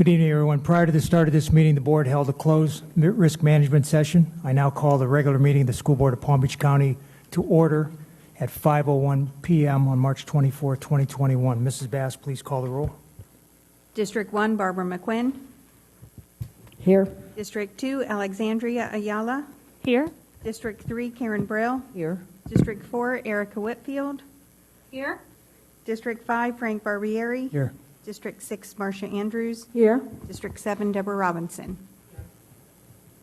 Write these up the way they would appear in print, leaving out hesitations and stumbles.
Good evening, everyone. Prior to the start of this meeting, the board held a closed risk management session. I now call the regular meeting of the School Board of Palm Beach County to order at 5:01 p.m. on March 24, 2021. Mrs. Bass, please call the roll. District 1, Barbara McQuinn. Here. District 2, Alexandria Ayala. Here. District 3, Karen Braille. Here. District 4, Erica Whitfield. Here. District 5, Frank Barbieri. Here. District 6, Marcia Andrews. Here. District 7, Deborah Robinson.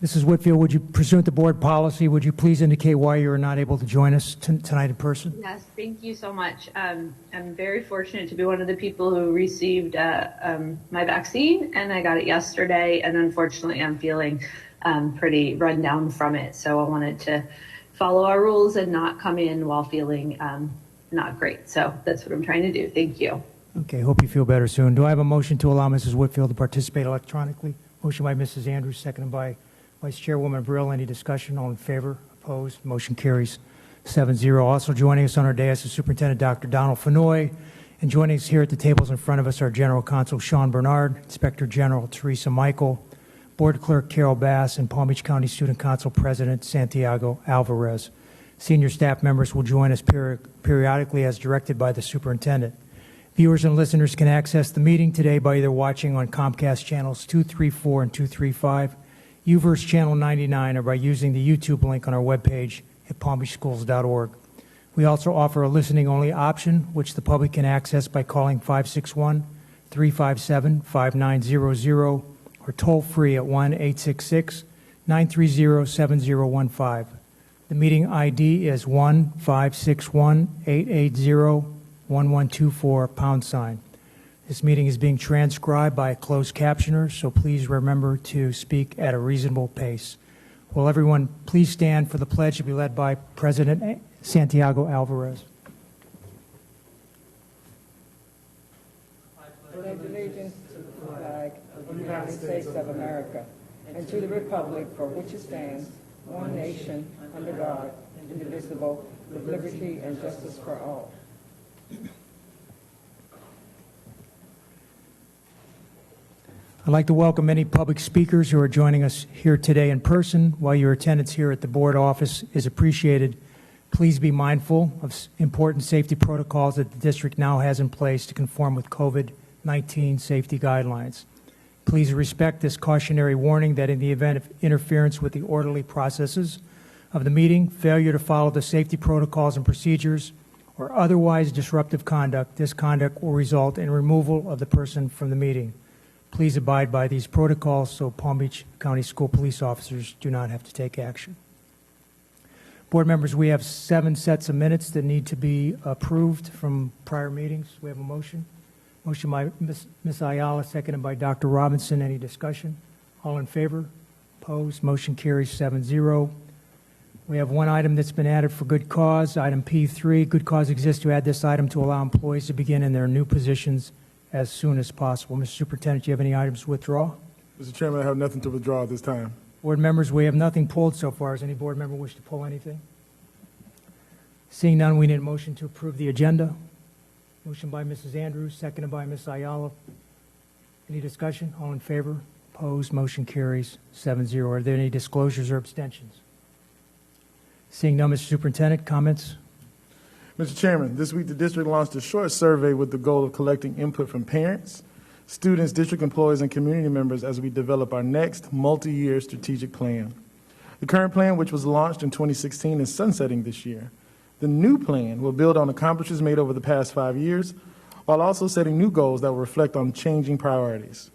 Mrs. Whitfield, would you, pursuant to board policy, would you please indicate why you are not able to join us tonight in person? Yes, thank you so much. I'm very fortunate to be one of the people who received my vaccine, and I got it yesterday, and unfortunately I'm feeling pretty run down from it. So I wanted to follow our rules and not come in while feeling not great. So that's what I'm trying to do. Thank you. Okay, hope you feel better soon. Do I have a motion to allow Mrs. Whitfield to participate electronically? Motion by Mrs. Andrews, seconded by Vice Chairwoman Brill. Any discussion? All in favor? Opposed? Motion carries 7-0. Also joining us on our dais is Superintendent Dr. Donald Fenoy, and joining us here at the tables in front of us are General Counsel Sean Bernard, Inspector General Teresa Michael, Board Clerk Carol Bass, and Palm Beach County Student Council President Santiago Alvarez. Senior staff members will join us periodically as directed by the Superintendent. Viewers and listeners can access the meeting today by either watching on Comcast channels 234 and 235, UVerse channel 99, or by using the YouTube link on our webpage at palmbeachschools.org. We also offer a listening-only option, which the public can access by calling 561-357-5900 or toll-free at 1-866-930-7015. The meeting ID is 1-561-880-1124 #. This meeting is being transcribed by a closed captioner, so please remember to speak at a reasonable pace. Will everyone please stand for the pledge to be led by President Santiago Alvarez. I pledge allegiance to the flag of the United States of America and to the republic for which it stands, one nation, under God, indivisible, with liberty and justice for all. I'd like to welcome any public speakers who are joining us here today in person. While your attendance here at the board office is appreciated, please be mindful of important safety protocols that the district now has in place to conform with COVID-19 safety guidelines. Please respect this cautionary warning that in the event of interference with the orderly processes of the meeting, failure to follow the safety protocols and procedures, or otherwise disruptive conduct, this conduct will result in removal of the person from the meeting. Please abide by these protocols so Palm Beach County School Police officers do not have to take action. Board members, we have 7 sets of minutes that need to be approved from prior meetings. We have a motion. Motion by Ms. Ayala, seconded by Dr. Robinson. Any discussion? All in favor? Opposed? Motion carries 7-0. We have one item that's been added for good cause. Item P3, good cause exists to add this item to allow employees to begin in their new positions as soon as possible. Mr. Superintendent, do you have any items to withdraw? Mr. Chairman, I have nothing to withdraw at this time. Board members, we have nothing pulled so far. Does any board member wish to pull anything? Seeing none, we need a motion to approve the agenda. Motion by Mrs. Andrews, seconded by Ms. Ayala. Any discussion? All in favor? Opposed? Motion carries 7-0. Are there any disclosures or abstentions? Seeing none, Mr. Superintendent, comments? Mr. Chairman, this week the district launched a short survey with the goal of collecting input from parents, students, district employees, and community members as we develop our next multi-year strategic plan. The current plan, which was launched in 2016, is sunsetting this year. The new plan will build on accomplishments made over the past 5 years, while also setting new goals that will reflect on changing priorities.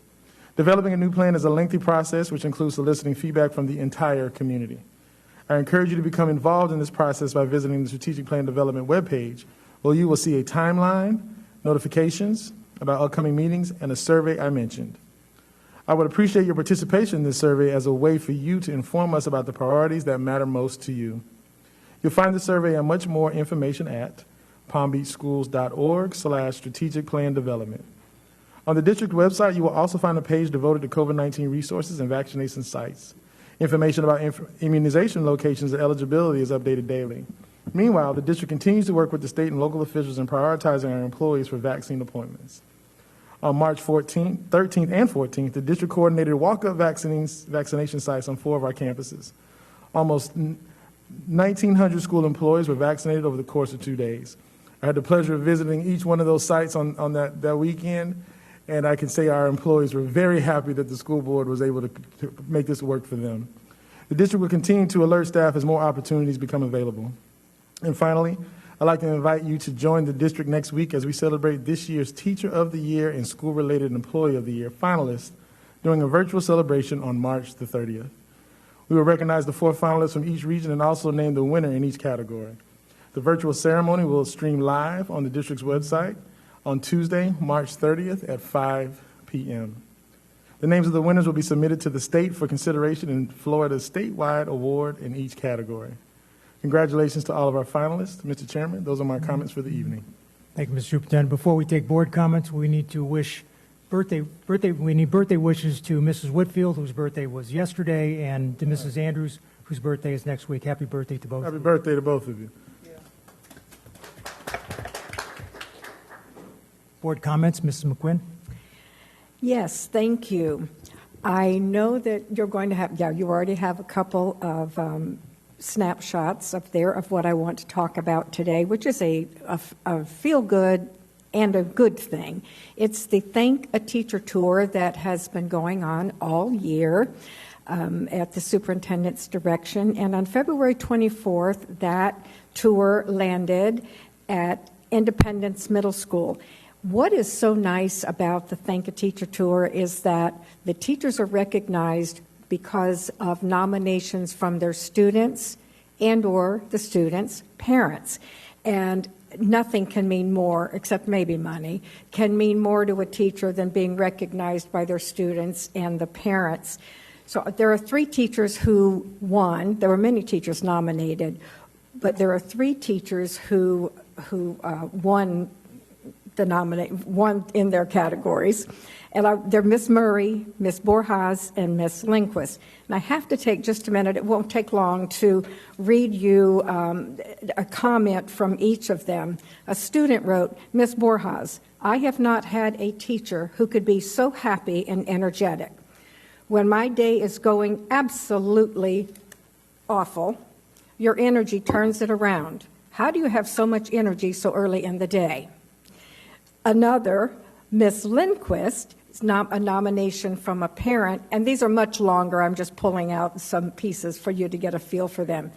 Developing a new plan is a lengthy process, which includes soliciting feedback from the entire community. I encourage you to become involved in this process by visiting the Strategic Plan Development webpage, where you will see a timeline, notifications about upcoming meetings, and a survey I mentioned. I would appreciate your participation in this survey as a way for you to inform us about the priorities that matter most to you. You'll find the survey and much more information at palmbeachschools.org/strategic plan development. On the district website, you will also find a page devoted to COVID-19 resources and vaccination sites. Information about immunization locations and eligibility is updated daily. Meanwhile, the district continues to work with the state and local officials in prioritizing our employees for vaccine appointments. On March 13th and 14th, the district coordinated walk-up vaccination sites on 4 of our campuses. Almost 1,900 school employees were vaccinated over the course of 2 days. I had the pleasure of visiting each one of those sites on that weekend, and I can say our employees were very happy that the school board was able to make this work for them. The district will continue to alert staff as more opportunities become available. And finally, I'd like to invite you to join the district next week as we celebrate this year's Teacher of the Year and School-Related Employee of the Year finalists during a virtual celebration on March the 30th. We will recognize the 4 finalists from each region and also name the winner in each category. The virtual ceremony will stream live on the district's website on Tuesday, March 30th at 5 p.m. The names of the winners will be submitted to the state for consideration in Florida's statewide award in each category. Congratulations to all of our finalists. Mr. Chairman, those are my comments for the evening. Thank you, Mr. Superintendent. Before we take board comments, we need to wish birthday wishes to Mrs. Whitfield, whose birthday was yesterday, and to Mrs. Andrews, whose birthday is next week. Happy birthday to both. Happy birthday to both of you. Board comments, Mrs. McQuinn. Yes, thank you. I know that you're going to have, you already have a couple of snapshots up there of what I want to talk about today, which is a feel-good and a good thing. It's the Thank a Teacher tour that has been going on all year at the superintendent's direction. And on February 24th, that tour landed at Independence Middle School. What is so nice about the Thank a Teacher tour is that the teachers are recognized because of nominations from their students and or the students' parents. And nothing can mean more, except maybe money, can mean more to a teacher than being recognized by their students and the parents. So there are 3 teachers who won. There were many teachers nominated, but there are 3 teachers who won in their categories. And they're Miss Murray, Miss Borjas, and Miss Lindquist. And I have to take just a minute, it won't take long, to read you a comment from each of them. A student wrote, Miss Borjas, I have not had a teacher who could be so happy and energetic. When my day is going absolutely awful, your energy turns it around. How do you have so much energy so early in the day? Another, Miss Lindquist, a nomination from a parent, and these are much longer. I'm just pulling out some pieces for you to get a feel for them.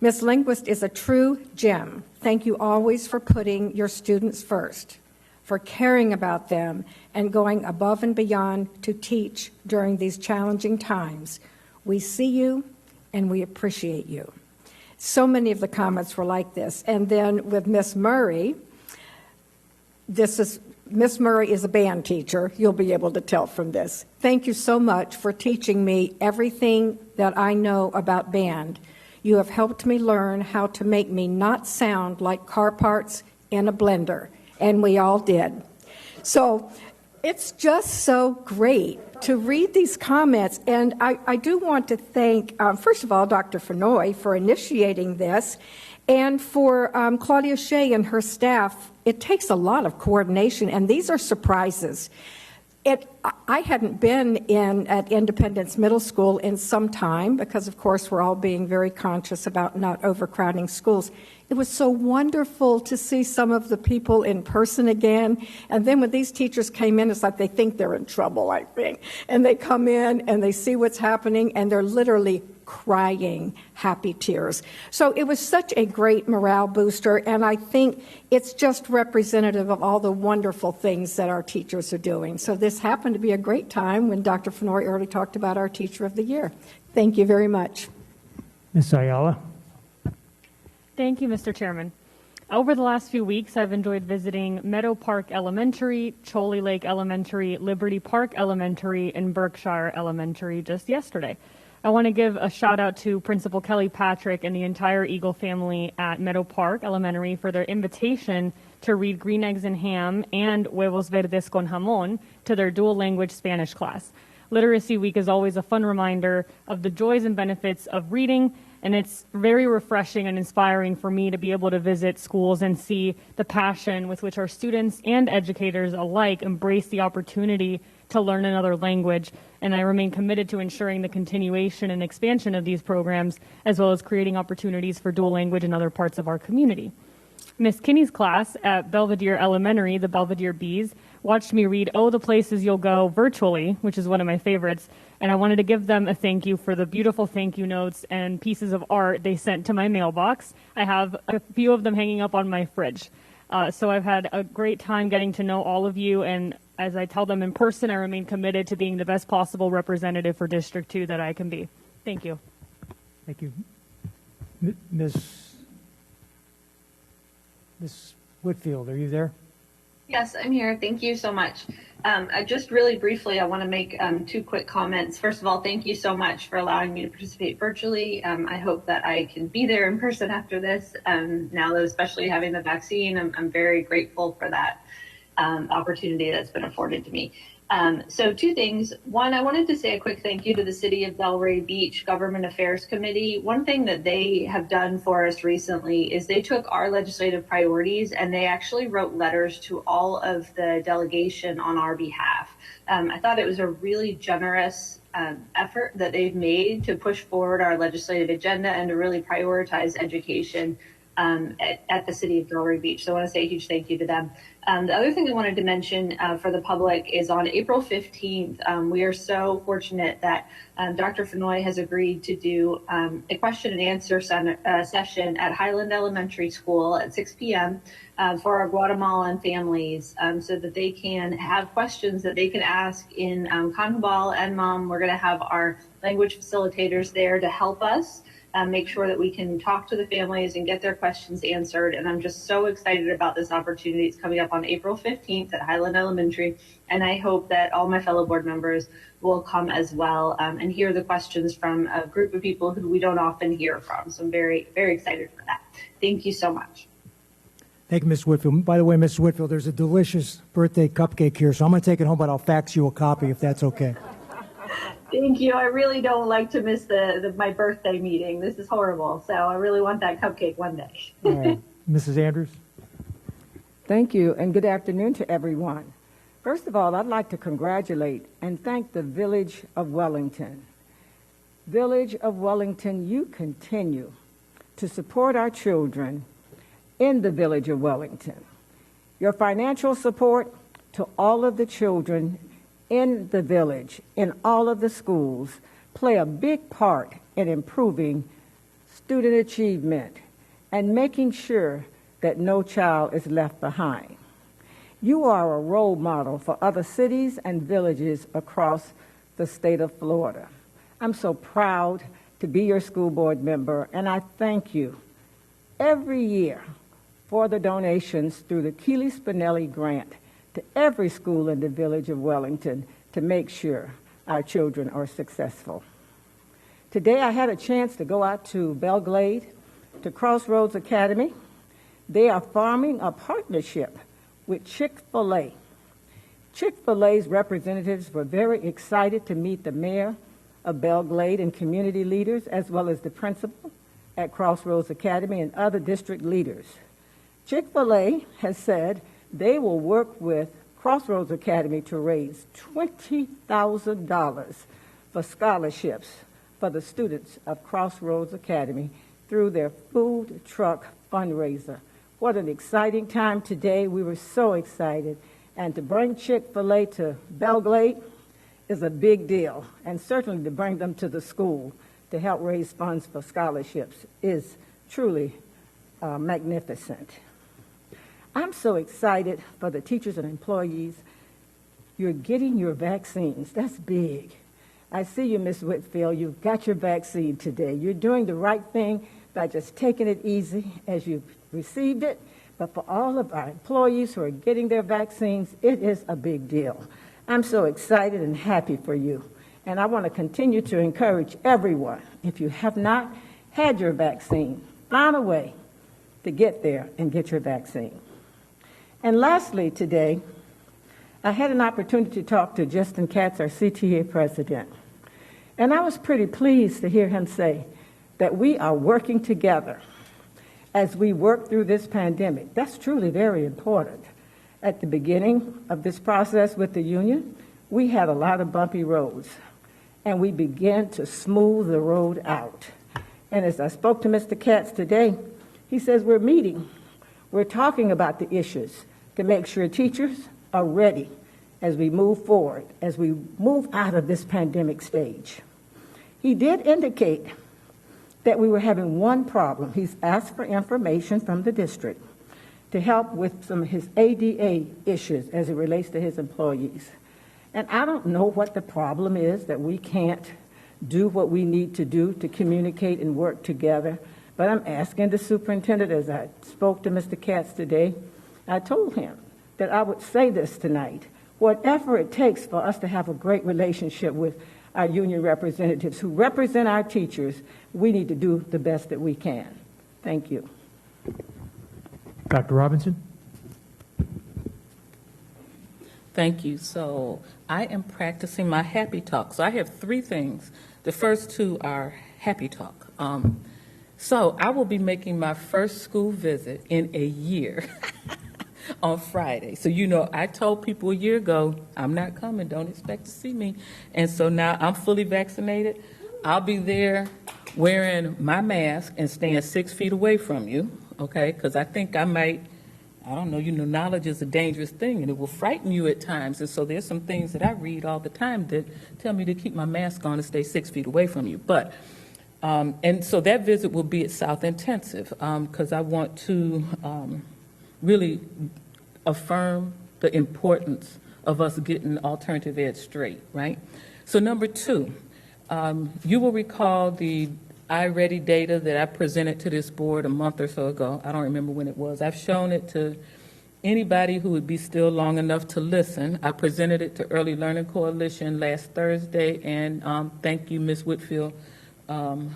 Miss Lindquist is a true gem. Thank you always for putting your students first, for caring about them, and going above and beyond to teach during these challenging times. We see you, and we appreciate you. So many of the comments were like this. And then with Miss Murray, Miss Murray is a band teacher. You'll be able to tell from this. Thank you so much for teaching me everything that I know about band. You have helped me learn how to make me not sound like car parts in a blender, and we all did. So it's just so great to read these comments, and I do want to thank, first of all, Dr. Fenoy for initiating this, and for Claudia Shea and her staff. It takes a lot of coordination, and these are surprises. I hadn't been at Independence Middle School in some time because, of course, we're all being very conscious about not overcrowding schools. It was so wonderful to see some of the people in person again. And then when these teachers came in, it's like they think they're in trouble, I think. And they come in and they see what's happening, and they're literally crying happy tears. So it was such a great morale booster, and I think it's just representative of all the wonderful things that our teachers are doing. So this happened to be a great time when Dr. Fenoy already talked about our Teacher of the Year. Thank you very much. Ms. Ayala. Thank you, Mr. Chairman. Over the last few weeks, I've enjoyed visiting Meadow Park Elementary, Choley Lake Elementary, Liberty Park Elementary, and Berkshire Elementary just yesterday. I want to give a shout out to Principal Kelly Patrick and the entire Eagle family at Meadow Park Elementary for their invitation to read Green Eggs and Ham and Huevos Verdes con Jamón to their dual language Spanish class. Literacy Week is always a fun reminder of the joys and benefits of reading And it's very refreshing and inspiring for me to be able to visit schools and see the passion with which our students and educators alike embrace the opportunity to learn another language. And I remain committed to ensuring the continuation and expansion of these programs, as well as creating opportunities for dual language in other parts of our community. Miss Kinney's class at Belvedere Elementary, the Belvedere Bees, watched me read Oh, the Places You'll Go virtually, which is one of my favorites, and I wanted to give them a thank you for the beautiful thank you notes and pieces of art they sent to my mailbox. I have a few of them hanging up on my fridge. So I've had a great time getting to know all of you, and as I tell them in person, I remain committed to being the best possible representative for District 2 that I can be. Thank you. Thank you. Ms. Whitfield, are you there? Yes, I'm here. Thank you so much. Just really briefly, I want to make two quick comments. First of all, thank you so much for allowing me to participate virtually. I hope that I can be there in person after this. Now that especially having the vaccine, I'm very grateful for that opportunity that's been afforded to me. So two things. One, I wanted to say a quick thank you to the City of Delray Beach Government Affairs Committee. One thing that they have done for us recently is they took our legislative priorities and they actually wrote letters to all of the delegation on our behalf. I thought it was a really generous effort that they've made to push forward our legislative agenda and to really prioritize education at the City of Delray Beach. So I want to say a huge thank you to them. The other thing I wanted to mention for the public is on April 15th, we are so fortunate that Dr. Fenoy has agreed to do a question and answer session at Highland Elementary School at 6 p.m. For our Guatemalan families so that they can have questions that they can ask in Kanbal and Mom. We're going to have our language facilitators there to help us make sure that we can talk to the families and get their questions answered. And I'm just so excited about this opportunity. It's coming up on April 15th at Highland Elementary. And I hope that all my fellow board members will come as well and hear the questions from a group of people who we don't often hear from. So I'm very, very excited for that. Thank you so much. Thank you, Ms. Whitfield. By the way, Ms. Whitfield, there's a delicious birthday cupcake here, so I'm going to take it home, but I'll fax you a copy if that's okay. Thank you. I really don't like to miss my birthday meeting. This is horrible. So I really want that cupcake one day. All right. Mrs. Andrews? Thank you, and good afternoon to everyone. First of all, I'd like to congratulate and thank the Village of Wellington. Village of Wellington, you continue to support our children in the Village of Wellington. Your financial support to all of the children in the village, in all of the schools, play a big part in improving student achievement and making sure that no child is left behind. You are a role model for other cities and villages across the state of Florida. I'm so proud to be your school board member, and I thank you every year for the donations through the Keely Spinelli grant to every school in the Village of Wellington to make sure our children are successful. Today I had a chance to go out to Belglade, to Crossroads Academy. They are forming a partnership with Chick-fil-A. Chick-fil-A's representatives were very excited to meet the mayor of Belglade and community leaders, as well as the principal at Crossroads Academy and other district leaders. Chick-fil-A has said they will work with Crossroads Academy to raise $20,000 for scholarships for the students of Crossroads Academy through their food truck fundraiser. What an exciting time today. We were so excited. And to bring Chick-fil-A to Belglade is a big deal. And certainly to bring them to the school to help raise funds for scholarships is truly magnificent. I'm so excited for the teachers and employees. You're getting your vaccines. That's big. I see you, Ms. Whitfield. You've got your vaccine today. You're doing the right thing by just taking it easy as you've received it. But for all of our employees who are getting their vaccines, it is a big deal. I'm so excited and happy for you. And I want to continue to encourage everyone, if you have not had your vaccine, find a way to get there and get your vaccine. And lastly today, I had an opportunity to talk to Justin Katz, our CTA president. And I was pretty pleased to hear him say, that we are working together as we work through this pandemic. That's truly very important. At the beginning of this process with the union, we had a lot of bumpy roads, and we began to smooth the road out. And as I spoke to Mr. Katz today, he says we're meeting. We're talking about the issues to make sure teachers are ready as we move forward, as we move out of this pandemic stage. He did indicate that we were having one problem. He's asked for information from the district to help with some of his ADA issues as it relates to his employees. And I don't know what the problem is, that we can't do what we need to do to communicate and work together. But I'm asking the superintendent, as I spoke to Mr. Katz today, I told him that I would say this tonight. Whatever it takes for us to have a great relationship with our union representatives who represent our teachers, we need to do the best that we can. Thank you. Dr. Robinson? Thank you. So I am practicing my happy talk. So I have three things. The first two are happy talk. So I will be making my first school visit in a year on Friday. So, you know, I told people a year ago, I'm not coming, don't expect to see me. And so now I'm fully vaccinated. I'll be there wearing my mask and staying 6 feet away from you, okay? Because I think I might, I don't know, you know, knowledge is a dangerous thing and it will frighten you at times. And so there's some things that I read all the time that tell me to keep my mask on and stay 6 feet away from you. But and so that visit will be at South Intensive because I want to really affirm the importance of us getting alternative ed straight, right? So number two, you will recall the iReady data that I presented to this board a month or so ago. I don't remember when it was. I've shown it to anybody who would be still long enough to listen. I presented it to Early Learning Coalition last Thursday, and thank you, Ms. Whitfield,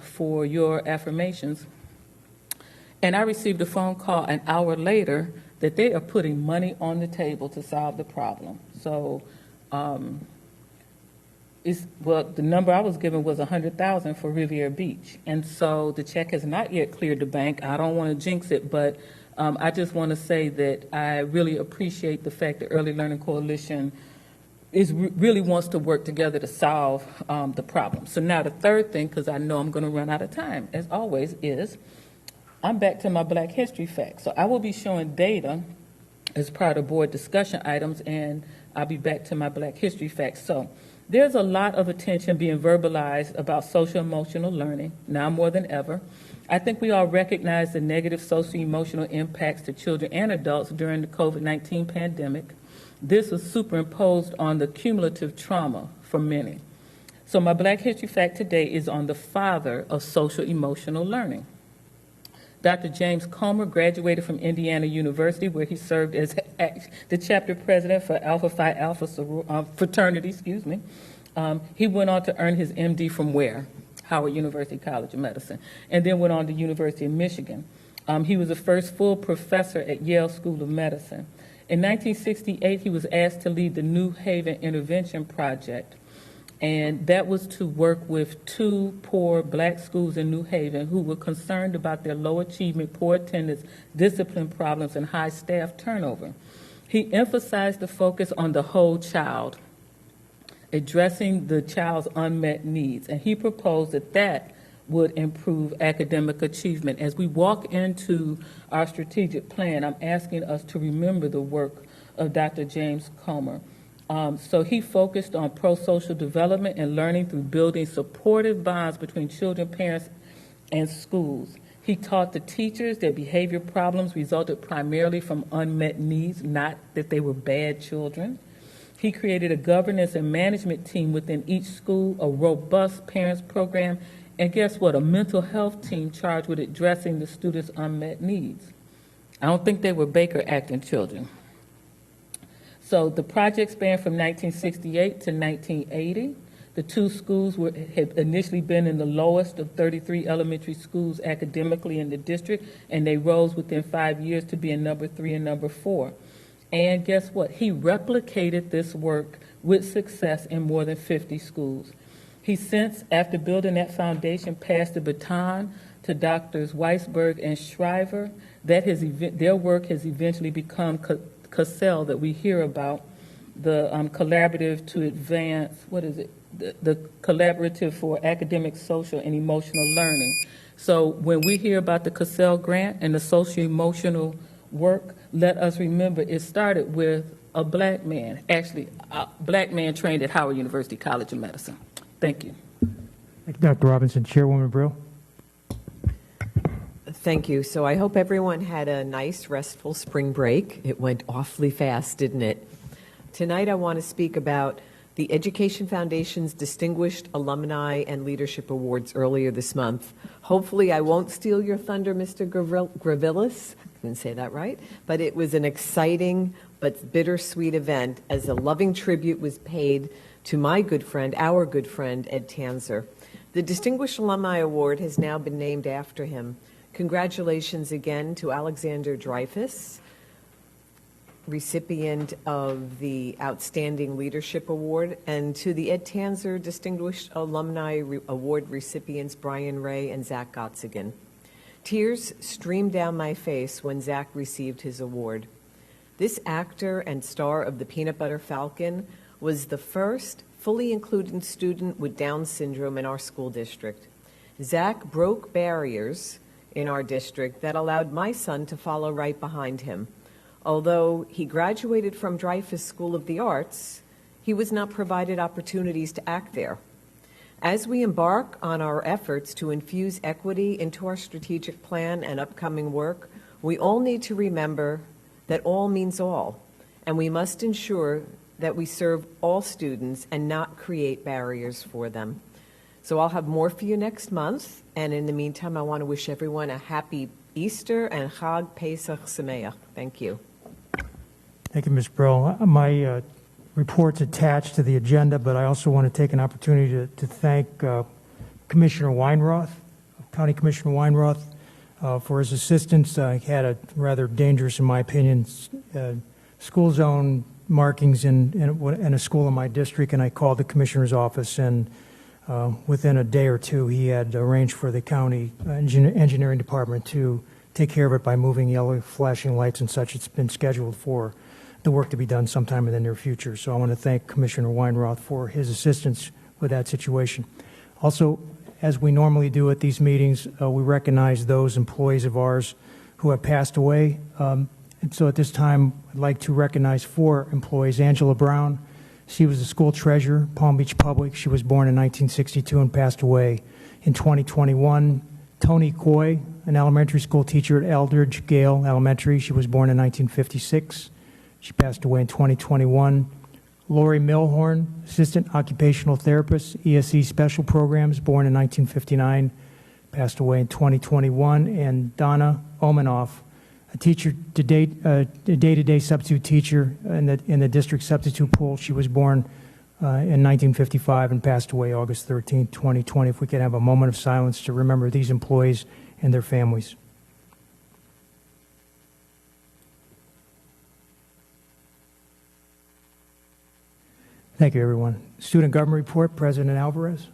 for your affirmations. And I received a phone call an hour later that they are putting money on the table to solve the problem. So, the number I was given was $100,000 for Riviera Beach, and so the check has not yet cleared the bank. I don't want to jinx it, but I just want to say that I really appreciate the fact that Early Learning Coalition really wants to work together to solve the problem. So now the third thing, because I know I'm going to run out of time, as always, is I'm back to my Black History facts. So I will be showing data as part of board discussion items, and I'll be back to my Black History facts. So there's a lot of attention being verbalized about social-emotional learning, now more than ever. I think we all recognize the negative social-emotional impacts to children and adults during the COVID-19 pandemic. This was superimposed on the cumulative trauma for many. So my Black History fact today is on the father of social-emotional learning. Dr. James Comer graduated from Indiana University, where he served as the chapter president for Alpha Phi Alpha fraternity, He went on to earn his MD from where? Howard University College of Medicine, and then went on to University of Michigan. He was the first full professor at Yale School of Medicine. In 1968, he was asked to lead the New Haven Intervention Project, and that was to work with 2 poor black schools in New Haven who were concerned about their low achievement, poor attendance, discipline problems, and high staff turnover. He emphasized the focus on the whole child, addressing the child's unmet needs, and he proposed that would improve academic achievement. As we walk into our strategic plan, I'm asking us to remember the work of Dr. James Comer. So he focused on pro-social development and learning through building supportive bonds between children, parents, and schools. He taught the teachers that behavior problems resulted primarily from unmet needs, not that they were bad children. He created a governance and management team within each school, a robust parents program, and guess what? A mental health team charged with addressing the students' unmet needs. I don't think they were Baker acting children. So the project spanned from 1968 to 1980. The 2 schools had initially been in the lowest of 33 elementary schools academically in the district, and they rose within 5 years to be in number 3 and number 4. And guess what? He replicated this work with success in more than 50 schools. He since, after building that foundation, passed the baton to Doctors Weisberg and Shriver. Their work has eventually become CASEL that we hear about, the Collaborative to Advance, the Collaborative for Academic, Social, and Emotional Learning. So when we hear about the CASEL grant and the socio-emotional work, let us remember it started with a black man, actually a black man trained at Howard University College of Medicine. Thank you. Thank you, Dr. Robinson. Chairwoman Brill. Thank you. So I hope everyone had a nice, restful spring break. It went awfully fast, didn't it? Tonight I want to speak about the Education Foundation's Distinguished Alumni and Leadership Awards earlier this month. Hopefully I won't steal your thunder, Mr. Gravilis. I didn't say that right. But it was an exciting but bittersweet event as a loving tribute was paid to my good friend, our good friend, Ed Tanzer. The Distinguished Alumni Award has now been named after him. Congratulations again to Alexander Dreyfus, recipient of the Outstanding Leadership Award, and to the Ed Tanzer Distinguished Alumni Award recipients Brian Ray and Zach Gotzigan. Tears streamed down my face when Zach received his award. This actor and star of the Peanut Butter Falcon was the first fully included student with Down syndrome in our school district. Zach broke barriers in our district that allowed my son to follow right behind him. Although he graduated from Dreyfus School of the Arts, he was not provided opportunities to act there. As we embark on our efforts to infuse equity into our strategic plan and upcoming work, we all need to remember that all means all, and we must ensure that we serve all students and not create barriers for them. So I'll have more for you next month, and in the meantime, I want to wish everyone a happy Easter and Chag Pesach Sameach. Thank you. Thank you, Ms. Brill. My report's attached to the agenda, but I also want to take an opportunity to thank Commissioner Weinroth, County Commissioner Weinroth, for his assistance. I had a rather dangerous, in my opinion, school zone markings in a school in my district, and I called the commissioner's office, and within a day or two, he had arranged for the county engineering department to take care of it by moving yellow flashing lights and such. It's been scheduled for the work to be done sometime in the near future. So I want to thank Commissioner Weinroth for his assistance with that situation. Also, as we normally do at these meetings, we recognize those employees of ours who have passed away. And so at this time, I'd like to recognize 4 employees. Angela Brown, she was the school treasurer, Palm Beach Public. She was born in 1962 and passed away in 2021. Tony Coy, an elementary school teacher at Eldridge Gale Elementary. She was born in 1956. She passed away in 2021. Lori Milhorn, assistant occupational therapist, ESE special programs, born in 1959, passed away in 2021. And Donna Omanoff, a teacher a day-to-day substitute teacher in the district substitute pool. She was born in 1955 and passed away August 13, 2020. If we could have a moment of silence to remember these employees and their families. Thank you, everyone. Student Government Report, President Alvarez.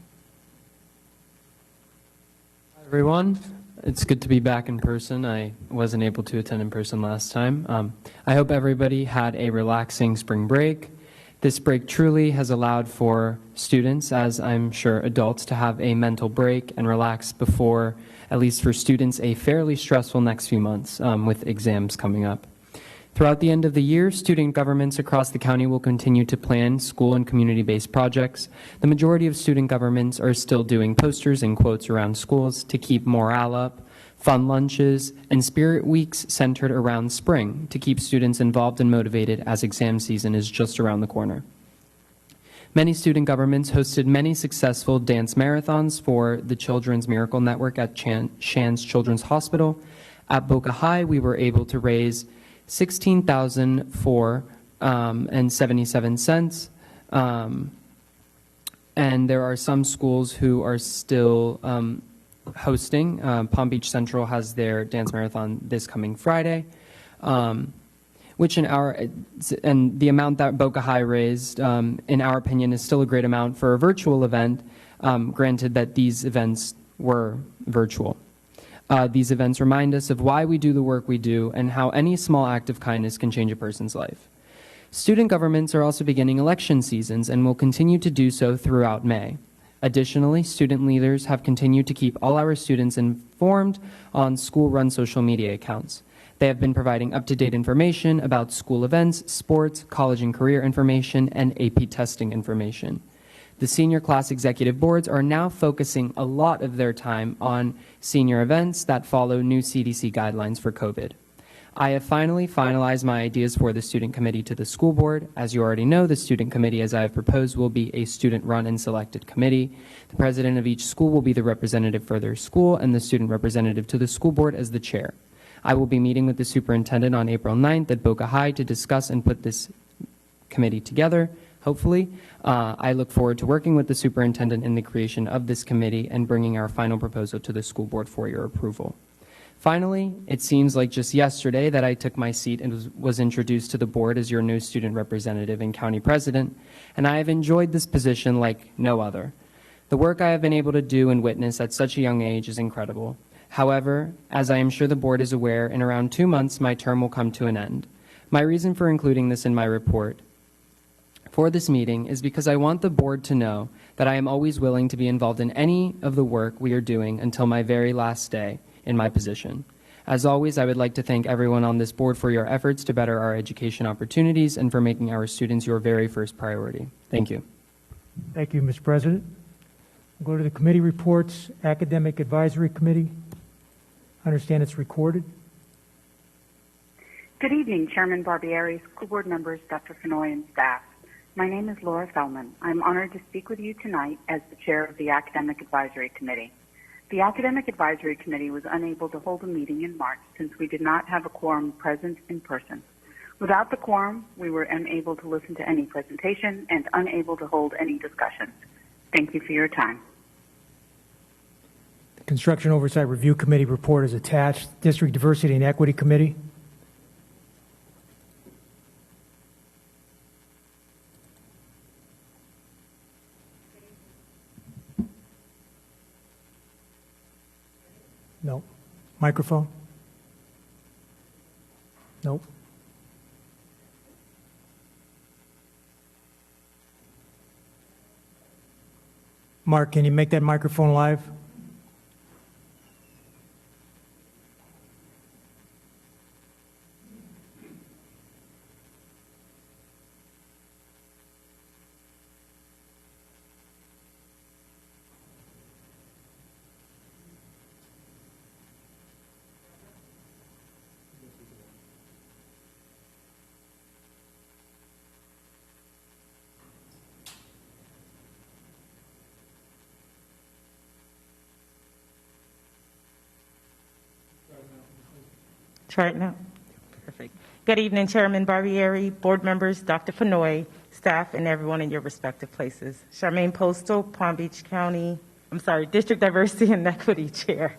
Hi, everyone. It's good to be back in person. I wasn't able to attend in person last time. I hope everybody had a relaxing spring break. This break truly has allowed for students, as I'm sure adults, to have a mental break and relax before, at least for students, a fairly stressful next few months with exams coming up. Throughout the end of the year, student governments across the county will continue to plan school and community-based projects. The majority of student governments are still doing posters and quotes around schools to keep morale up, fun lunches, and spirit weeks centered around spring to keep students involved and motivated as exam season is just around the corner. Many student governments hosted many successful dance marathons for the Children's Miracle Network at Shands Children's Hospital. At Boca High, we were able to raise $16,004.77, and there are some schools who are still hosting. Palm Beach Central has their dance marathon this coming Friday, which and the amount that Boca High raised, in our opinion, is still a great amount for a virtual event. granted that these events were virtual. These events remind us of why we do the work we do and how any small act of kindness can change a person's life. Student governments are also beginning election seasons and will continue to do so throughout May. Additionally, student leaders have continued to keep all our students informed on school-run social media accounts. They have been providing up-to-date information about school events, sports, college and career information, and AP testing information. The senior class executive boards are now focusing a lot of their time on senior events that follow new CDC guidelines for COVID. I have finally finalized my ideas for the student committee to the school board. As you already know, the student committee, as I have proposed, will be a student-run and selected committee. The president of each school will be the representative for their school and the student representative to the school board as the chair. I will be meeting with the superintendent on April 9th at Boca High to discuss and put this committee together. Hopefully, I look forward to working with the superintendent in the creation of this committee and bringing our final proposal to the school board for your approval. Finally, it seems like just yesterday that I took my seat and was introduced to the board as your new student representative and county president, and I have enjoyed this position like no other. The work I have been able to do and witness at such a young age is incredible. However, as I am sure the board is aware, in around 2 months my term will come to an end. My reason for including this in my report for this meeting is because I want the board to know that I am always willing to be involved in any of the work we are doing until my very last day in my position. As always, I would like to thank everyone on this board for your efforts to better our education opportunities and for making our students your very first priority. Thank you. Thank you, Mr. President. We'll go to the committee reports. Academic Advisory Committee. I understand it's recorded. Good evening, Chairman Barbieri, school board members, Dr. Fenoy, and staff. My name is Laura Feldman. I'm honored to speak with you tonight as the chair of the Academic Advisory Committee. The Academic Advisory Committee was unable to hold a meeting in March since we did not have a quorum present in person. Without the quorum, we were unable to listen to any presentation and unable to hold any discussions. Thank you for your time. The Construction Oversight Review Committee report is attached. District Diversity and Equity Committee. No. Microphone? Nope. Mark, can you make that microphone live? Try it now. Perfect. Good evening, Chairman Barbieri, board members, Dr. Fenoy, staff, and everyone in your respective places. Charmaine Postal, Palm Beach County, District Diversity and Equity Chair.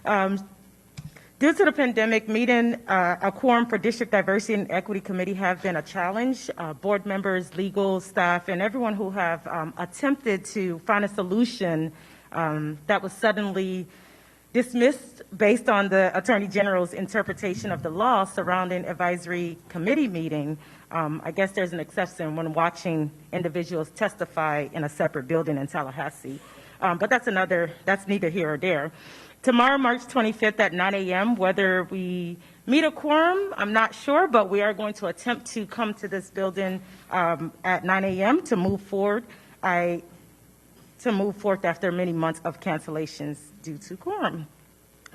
Due to the pandemic, meeting a quorum for District Diversity and Equity Committee have been a challenge. Board members, legal staff, and everyone who have attempted to find a solution that was suddenly dismissed based on the Attorney General's interpretation of the law surrounding advisory committee meeting. I guess there's an exception when watching individuals testify in a separate building in Tallahassee. But that's neither here or there. Tomorrow, March 25th at 9 a.m., whether we meet a quorum, I'm not sure, but we are going to attempt to come to this building at 9 a.m. to move forward. After many months of cancellations due to quorum.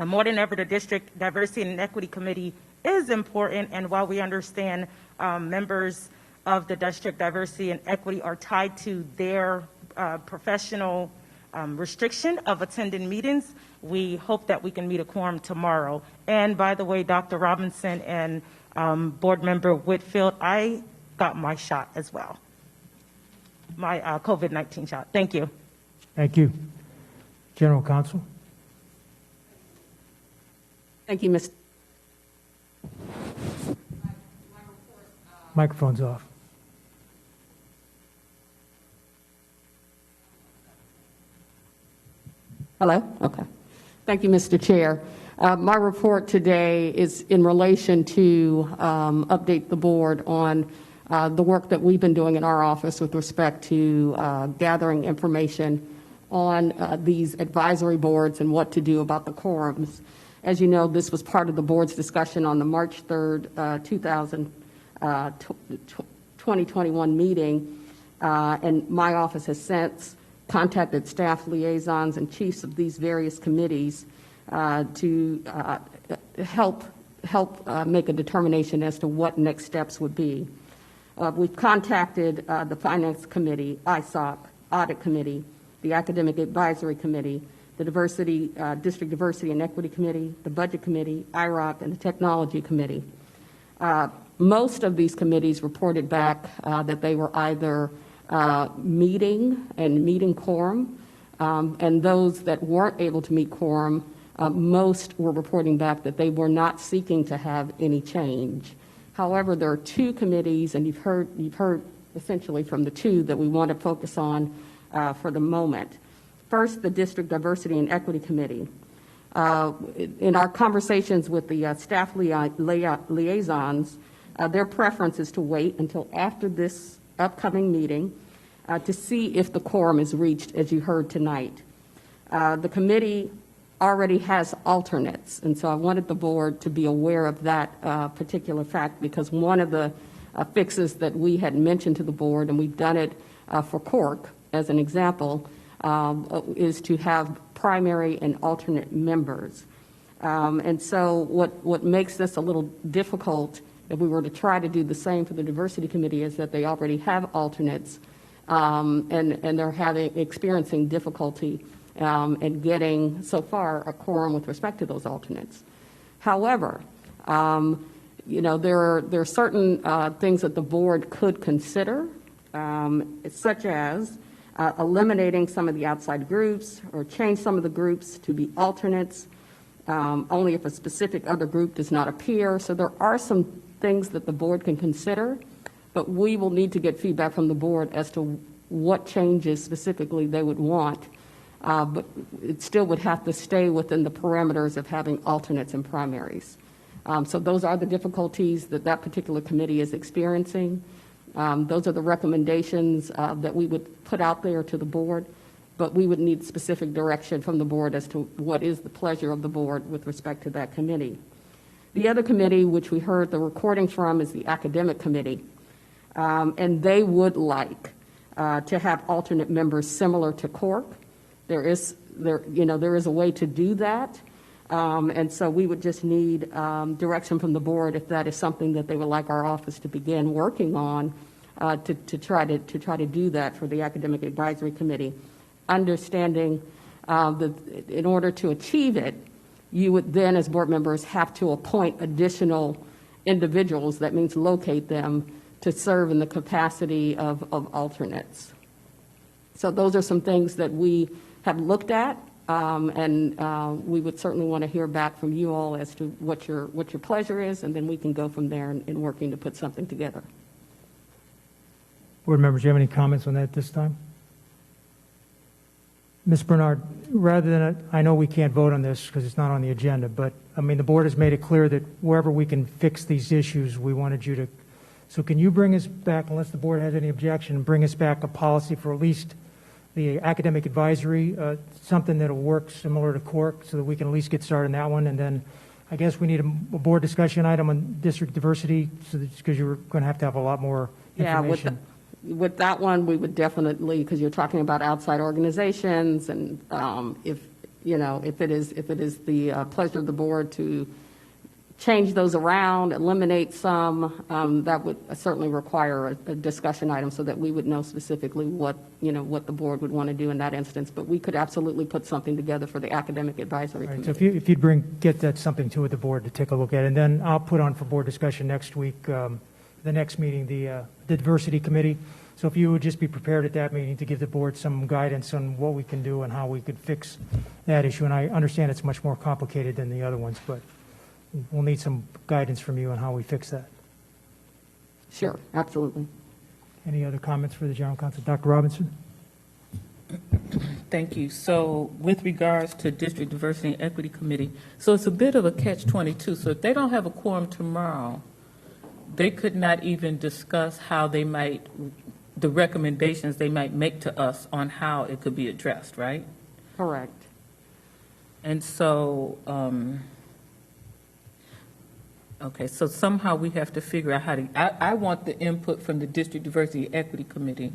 More than ever, the District Diversity and Equity Committee is important, and while we understand members of the District Diversity and Equity are tied to their professional restriction of attending meetings, we hope that we can meet a quorum tomorrow. And by the way, Dr. Robinson and Board Member Whitfield, I got my shot as well, my COVID-19 shot. Thank you. Thank you. General Counsel. Thank you, Mr. Microphone's off. Hello? Okay. Thank you, Mr. Chair. My report today is in relation to update the board on the work that we've been doing in our office with respect to gathering information on these advisory boards and what to do about the quorums. As you know, this was part of the board's discussion on the March 3rd, 2021 meeting, and my office has since contacted staff liaisons and chiefs of these various committees to help make a determination as to what next steps would be. We've contacted the Finance Committee, ISOC, Audit Committee, the Academic Advisory Committee, the District Diversity and Equity Committee, the Budget Committee, IROC, and the Technology Committee. Most of these committees reported back that they were either meeting quorum, and those that weren't able to meet quorum, most were reporting back that they were not seeking to have any change. However, there are two committees, and you've heard essentially from the two that we want to focus on for the moment. First, the District Diversity and Equity Committee. In our conversations with the staff liaisons, their preference is to wait until after this upcoming meeting to see if the quorum is reached, as you heard tonight. The committee already has alternates, and so I wanted the board to be aware of that particular fact, because one of the fixes that we had mentioned to the board, and we've done it for Cork as an example, is to have primary and alternate members. And so what makes this a little difficult if we were to try to do the same for the Diversity Committee is that they already have alternates, and they're experiencing difficulty in getting, so far, a quorum with respect to those alternates. However, there are certain things that the board could consider, such as eliminating some of the outside groups or change some of the groups to be alternates, only if a specific other group does not appear. So there are some things that the board can consider, but we will need to get feedback from the board as to what changes specifically they would want. But it still would have to stay within the parameters of having alternates and primaries. So those are the difficulties that particular committee is experiencing. Those are the recommendations that we would put out there to the board, but we would need specific direction from the board as to what is the pleasure of the board with respect to that committee. The other committee, which we heard the recording from, is the Academic Committee, and they would like to have alternate members similar to Cork. There is a way to do that, and so we would just need direction from the board if that is something that they would like our office to begin working on to try to do that for the Academic Advisory Committee, understanding that in order to achieve it, you would then, as board members, have to appoint additional individuals. That means locate them to serve in the capacity of alternates. So those are some things that we have looked at, and we would certainly want to hear back from you all as to what your pleasure is, and then we can go from there in working to put something together. Board members, do you have any comments on that this time? Ms. Bernard, rather than, I know we can't vote on this because it's not on the agenda, but I mean, the board has made it clear that wherever we can fix these issues, we wanted you to. So can you bring us back, unless the board has any objection, bring us back a policy for at least the academic advisory, something that'll work similar to Cork, so that we can at least get started on that one. And then I guess we need a board discussion item on district diversity, so because you're going to have a lot more information. Yeah, with that one, we would definitely, because you're talking about outside organizations, and if it is the pleasure of the board to change those around, eliminate some, that would certainly require a discussion item so that we would know specifically what the board would want to do in that instance. But we could absolutely put something together for the Academic Advisory Committee. So if you'd get that something to the board to take a look at, and then I'll put on for board discussion next week, the next meeting, the Diversity Committee. So if you would just be prepared at that meeting to give the board some guidance on what we can do and how we could fix that issue. And I understand it's much more complicated than the other ones, but we'll need some guidance from you on how we fix that. Sure, absolutely. Any other comments for the General Counsel? Dr. Robinson? Thank you. So with regards to District Diversity and Equity Committee, so it's a bit of a catch-22. So if they don't have a quorum tomorrow, they could not even discuss how they might, the recommendations they might make to us on how it could be addressed, right? Correct. And so, okay, so somehow we have to figure out how to, I want the input from the District Diversity and Equity Committee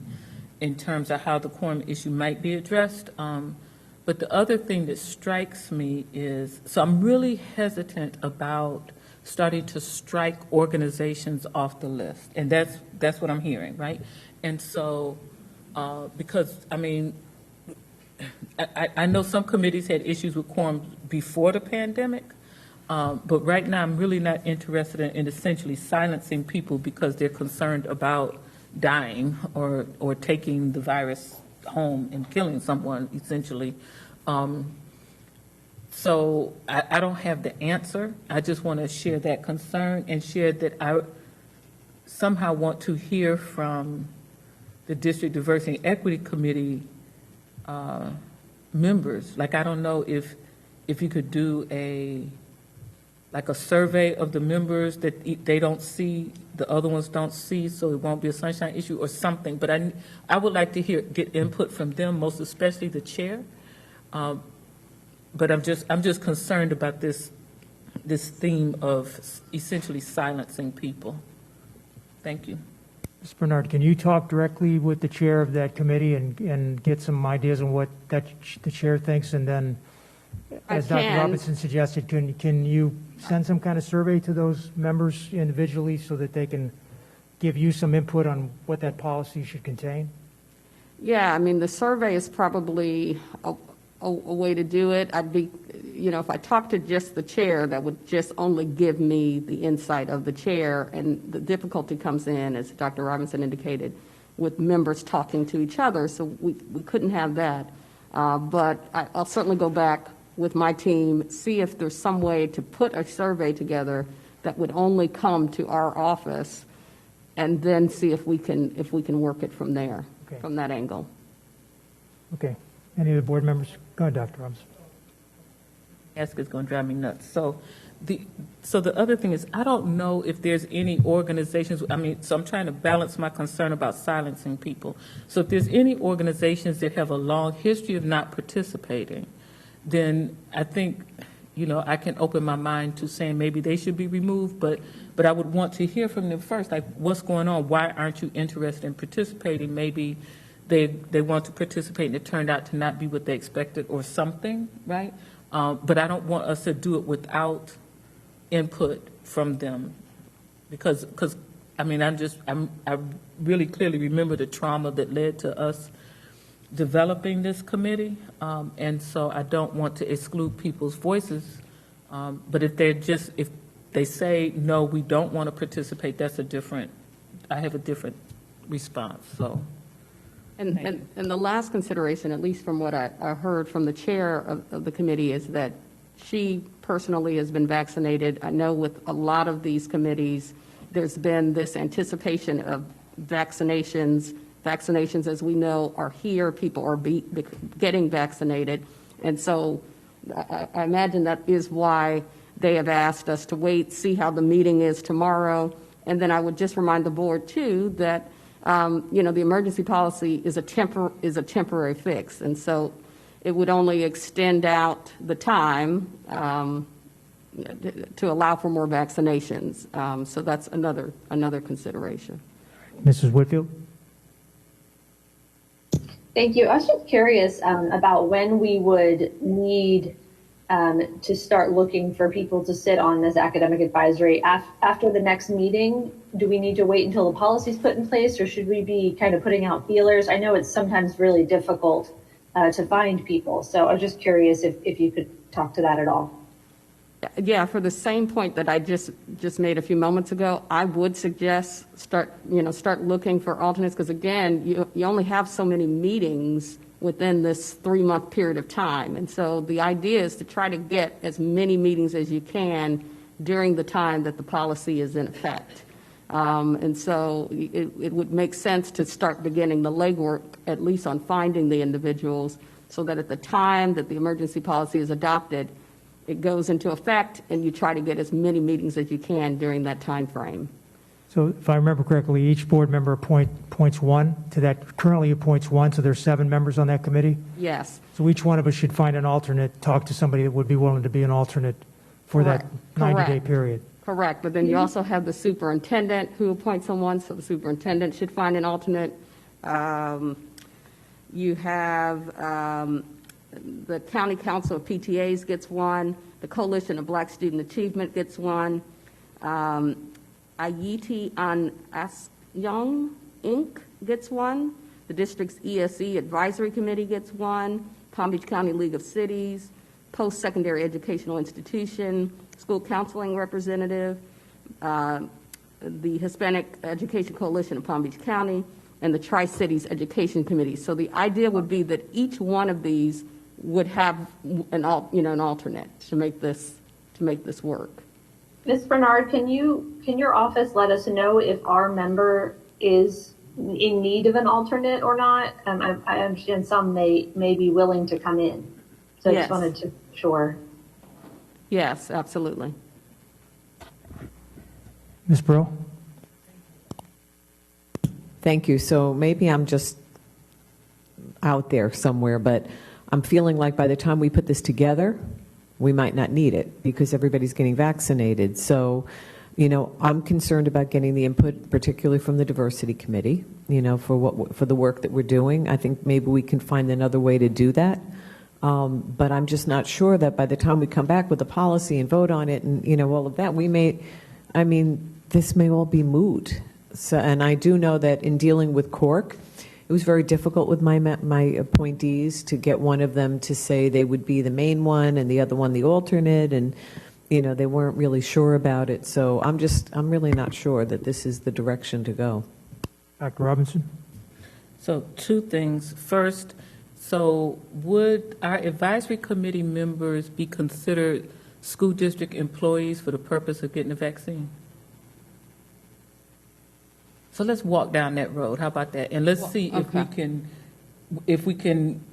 in terms of how the quorum issue might be addressed. But the other thing that strikes me is, so I'm really hesitant about starting to strike organizations off the list. And that's what I'm hearing, right? And so, because, I mean, I know some committees had issues with quorum before the pandemic, but right now I'm really not interested in essentially silencing people because they're concerned about dying or taking the virus home and killing someone, essentially. So I don't have the answer. I just want to share that concern and share that I somehow want to hear from the District Diversity and Equity Committee members. Like, I don't know if you could do a survey of the members that they don't see, the other ones don't see, so it won't be a sunshine issue or something. But I would like to get input from them, most especially the chair. But I'm just concerned about this theme of essentially silencing people. Thank you. Ms. Bernard, can you talk directly with the chair of that committee and get some ideas on what the chair thinks? And then, as Dr. Robinson suggested, can you send some kind of survey to those members individually so that they can give you some input on what that policy should contain? Yeah, I mean, the survey is probably a way to do it. I'd be, if I talked to just the chair, that would just only give me the insight of the chair, and the difficulty comes in, as Dr. Robinson indicated, with members talking to each other, so we couldn't have that. But I'll certainly go back with my team, see if there's some way to put a survey together that would only come to our office, and then see if we can work it from there, from that angle. Okay. Any of the board members? Go ahead, Dr. Robinson. Ask is going to drive me nuts. So the other thing is, I don't know if there's any organizations, so I'm trying to balance my concern about silencing people. So if there's any organizations that have a long history of not participating, then I think, I can open my mind to saying maybe they should be removed, but I would want to hear from them first, like, what's going on? Why aren't you interested in participating? Maybe they want to participate and it turned out to not be what they expected or something, right? But I don't want us to do it without input from them because I really clearly remember the trauma that led to us developing this committee, and so I don't want to exclude people's voices, but if they say, no, we don't want to participate, I have a different response, so. And the last consideration, at least from what I heard from the chair of the committee, is that she personally has been vaccinated. I know with a lot of these committees, there's been this anticipation of vaccinations. Vaccinations, as we know, are here. People are getting vaccinated. And so I imagine that is why they have asked us to wait, see how the meeting is tomorrow. And then I would just remind the board, too, that the emergency policy is a temporary fix, and so it would only extend out the time to allow for more vaccinations. So that's another consideration. Mrs. Whitfield? Thank you. I was just curious about when we would need to start looking for people to sit on this academic advisory. After the next meeting, do we need to wait until the policy's put in place, or should we be kind of putting out feelers? I know it's sometimes really difficult to find people, so I was just curious if you could talk to that at all. Yeah, for the same point that I just made a few moments ago, I would suggest start looking for alternates, because again, you only have so many meetings within this 3-month period of time. And so the idea is to try to get as many meetings as you can during the time that the policy is in effect. And so it would make sense to start beginning the legwork, at least on finding the individuals, so that at the time that the emergency policy is adopted, it goes into effect, and you try to get as many meetings as you can during that time frame. So if I remember correctly, each board member appoints one to that, currently appoints one, so there's 7 members on that committee? Yes. So each one of us should find an alternate, talk to somebody that would be willing to be an alternate for that Correct. 90-day period. Correct, but then you also have the superintendent who appoints someone, so the superintendent should find an alternate. You have the County Council of PTAs gets one, the Coalition of Black Student Achievement gets one, Ayiti on Asyong Inc. gets one, the district's ESE Advisory Committee gets one, Palm Beach County League of Cities, Post-Secondary Educational Institution, School Counseling Representative, the Hispanic Education Coalition of Palm Beach County, and the Tri-Cities Education Committee. So the idea would be that each one of these would have an alternate to make this work. Ms. Bernard, can your office let us know if our member is in need of an alternate or not? I understand some may be willing to come in. So I Yes. just wanted to be sure. Yes, absolutely. Ms. Brill? Thank you. So maybe I'm just out there somewhere, but I'm feeling like by the time we put this together, we might not need it because everybody's getting vaccinated. So, I'm concerned about getting the input, particularly from the Diversity Committee, for the work that we're doing. I think maybe we can find another way to do that. But I'm just not sure that by the time we come back with the policy and vote on it and, all of that, this may all be moot. So, and I do know that in dealing with Cork, it was very difficult with my appointees to get one of them to say they would be the main one and the other one the alternate, and they weren't really sure about it. So I'm really not sure that this is the direction to go. Dr. Robinson? So 2 things. First, so would our advisory committee members be considered school district employees for the purpose of getting a vaccine? So let's walk down that road. How about that? And let's see if we can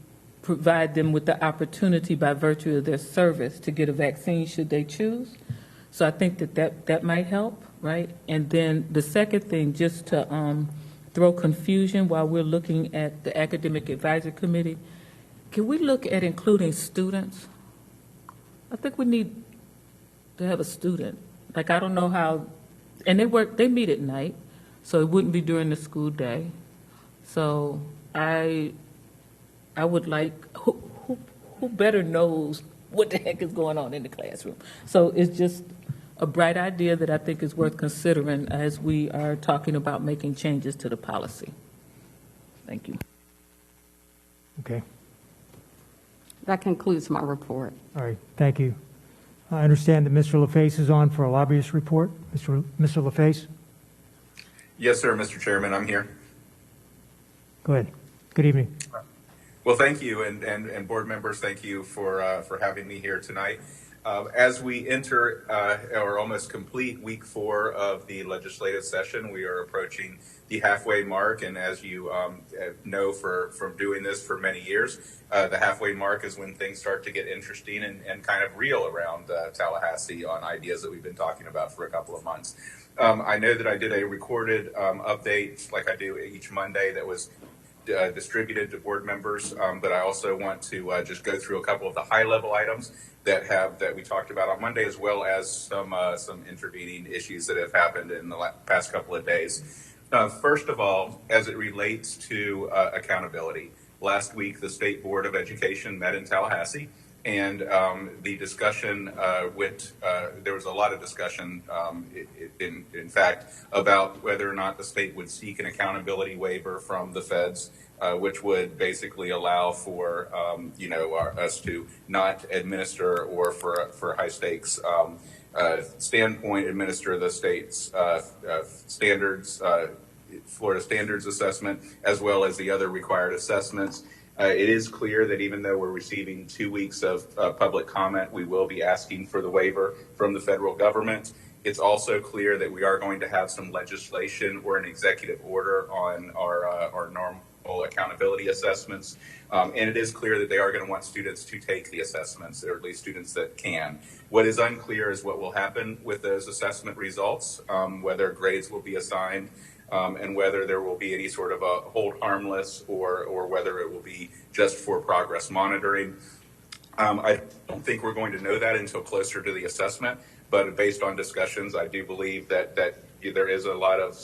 provide them with the opportunity by virtue of their service to get a vaccine should they choose. So I think that might help, right? And then the second thing, just to throw confusion while we're looking at the Academic Advisory Committee, can we look at including students? I think we need to have a student. Like, I don't know how, and they meet at night. So it wouldn't be during the school day. So I would like, who better knows what the heck is going on in the classroom? So it's just a bright idea that I think is worth considering as we are talking about making changes to the policy. Thank you. Okay. That concludes my report. All right. Thank you. I understand that Mr. LaFace is on for a lobbyist report. Mr. LaFace? Yes, sir, Mr. Chairman, I'm here. Go ahead. Good evening. Well, thank you, and board members, thank you for having me here tonight. As we enter or almost complete week 4 of the legislative session, we are approaching the halfway mark, and as you know from doing this for many years, the halfway mark is when things start to get interesting and kind of real around Tallahassee on ideas that we've been talking about for a couple of months. I know that I did a recorded update like I do each Monday that was distributed to board members, but I also want to just go through a couple of the high-level items that we talked about on Monday, as well as some intervening issues that have happened in the past couple of days. First of all, as it relates to accountability, last week the State Board of Education met in Tallahassee. And the discussion there was a lot of discussion, in fact, about whether or not the state would seek an accountability waiver from the feds, which would basically allow for, us to not administer or for high stakes standpoint, administer the state's standards, Florida Standards Assessment, as well as the other required assessments. It is clear that even though we're receiving 2 weeks of public comment, we will be asking for the waiver from the federal government. It's also clear that we are going to have some legislation or an executive order on our normal accountability assessments. And it is clear that they are going to want students to take the assessments, or at least students that can. What is unclear is what will happen with those assessment results, whether grades will be assigned, and whether there will be any sort of a hold harmless, or whether it will be just for progress monitoring. I don't think we're going to know that until closer to the assessment, but based on discussions, I do believe that there is a lot of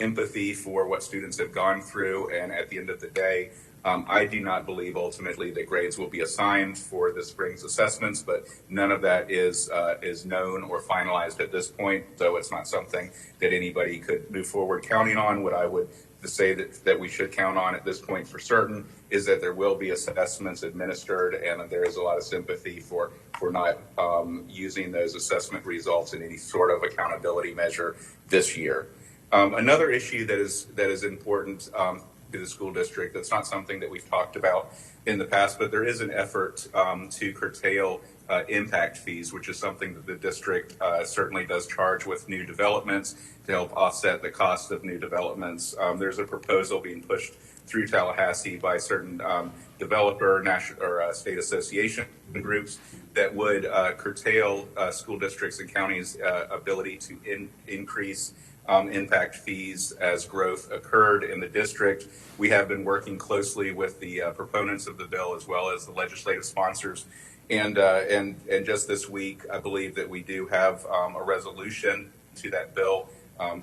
empathy for what students have gone through, and at the end of the day, I do not believe ultimately that grades will be assigned for this spring's assessments, but none of that is known or finalized at this point, though it's not something that anybody could move forward counting on. What I would say that we should count on at this point for certain is that there will be assessments administered, and there is a lot of sympathy for not using those assessment results in any sort of accountability measure this year. Another issue that is important to the school district, that's not something that we've talked about in the past, but there is an effort to curtail impact fees, which is something that the district certainly does charge with new developments to help offset the cost of new developments. There's a proposal being pushed through Tallahassee by certain developer national or state association groups that would curtail school districts and counties' ability to increase impact fees as growth occurred in the district. We have been working closely with the proponents of the bill as well as the legislative sponsors. And just this week, I believe that we do have a resolution to that bill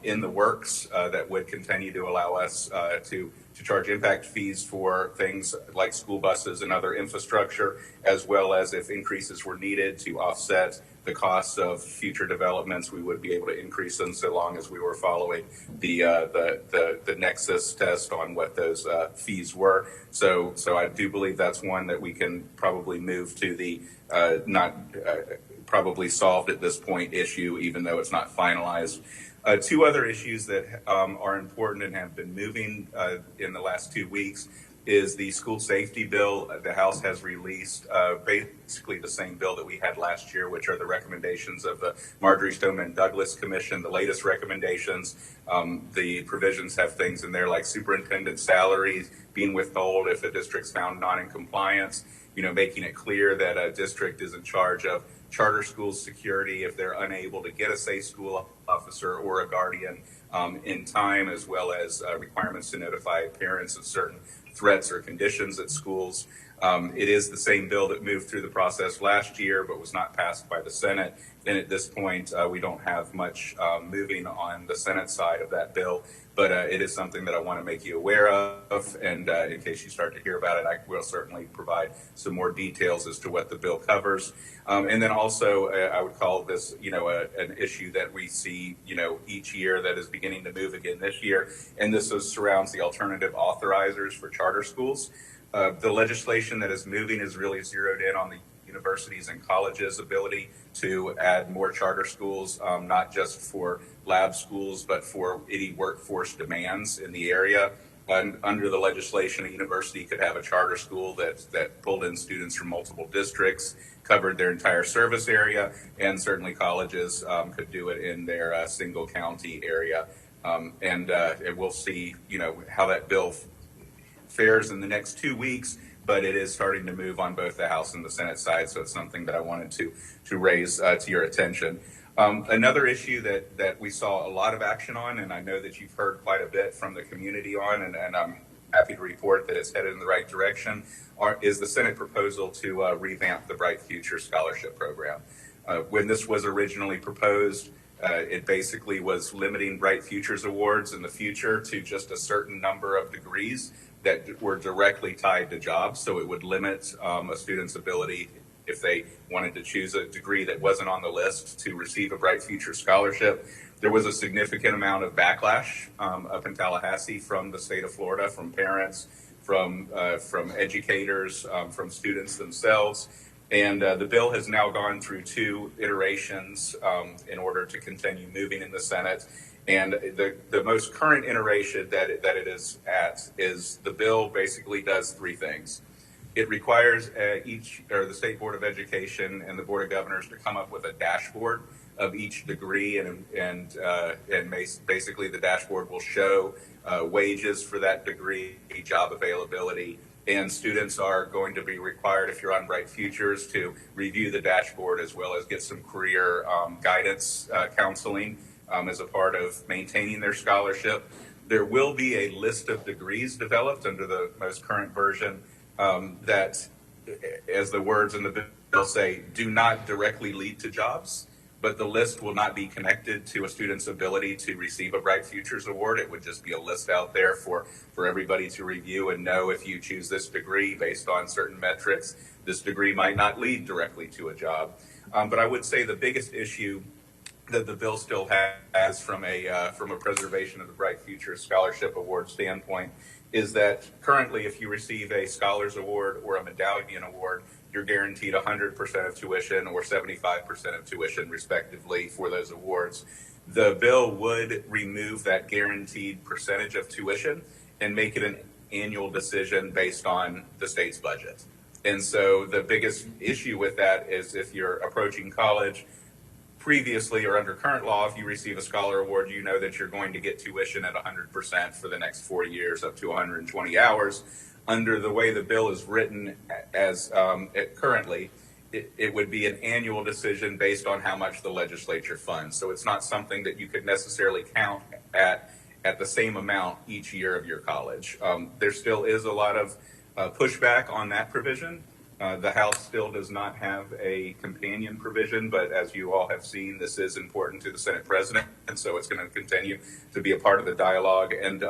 in the works that would continue to allow us to charge impact fees for things like school buses and other infrastructure, as well as if increases were needed to offset the costs of future developments, we would be able to increase them so long as we were following the nexus test on what those fees were. So I do believe that's one that we can probably move to the not probably solved at this point issue, even though it's not finalized. Two other issues that are important and have been moving in the last 2 weeks is the school safety bill. The House has released basically the same bill that we had last year, which are the recommendations of the Marjorie Stoneman Douglas Commission, the latest recommendations. The provisions have things in there like superintendent salaries being withheld if a district's found not in compliance, making it clear that a district is in charge of charter school security if they're unable to get a safe school officer or a guardian in time, as well as requirements to notify parents of certain threats or conditions at schools. It is the same bill that moved through the process last year but was not passed by the Senate. And at this point, we don't have much moving on the Senate side of that bill, but it is something that I want to make you aware of. And in case you start to hear about it, I will certainly provide some more details as to what the bill covers. And then also, I would call this, an issue that we see, each year that is beginning to move again this year. And this surrounds the alternative authorizers for charter schools. The legislation that is moving is really zeroed in on the universities and colleges' ability to add more charter schools, not just for lab schools, but for any workforce demands in the area. And under the legislation, a university could have a charter school that pulled in students from multiple districts, covered their entire service area, and certainly colleges could do it in their single county area. And we'll see, how that bill fares in the next 2 weeks, but it is starting to move on both the House and the Senate side, so it's something that I wanted to raise to your attention. Another issue that we saw a lot of action on, and I know that you've heard quite a bit from the community on, and I'm happy to report that it's headed in the right direction, is the Senate proposal to revamp the Bright Future Scholarship Program. When this was originally proposed, it basically was limiting Bright Futures Awards in the future to just a certain number of degrees that were directly tied to jobs. So it would limit a student's ability, if they wanted to choose a degree that wasn't on the list, to receive a Bright Future Scholarship. There was a significant amount of backlash up in Tallahassee from the state of Florida, from parents, from educators, from students themselves. And the bill has now gone through 2 iterations in order to continue moving in the Senate. And the most current iteration that it is at is the bill basically does 3 things. It requires the State Board of Education and the Board of Governors to come up with a dashboard of each degree, and basically the dashboard will show wages for that degree, job availability, and students are going to be required, if you're on Bright Futures, to review the dashboard as well as get some career guidance counseling as a part of maintaining their scholarship. There will be a list of degrees developed under the most current version that, as the words in the bill say, do not directly lead to jobs, but the list will not be connected to a student's ability to receive a Bright Futures Award. It would just be a list out there for everybody to review and know, if you choose this degree based on certain metrics, this degree might not lead directly to a job. But I would say the biggest issue that the bill still has from a preservation of the Bright Futures Scholarship Award standpoint is that currently, if you receive a Scholars Award or a Medallion Award, you're guaranteed 100% of tuition or 75% of tuition, respectively, for those awards. The bill would remove that guaranteed percentage of tuition and make it an annual decision based on the state's budget. And so the biggest issue with that is, if you're approaching college, previously or under current law, if you receive a Scholar Award, you know that you're going to get tuition at 100% for the next 4 years, up to 120 hours. Under the way the bill is written as currently, it would be an annual decision based on how much the legislature funds. So it's not something that you could necessarily count at the same amount each year of your college. There still is a lot of pushback on that provision. The House still does not have a companion provision, but as you all have seen, this is important to the Senate President, and so it's going to continue to be a part of the dialogue. And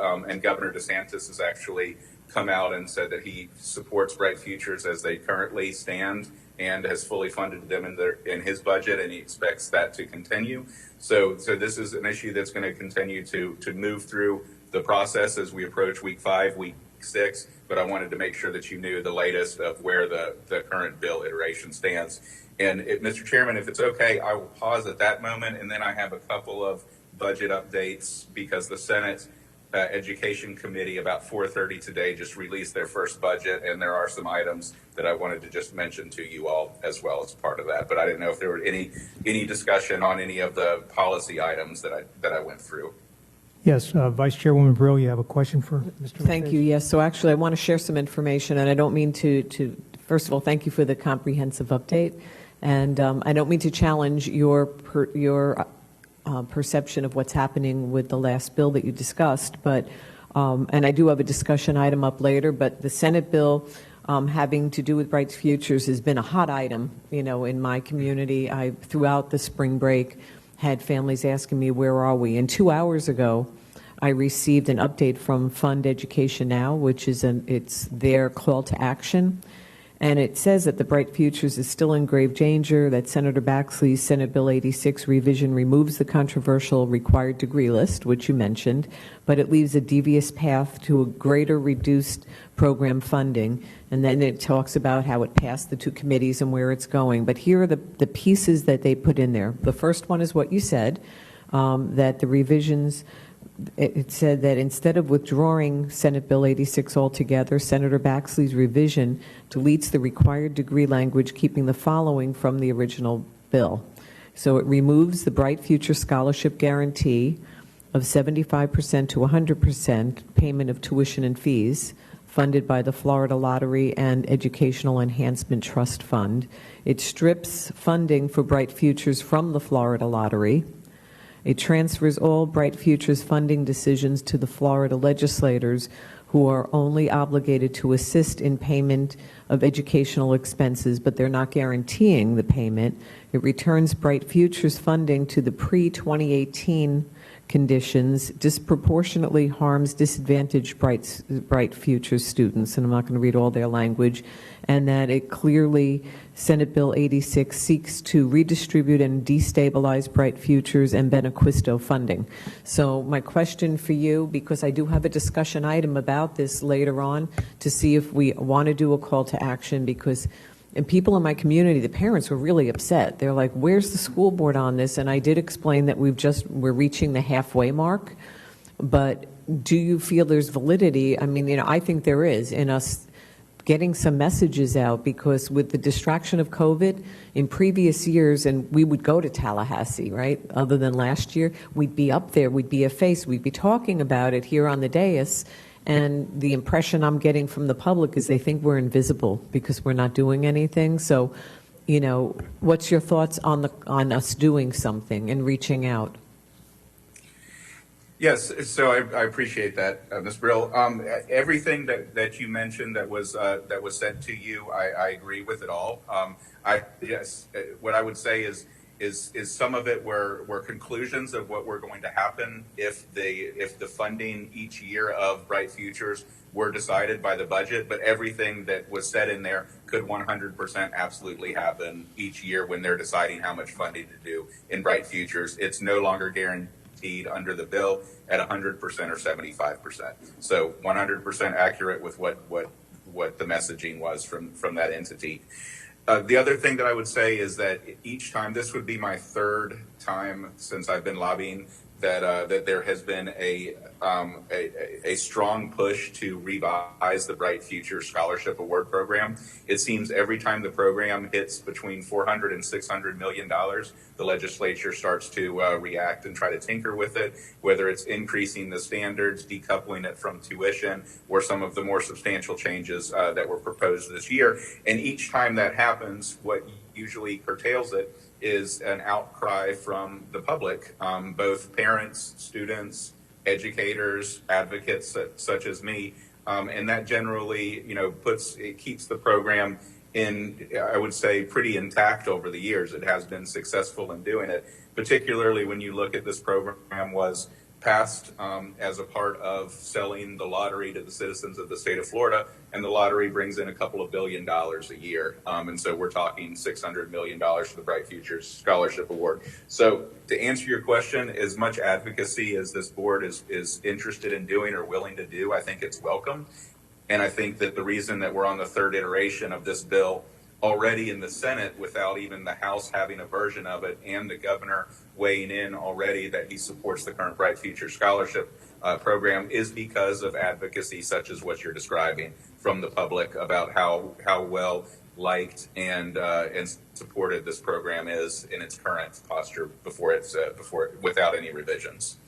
Governor DeSantis has actually come out and said that he supports Bright Futures as they currently stand and has fully funded them in his budget, and he expects that to continue. So this is an issue that's going to continue to move through the process as we approach week 5, week 6, but I wanted to make sure that you knew the latest of where the current bill iteration stands. And Mr. Chairman, if it's okay, I will pause at that moment, and then I have a couple of budget updates because the Senate Education Committee about 4:30 today just released their first budget, and there are some items that I wanted to just mention to you all as well as part of that. But I didn't know if there were any discussion on any of the policy items that I went through. Yes, Vice Chairwoman Brill, you have a question for Mr. Thank you. Yes. So actually, I want to share some information, and I don't mean to first of all, thank you for the comprehensive update, and I don't mean to challenge your perception of what's happening with the last bill that you discussed, but and I do have a discussion item up later, but the Senate bill having to do with Bright Futures has been a hot item, in my community. I throughout the spring break had families asking me, where are we? And 2 hours ago, I received an update from Fund Education Now, which is it's their call to action. And it says that the Bright Futures is still in grave danger, that Senator Baxley's Senate Bill 86 revision removes the controversial required degree list, which you mentioned, but it leaves a devious path to a greater reduced program funding. And then it talks about how it passed the 2 committees and where it's going. But here are the pieces that they put in there. The first one is what you said, that the revisions, it said that instead of withdrawing Senate Bill 86 altogether, Senator Baxley's revision deletes the required degree language, keeping the following from the original bill. So it removes the Bright Future Scholarship Guarantee of 75% to 100% payment of tuition and fees funded by the Florida Lottery and Educational Enhancement Trust Fund. It strips funding for Bright Futures from the Florida Lottery. It transfers all Bright Futures funding decisions to the Florida legislators, who are only obligated to assist in payment of educational expenses, but they're not guaranteeing the payment. It returns Bright Futures funding to the pre-2018 conditions, disproportionately harms disadvantaged Bright Futures students, and I'm not going to read all their language, and that it clearly, Senate Bill 86 seeks to redistribute and destabilize Bright Futures and Benequisto funding. So my question for you, because I do have a discussion item about this later on, to see if we want to do a call to action, because and people in my community, the parents were really upset. They're like, where's the school board on this? And I did explain that we're reaching the halfway mark, but do you feel there's validity? I mean, I think there is in us getting some messages out, because with the distraction of COVID in previous years, and we would go to Tallahassee, right? Other than last year, we'd be up there, we'd be a face, we'd be talking about it here on the dais. And the impression I'm getting from the public is they think we're invisible because we're not doing anything. So, you know, what's your thoughts on us doing something and reaching out? Yes, so I appreciate that, Ms. Brill. Everything that you mentioned that was said to you, I agree with it all. What I would say is some of it were conclusions of what were going to happen if the funding each year of Bright Futures were decided by the budget, but everything that was said in there could 100% absolutely happen each year when they're deciding how much funding to do in Bright Futures. It's no longer guaranteed under the bill at 100% or 75%. So 100% accurate with what the messaging was from that entity. The other thing that I would say is that each time, this would be my third time since I've been lobbying, that there has been a strong push to revise the Bright Future Scholarship Award Program. It seems every time the program hits between $400 and $600 million, the legislature starts to react and try to tinker with it, whether it's increasing the standards, decoupling it from tuition, or some of the more substantial changes that were proposed this year. And each time that happens, what usually curtails it is an outcry from the public, both parents, students, educators, advocates such as me, and that generally, keeps the program in, I would say, pretty intact over the years. It has been successful in doing it, particularly when you look at this program was passed as a part of selling the lottery to the citizens of the state of Florida, and the lottery brings in a couple of $1 billion a year. And so we're talking $600 million for the Bright Futures Scholarship Award. So to answer your question, as much advocacy as this board is interested in doing or willing to do, I think it's welcome. And I think that the reason that we're on the third iteration of this bill already in the Senate without even the House having a version of it, and the governor weighing in already that he supports the current Bright Future Scholarship program, is because of advocacy such as what you're describing from the public about how well liked and supported this program is in its current posture without any revisions.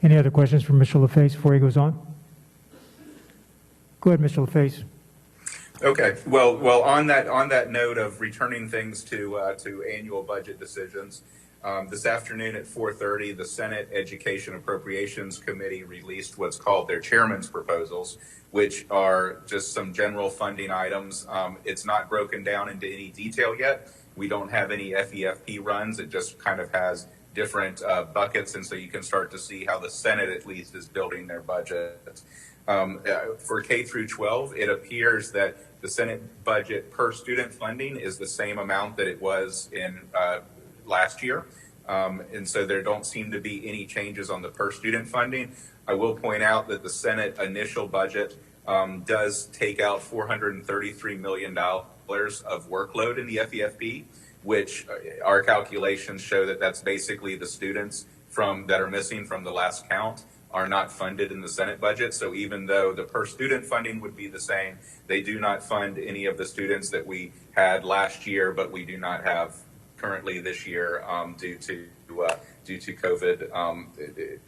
Any other questions from Mr. LaFace before he goes on? Go ahead, Mr. LaFace. Okay. Well, on that note of returning things to annual budget decisions, this afternoon at 4:30, the Senate Education Appropriations Committee released what's called their chairman's proposals, which are just some general funding items. It's not broken down into any detail yet. We don't have any FEFP runs. It just kind of has different buckets, and so you can start to see how the Senate at least is building their budget. For K through 12, it appears that the Senate budget per student funding is the same amount that it was in last year. And so there don't seem to be any changes on the per student funding. I will point out that the Senate initial budget does take out $433 million of workload in the FEFP, which our calculations show that that's basically the students that are missing from the last count are not funded in the Senate budget. So even though the per student funding would be the same, they do not fund any of the students that we had last year, but we do not have currently this year due to COVID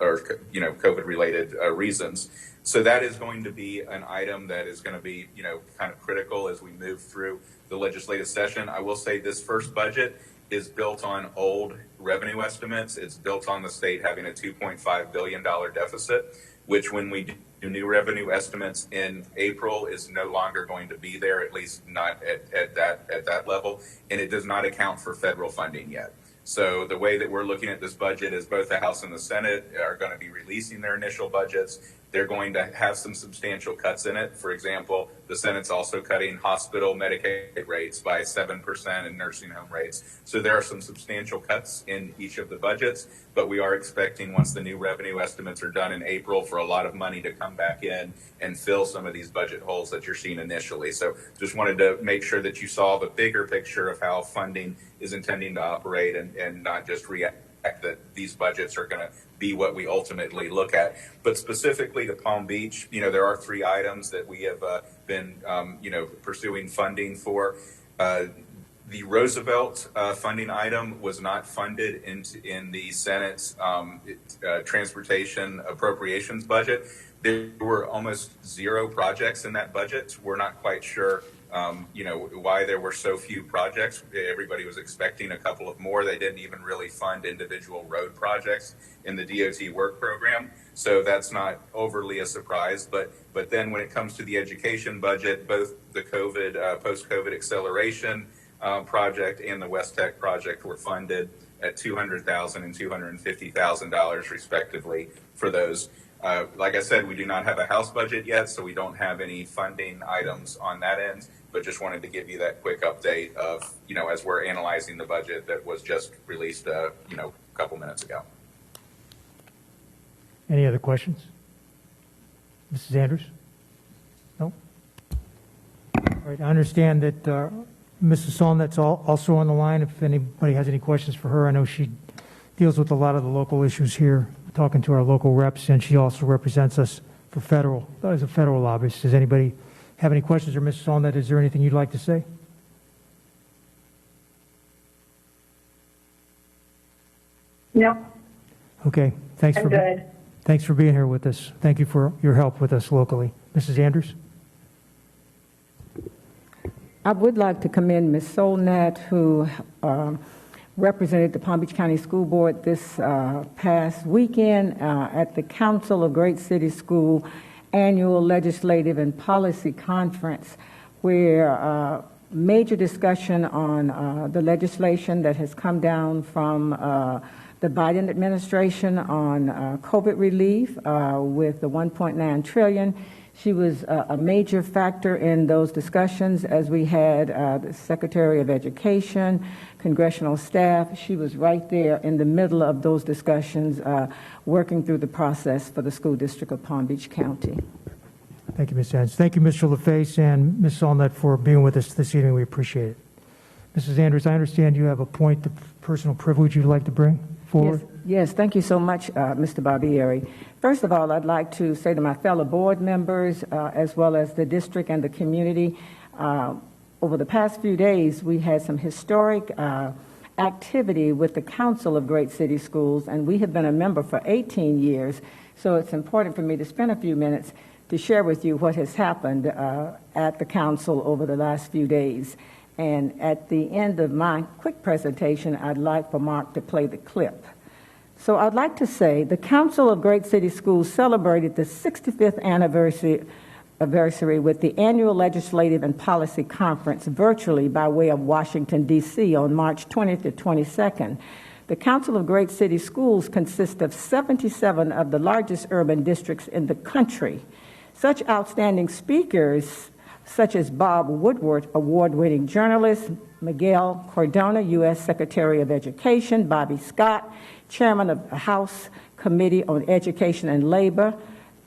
or COVID related reasons. So that is going to be an item that is going to be kind of critical as we move through the legislative session. I will say this first budget is built on old revenue estimates. It's built on the state having a $2.5 billion deficit, which when we do new revenue estimates in April is no longer going to be there, at least not at that level. And it does not account for federal funding yet. So the way that we're looking at this budget is both the House and the Senate are going to be releasing their initial budgets. They're going to have some substantial cuts in it. For example, the Senate's also cutting hospital Medicaid rates by 7% and nursing home rates. So there are some substantial cuts in each of the budgets, but we are expecting once the new revenue estimates are done in April for a lot of money to come back in and fill some of these budget holes that you're seeing initially. So just wanted to make sure that you saw the bigger picture of how funding is intending to operate and not just react that these budgets are going to be what we ultimately look at. But specifically to Palm Beach, there are 3 items that we have been, pursuing funding for. The Roosevelt funding item was not funded in the Senate's transportation appropriations budget. There were almost 0 projects in that budget. We're not quite sure, why there were so few projects. Everybody was expecting a couple of more. They didn't even really fund individual road projects in the DOT work program. So that's not overly a surprise. But then when it comes to the education budget, both the post-COVID acceleration project and the West Tech project were funded at $200,000 and $250,000 respectively for those. Like I said, we do not have a House budget yet, so we don't have any funding items on that end, but just wanted to give you that quick update of, as we're analyzing the budget that was just released, a couple minutes ago. Any other questions? Mrs. Andrews? No? All right, I understand that Mrs. Solnet's also on the line. If anybody has any questions for her, I know she deals with a lot of the local issues here, talking to our local reps, and she also represents us for as a federal lobbyist. Does anybody have any questions? Or Mrs. Solnet, is there anything you'd like to say? No. Okay, thanks I'm good. Thanks for being here with us. Thank you for your help with us locally. Mrs. Andrews? I would like to commend Ms. Solnat, who represented the Palm Beach County School Board this past weekend at the Council of Great City School Annual Legislative and Policy Conference, where major discussion on the legislation that has come down from the Biden administration on COVID relief with the $1.9 trillion. She was a major factor in those discussions as we had the Secretary of Education, congressional staff. She was right there in the middle of those discussions, working through the process for the School District of Palm Beach County. Thank you, Ms. Andrews. Thank you, Mr. LaFace and Ms. Solnet, for being with us this evening. We appreciate it. Mrs. Andrews, I understand you have a point of personal privilege you'd like to bring forward. Yes, thank you so much, Mr. Barbieri. First of all, I'd like to say to my fellow board members, as well as the district and the community, over the past few days, we had some historic activity with the Council of Great City Schools, and we have been a member for 18 years, so it's important for me to spend a few minutes to share with you what has happened at the Council over the last few days. And at the end of my quick presentation, I'd like for Mark to play the clip. So I'd like to say the Council of Great City Schools celebrated the 65th anniversary with the annual Legislative and Policy Conference virtually by way of Washington, D.C. on March 20th to 22nd. The Council of Great City Schools consists of 77 of the largest urban districts in the country. Such outstanding speakers such as Bob Woodward, award-winning journalist, Miguel Cardona, U.S. Secretary of Education, Bobby Scott, Chairman of the House Committee on Education and Labor,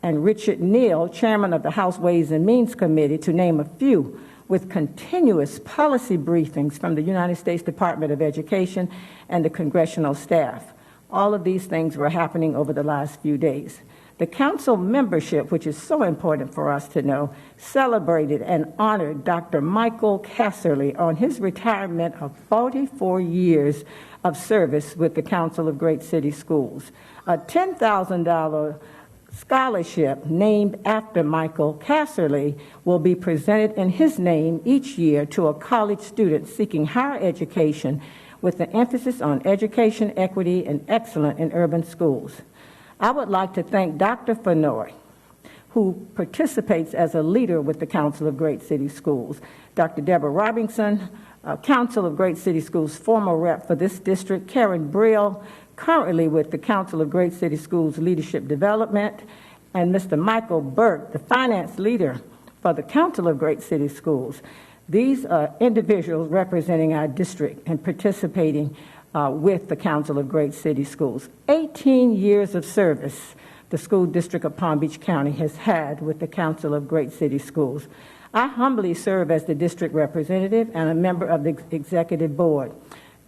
and Richard Neal, Chairman of the House Ways and Means Committee, to name a few, with continuous policy briefings from the United States Department of Education and the congressional staff. All of these things were happening over the last few days. The council membership, which is so important for us to know, celebrated and honored Dr. Michael Casserly on his retirement of 44 years of service with the Council of Great City Schools. A $10,000 scholarship named after Michael Casserly will be presented in his name each year to a college student seeking higher education with an emphasis on education, equity, and excellence in urban schools. I would like to thank Dr. Fenoy, who participates as a leader with the Council of Great City Schools, Dr. Deborah Robinson, Council of Great City Schools former rep for this district, Karen Brill, currently with the Council of Great City Schools Leadership Development, and Mr. Michael Burke, the finance leader for the Council of Great City Schools. These are individuals representing our district and participating with the Council of Great City Schools. 18 years of service the School District of Palm Beach County has had with the Council of Great City Schools. I humbly serve as the district representative and a member of the executive board.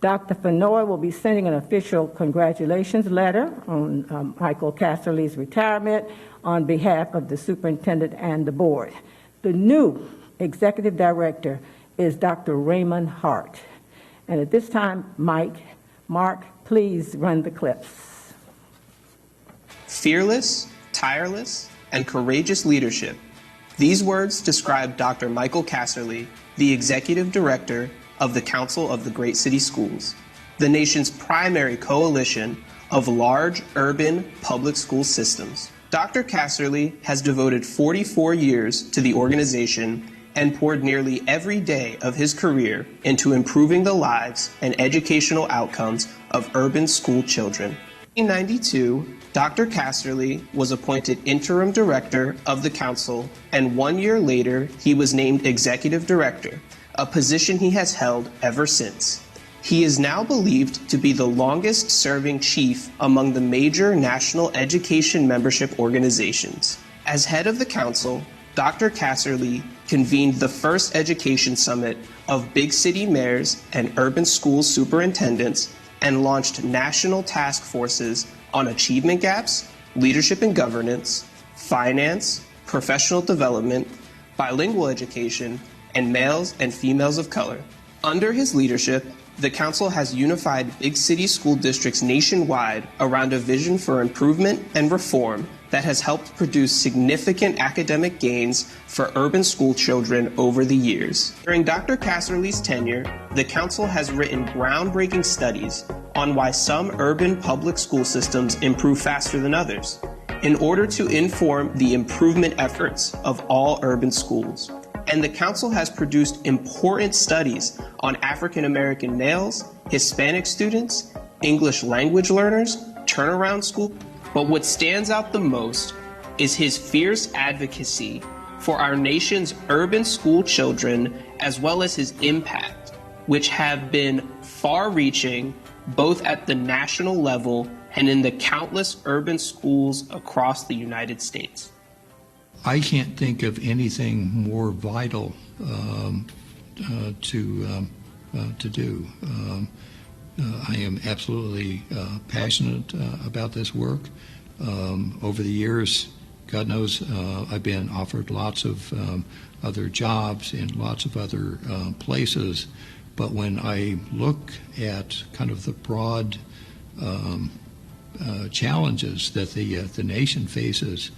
Dr. Fenoy will be sending an official congratulations letter on Michael Casserly's retirement on behalf of the superintendent and the board. The new executive director is Dr. Raymond Hart. And at this time, Mark, please run the clips. Fearless, tireless, and courageous leadership. These words describe Dr. Michael Casserly, the executive director of the Council of the Great City Schools, the nation's primary coalition of large urban public school systems. Dr. Casserly has devoted 44 years to the organization and poured nearly every day of his career into improving the lives and educational outcomes of urban school children. In 1992, Dr. Casserly was appointed interim director of the council, and 1 year later, he was named executive director, a position he has held ever since. He is now believed to be the longest-serving chief among the major national education membership organizations. As head of the council, Dr. Casserly convened the first education summit of big city mayors and urban school superintendents and launched national task forces on achievement gaps, leadership and governance, finance, professional development, bilingual education, and males and females of color. Under his leadership, the council has unified big city school districts nationwide around a vision for improvement and reform that has helped produce significant academic gains for urban school children over the years. During Dr. Casserly's tenure, the council has written groundbreaking studies on why some urban public school systems improve faster than others, in order to inform the improvement efforts of all urban schools. And the council has produced important studies on African American males, Hispanic students, English language learners, turnaround school. But what stands out the most is his fierce advocacy for our nation's urban school children, as well as his impact, which have been far-reaching both at the national level and in the countless urban schools across the United States. I can't think of anything more vital to do. I am absolutely passionate about this work. Over the years, God knows, I've been offered lots of other jobs in lots of other places, but when I look at kind of the broad challenges that the nation faces,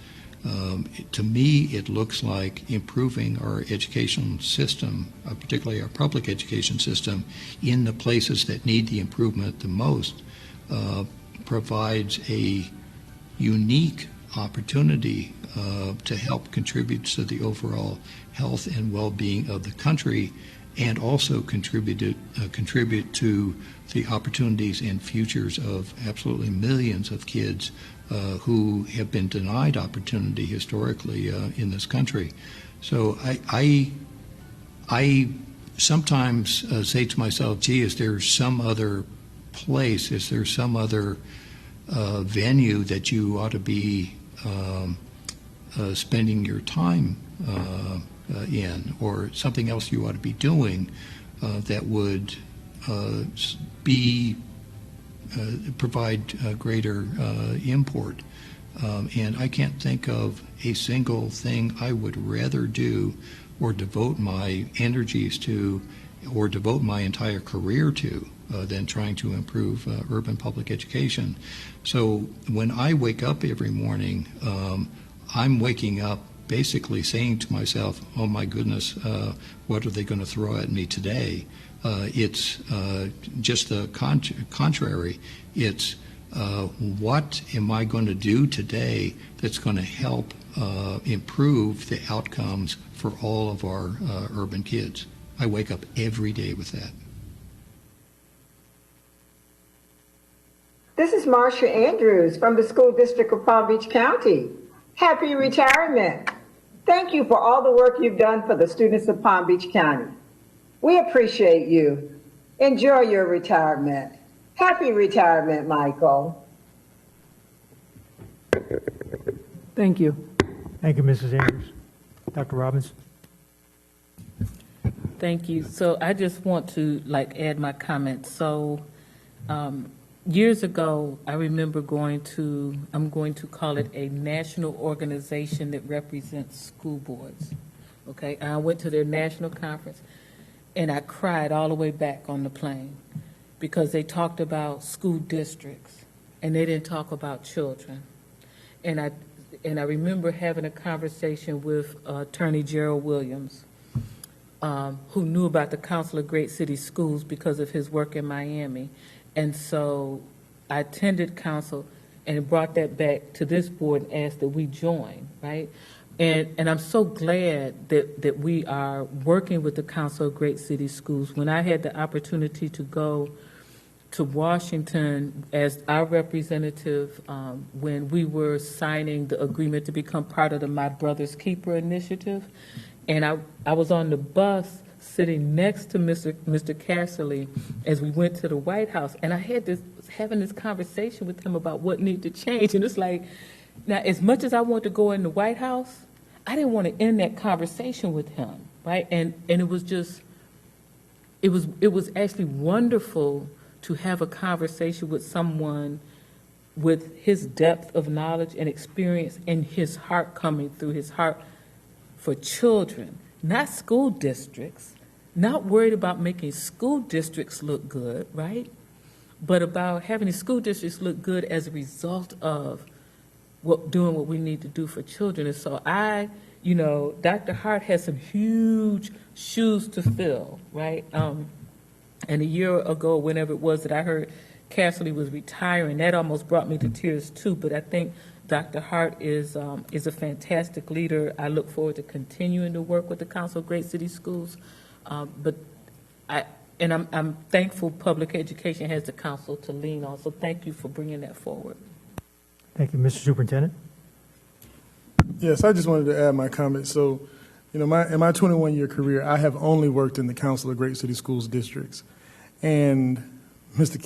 to me, it looks like improving our education system, particularly our public education system, in the places that need the improvement the most, provides a unique opportunity to help contribute to the overall health and well-being of the country, and also contribute to the opportunities and futures of absolutely millions of kids who have been denied opportunity historically in this country. So I sometimes say to myself, gee, is there some other place, is there some other venue that you ought to be spending your time in, or something else you ought to be doing that would provide greater import. And I can't think of a single thing I would rather do or devote my energies to or devote my entire career to than trying to improve urban public education. So when I wake up every morning, I'm waking up basically saying to myself, oh my goodness, what are they going to throw at me today? It's just the contrary. It's what am I going to do today that's going to help improve the outcomes for all of our urban kids? I wake up every day with that. This is Marcia Andrews from the School District of Palm Beach County. Happy retirement. Thank you for all the work you've done for the students of Palm Beach County. We appreciate you. Enjoy your retirement. Happy retirement, Michael. Thank you. Thank you, Mrs. Andrews. Dr. Robbins. Thank you. So I just want to add my comments. So years ago, I remember I'm going to call it a national organization that represents school boards. Okay, and I went to their national conference, and I cried all the way back on the plane because they talked about school districts, and they didn't talk about children. And I remember having a conversation with Attorney Gerald Williams, who knew about the Council of Great City Schools because of his work in Miami. And so I attended council and brought that back to this board and asked that we join, right? And I'm so glad that we are working with the Council of Great City Schools. When I had the opportunity to go to Washington as our representative when we were signing the agreement to become part of the My Brother's Keeper initiative, and I was on the bus sitting next to Mr. Casserly as we went to the White House, and I was having this conversation with him about what needed to change, and it's like, now as much as I want to go in the White House, I didn't want to end that conversation with him, right? And it was just, it was actually wonderful to have a conversation with someone with his depth of knowledge and experience and his heart coming through, his heart for children, not school districts, not worried about making school districts look good, right? But about having the school districts look good as a result of doing what we need to do for children. And so Dr. Hart has some huge shoes to fill, right? And a year ago, whenever it was that I heard Casserly was retiring, that almost brought me to tears too. But I think Dr. Hart is a fantastic leader. I look forward to continuing to work with the Council of Great City Schools. I'm thankful public education has the council to lean on. So thank you for bringing that forward. Thank you, Mr. Superintendent. Yes, I just wanted to add my comment. So, in my 21-year career, I have only worked in the Council of Great City Schools districts. And Dr.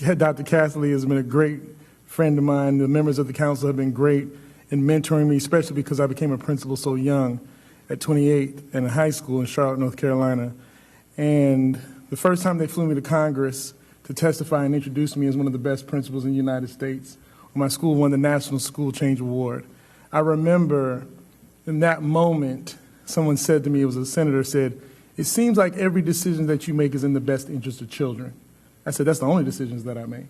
Casserly has been a great friend of mine. The members of the council have been great in mentoring me, especially because I became a principal so young at 28 in a high school in Charlotte, North Carolina. And the first time they flew me to Congress to testify and introduce me as one of the best principals in the United States, my school won the National School Change Award. I remember in that moment, someone said to me, it was a senator, said, "It seems like every decision that you make is in the best interest of children." I said, "That's the only decisions that I make."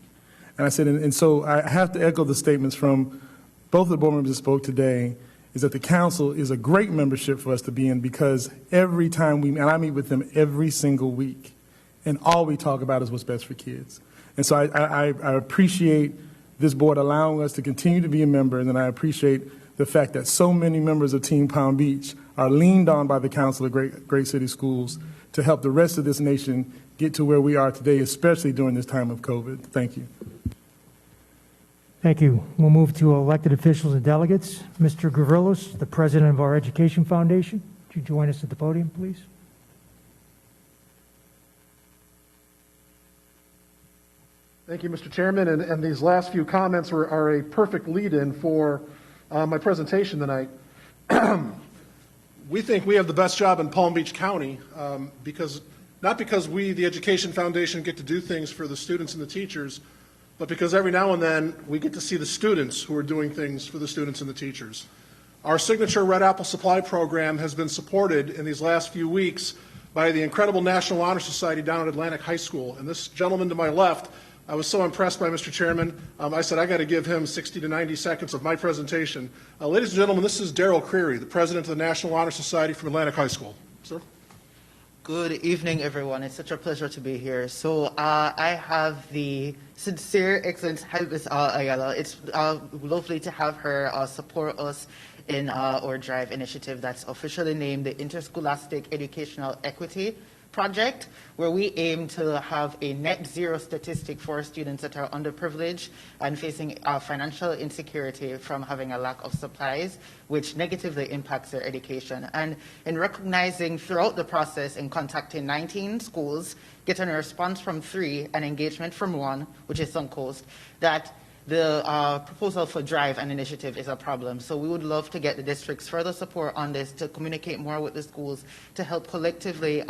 And I said, and so I have to echo the statements from both the board members that spoke today, is that the council is a great membership for us to be in because every time and I meet with them every single week, and all we talk about is what's best for kids. And so I appreciate this board allowing us to continue to be a member, and then I appreciate the fact that so many members of Team Palm Beach are leaned on by the Council of Great City Schools to help the rest of this nation get to where we are today, especially during this time of COVID. Thank you. Thank you. We'll move to elected officials and delegates. Mr. Gavrilos, the president of our Education Foundation, would you join us at the podium, please? Thank you, Mr. Chairman, and these last few comments are a perfect lead-in for my presentation tonight. We think we have the best job in Palm Beach County not because we, the Education Foundation, get to do things for the students and the teachers, but because every now and then we get to see the students who are doing things for the students and the teachers. Our signature Red Apple Supply Program has been supported in these last few weeks by the incredible National Honor Society down at Atlantic High School. And this gentleman to my left, I was so impressed by Mr. Chairman, I said I got to give him 60 to 90 seconds of my presentation. Ladies and gentlemen, this is Darryl Creary, the president of the National Honor Society from Atlantic High School. Sir? Good evening, everyone. It's such a pleasure to be here. So I have the sincere, excellent Miss Ayala. It's lovely to have her support us in our DRIVE initiative that's officially named the Interscholastic Educational Equity Project, where we aim to have a net zero statistic for students that are underprivileged and facing financial insecurity from having a lack of supplies, which negatively impacts their education. And in recognizing throughout the process and contacting 19 schools, getting a response from 3 and engagement from 1, which is Suncoast, that the proposal for drive and initiative is a problem. So we would love to get the district's further support on this, to communicate more with the schools, to help collectively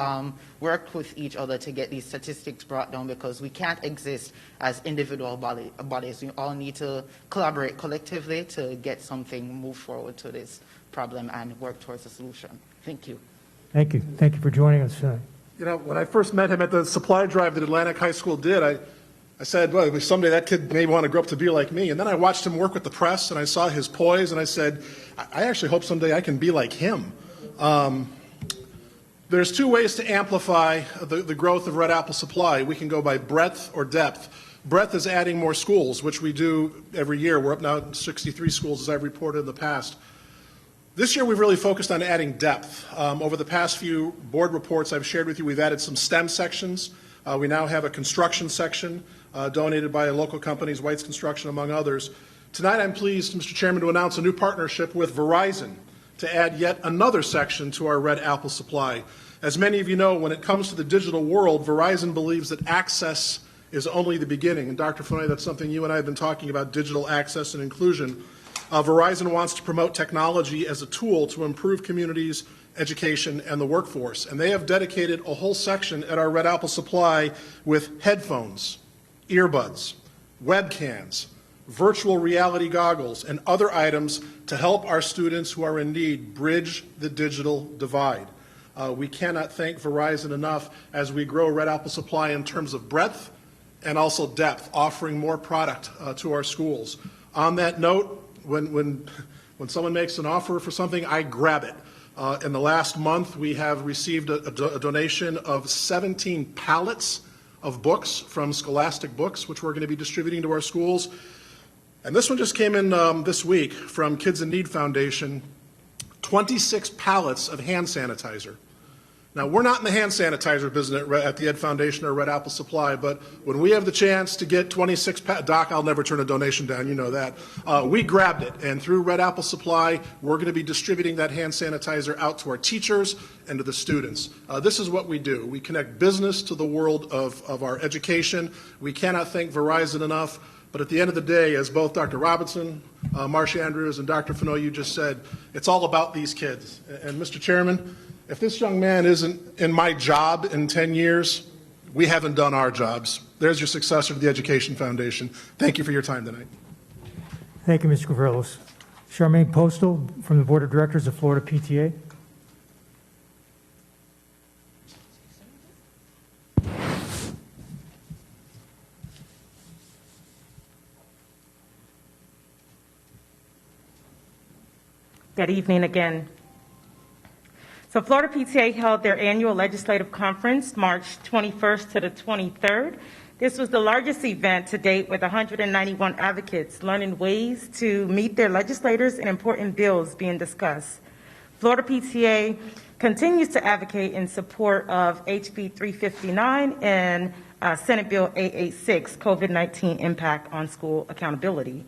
work with each other to get these statistics brought down, because we can't exist as individual bodies. We all need to collaborate collectively to get something move forward to this problem and work towards a solution. Thank you. Thank you. Thank you for joining us. You know, when I first met him at the supply drive that Atlantic High School did, I said, well, someday that kid may want to grow up to be like me. And then I watched him work with the press, and I saw his poise, and I said, I actually hope someday I can be like him. There's two ways to amplify the growth of Red Apple Supply. We can go by breadth or depth. Breadth is adding more schools, which we do every year. We're up now at 63 schools, as I've reported in the past. This year, we've really focused on adding depth. Over the past few board reports I've shared with you, we've added some STEM sections. We now have a construction section donated by local companies, White's Construction, among others. Tonight, I'm pleased, Mr. Chairman, to announce a new partnership with Verizon to add yet another section to our Red Apple Supply. As many of you know, when it comes to the digital world, Verizon believes that access is only the beginning. And Dr. Fenoy, that's something you and I have been talking about, digital access and inclusion. Verizon wants to promote technology as a tool to improve communities, education, and the workforce. And they have dedicated a whole section at our Red Apple Supply with headphones, earbuds, webcams, virtual reality goggles, and other items to help our students who are in need bridge the digital divide. We cannot thank Verizon enough as we grow Red Apple Supply in terms of breadth and also depth, offering more product to our schools. On that note, when someone makes an offer for something, I grab it. In the last month, we have received a donation of 17 pallets of books from Scholastic Books, which we're going to be distributing to our schools. And this one just came in this week from Kids in Need Foundation, 26 pallets of hand sanitizer. Now, we're not in the hand sanitizer business at the Ed Foundation or Red Apple Supply, but when we have the chance to get 26 Doc, I'll never turn a donation down, you know that. We grabbed it, and through Red Apple Supply, we're going to be distributing that hand sanitizer out to our teachers and to the students. This is what we do. We connect business to the world of our education. We cannot thank Verizon enough, but at the end of the day, as both Dr. Robinson, Marcia Andrews, and Dr. Fenoy, you just said, it's all about these kids. And Mr. Chairman, if this young man isn't in my job in 10 years, we haven't done our jobs. There's your successor to the Education Foundation. Thank you for your time tonight. Thank you, Mr. Gavrilos. Charmaine Postal from the Board of Directors of Florida PTA. Good evening again. So Florida PTA held their annual legislative conference March 21st to the 23rd. This was the largest event to date, with 191 advocates learning ways to meet their legislators and important bills being discussed. Florida PTA continues to advocate in support of HB 359 and Senate Bill 886, COVID-19 Impact on School Accountability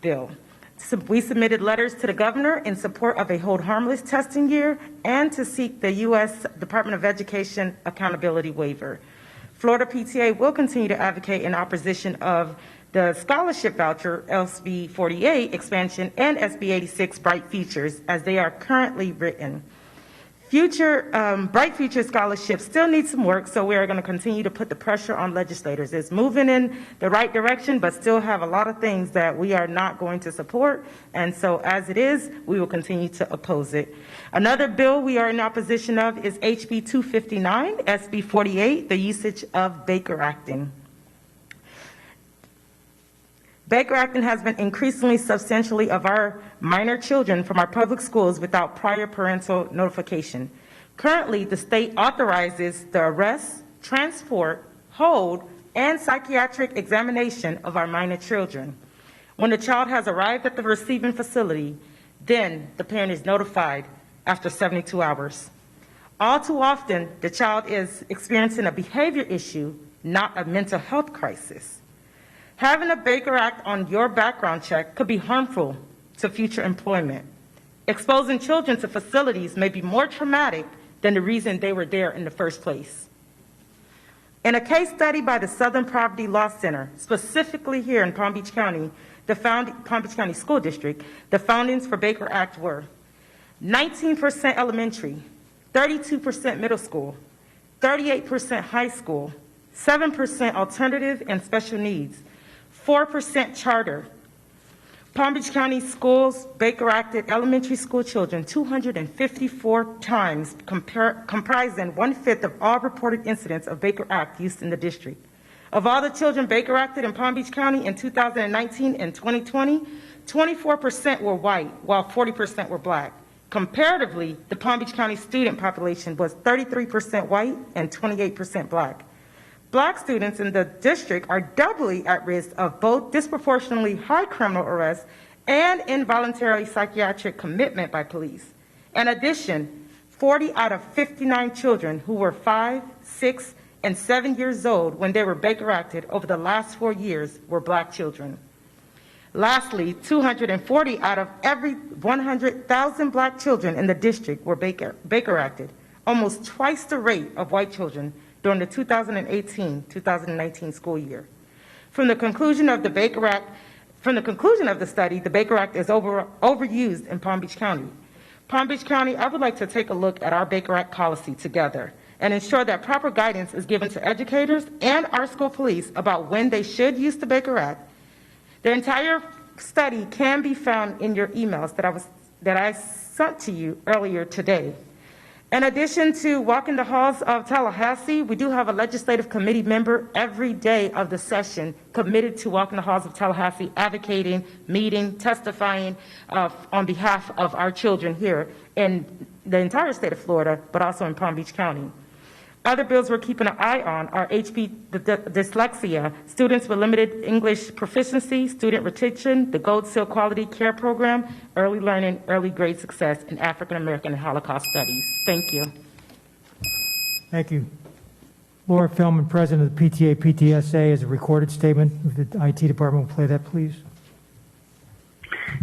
Bill. So we submitted letters to the governor in support of a hold harmless testing year and to seek the U.S. Department of Education accountability waiver. Florida PTA will continue to advocate in opposition of the scholarship voucher, SB 48 expansion, and SB 86 Bright Futures as they are currently written. Bright Future scholarships still need some work, so we are going to continue to put the pressure on legislators. It's moving in the right direction, but still have a lot of things that we are not going to support. And so as it is, we will continue to oppose it. Another bill we are in opposition of is HB 259, SB 48, the usage of Baker Acting. Baker Acting has been increasingly substantially of our minor children from our public schools without prior parental notification. Currently, the state authorizes the arrest, transport, hold, and psychiatric examination of our minor children. When the child has arrived at the receiving facility, then the parent is notified after 72 hours. All too often, the child is experiencing a behavior issue, not a mental health crisis. Having a Baker Act on your background check could be harmful to future employment. Exposing children to facilities may be more traumatic than the reason they were there in the first place. In a case study by the Southern Poverty Law Center, specifically here in Palm Beach County, Palm Beach County School District, the foundings for Baker Act were 19% elementary, 32% middle school, 38% high school, 7% alternative and special needs, 4% charter. Palm Beach County Schools Baker Acted elementary school children 254 times, comprising 1/5 of all reported incidents of Baker Act use in the district. Of all the children Baker Acted in Palm Beach County in 2019 and 2020, 24% were white, while 40% were black. Comparatively, the Palm Beach County student population was 33% white and 28% black. Black students in the district are doubly at risk of both disproportionately high criminal arrests and involuntary psychiatric commitment by police. In addition, 40 out of 59 children who were 5, 6, and 7 years old when they were Baker Acted over the last 4 years were black children. Lastly, 240 out of every 100,000 black children in the district were Baker Acted, almost twice the rate of white children during the 2018-2019 school year. From the conclusion of the study, the Baker Act is overused in Palm Beach County. Palm Beach County, I would like to take a look at our Baker Act policy together and ensure that proper guidance is given to educators and our school police about when they should use the Baker Act. The entire study can be found in your emails that I sent to you earlier today. In addition to walking the halls of Tallahassee, we do have a legislative committee member every day of the session committed to walking the halls of Tallahassee, advocating, meeting, testifying on behalf of our children here in the entire state of Florida, but also in Palm Beach County. Other bills we're keeping an eye on are HB dyslexia, students with limited English proficiency, student retention, the Gold Seal Quality Care Program, early learning, early grade success, and African American and Holocaust studies. Thank you. Thank you. Laura Feldman, President of the PTA-PTSA, is a recorded statement. If the IT department will play that, please.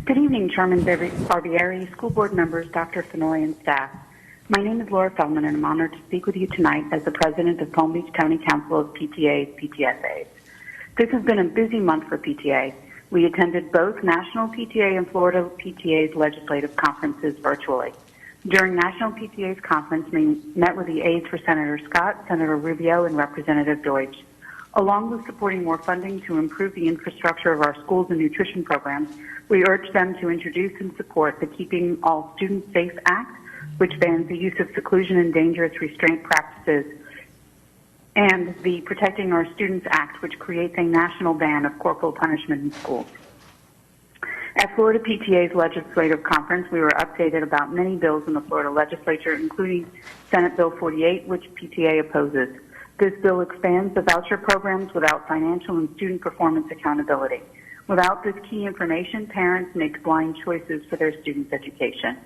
Good evening, Chairman Barbieri, school board members, Dr. Fenoy, and staff. My name is Laura Feldman, and I'm honored to speak with you tonight as the president of Palm Beach County Council of PTAs, PTSAs. This has been a busy month for PTA. We attended both National PTA and Florida PTA's legislative conferences virtually. During National PTA's conference, we met with the aides for Senator Scott, Senator Rubio, and Representative Deutsch. Along with supporting more funding to improve the infrastructure of our schools and nutrition programs, we urged them to introduce and support the Keeping All Students Safe Act, which bans the use of seclusion and dangerous restraint practices, and the Protecting Our Students Act, which creates a national ban of corporal punishment in schools. At Florida PTA's legislative conference, we were updated about many bills in the Florida legislature, including Senate Bill 48, which PTA opposes. This bill expands the voucher programs without financial and student performance accountability. Without this key information, parents make blind choices for their students' education.